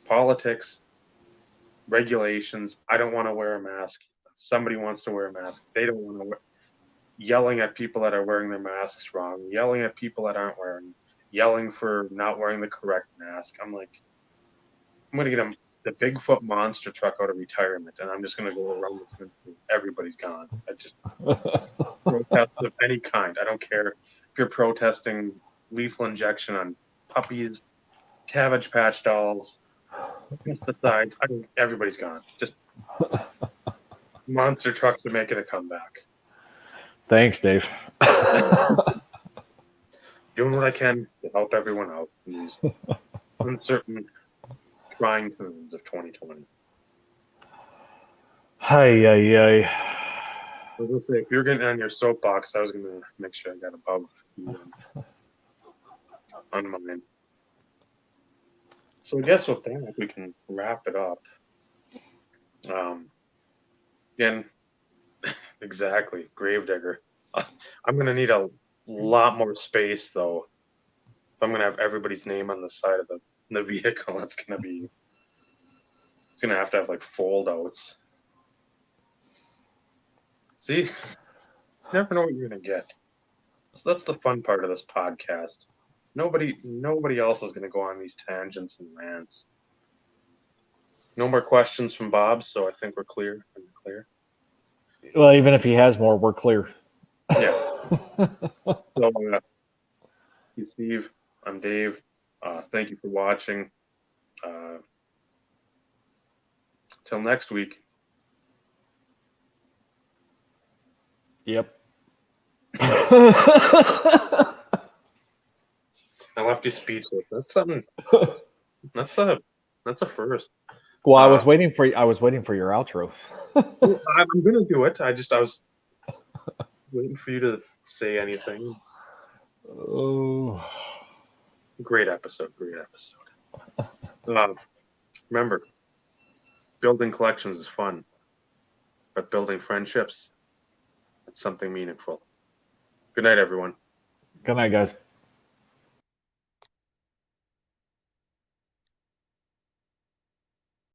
politics, regulations. I don't want to wear a mask. Somebody wants to wear a mask. They don't want to wear. Yelling at people that are wearing their masks wrong. Yelling at people that aren't wearing. Yelling for not wearing the correct mask. I'm like, I'm gonna get the Bigfoot monster truck out of retirement, and I'm just gonna go around the country. Everybody's gone. I just protest of any kind. I don't care if you're protesting lethal injection on puppies, Cabbage Patch dolls, pesticides. Everybody's gone. Just monster trucks are making a comeback. Thanks, Dave. Doing what I can to help everyone out in these uncertain, trying times of 2020. Hi. I was gonna say, if you're getting on your soapbox, I was gonna make sure I got above you on mine. So I guess with that, we can wrap it up. Again, exactly, Gravedigger. I'm gonna need a lot more space though. If I'm gonna have everybody's name on the side of the vehicle, it's gonna have to have like fold outs. See, you never know what you're gonna get. So that's the fun part of this podcast. Nobody else is gonna go on these tangents and rants. No more questions from Bob, so I think we're clear. Well, even if he has more, we're clear. Yeah. So, Steve, I'm Dave. Thank you for watching. Till next week. Yep. I left you speechless. That's something. That's a first. Well, I was waiting for your outro. I'm gonna do it. I was waiting for you to say anything. Oh. Great episode. Remember, building collections is fun, but building friendships, it's something meaningful. Good night, everyone. Good night, guys.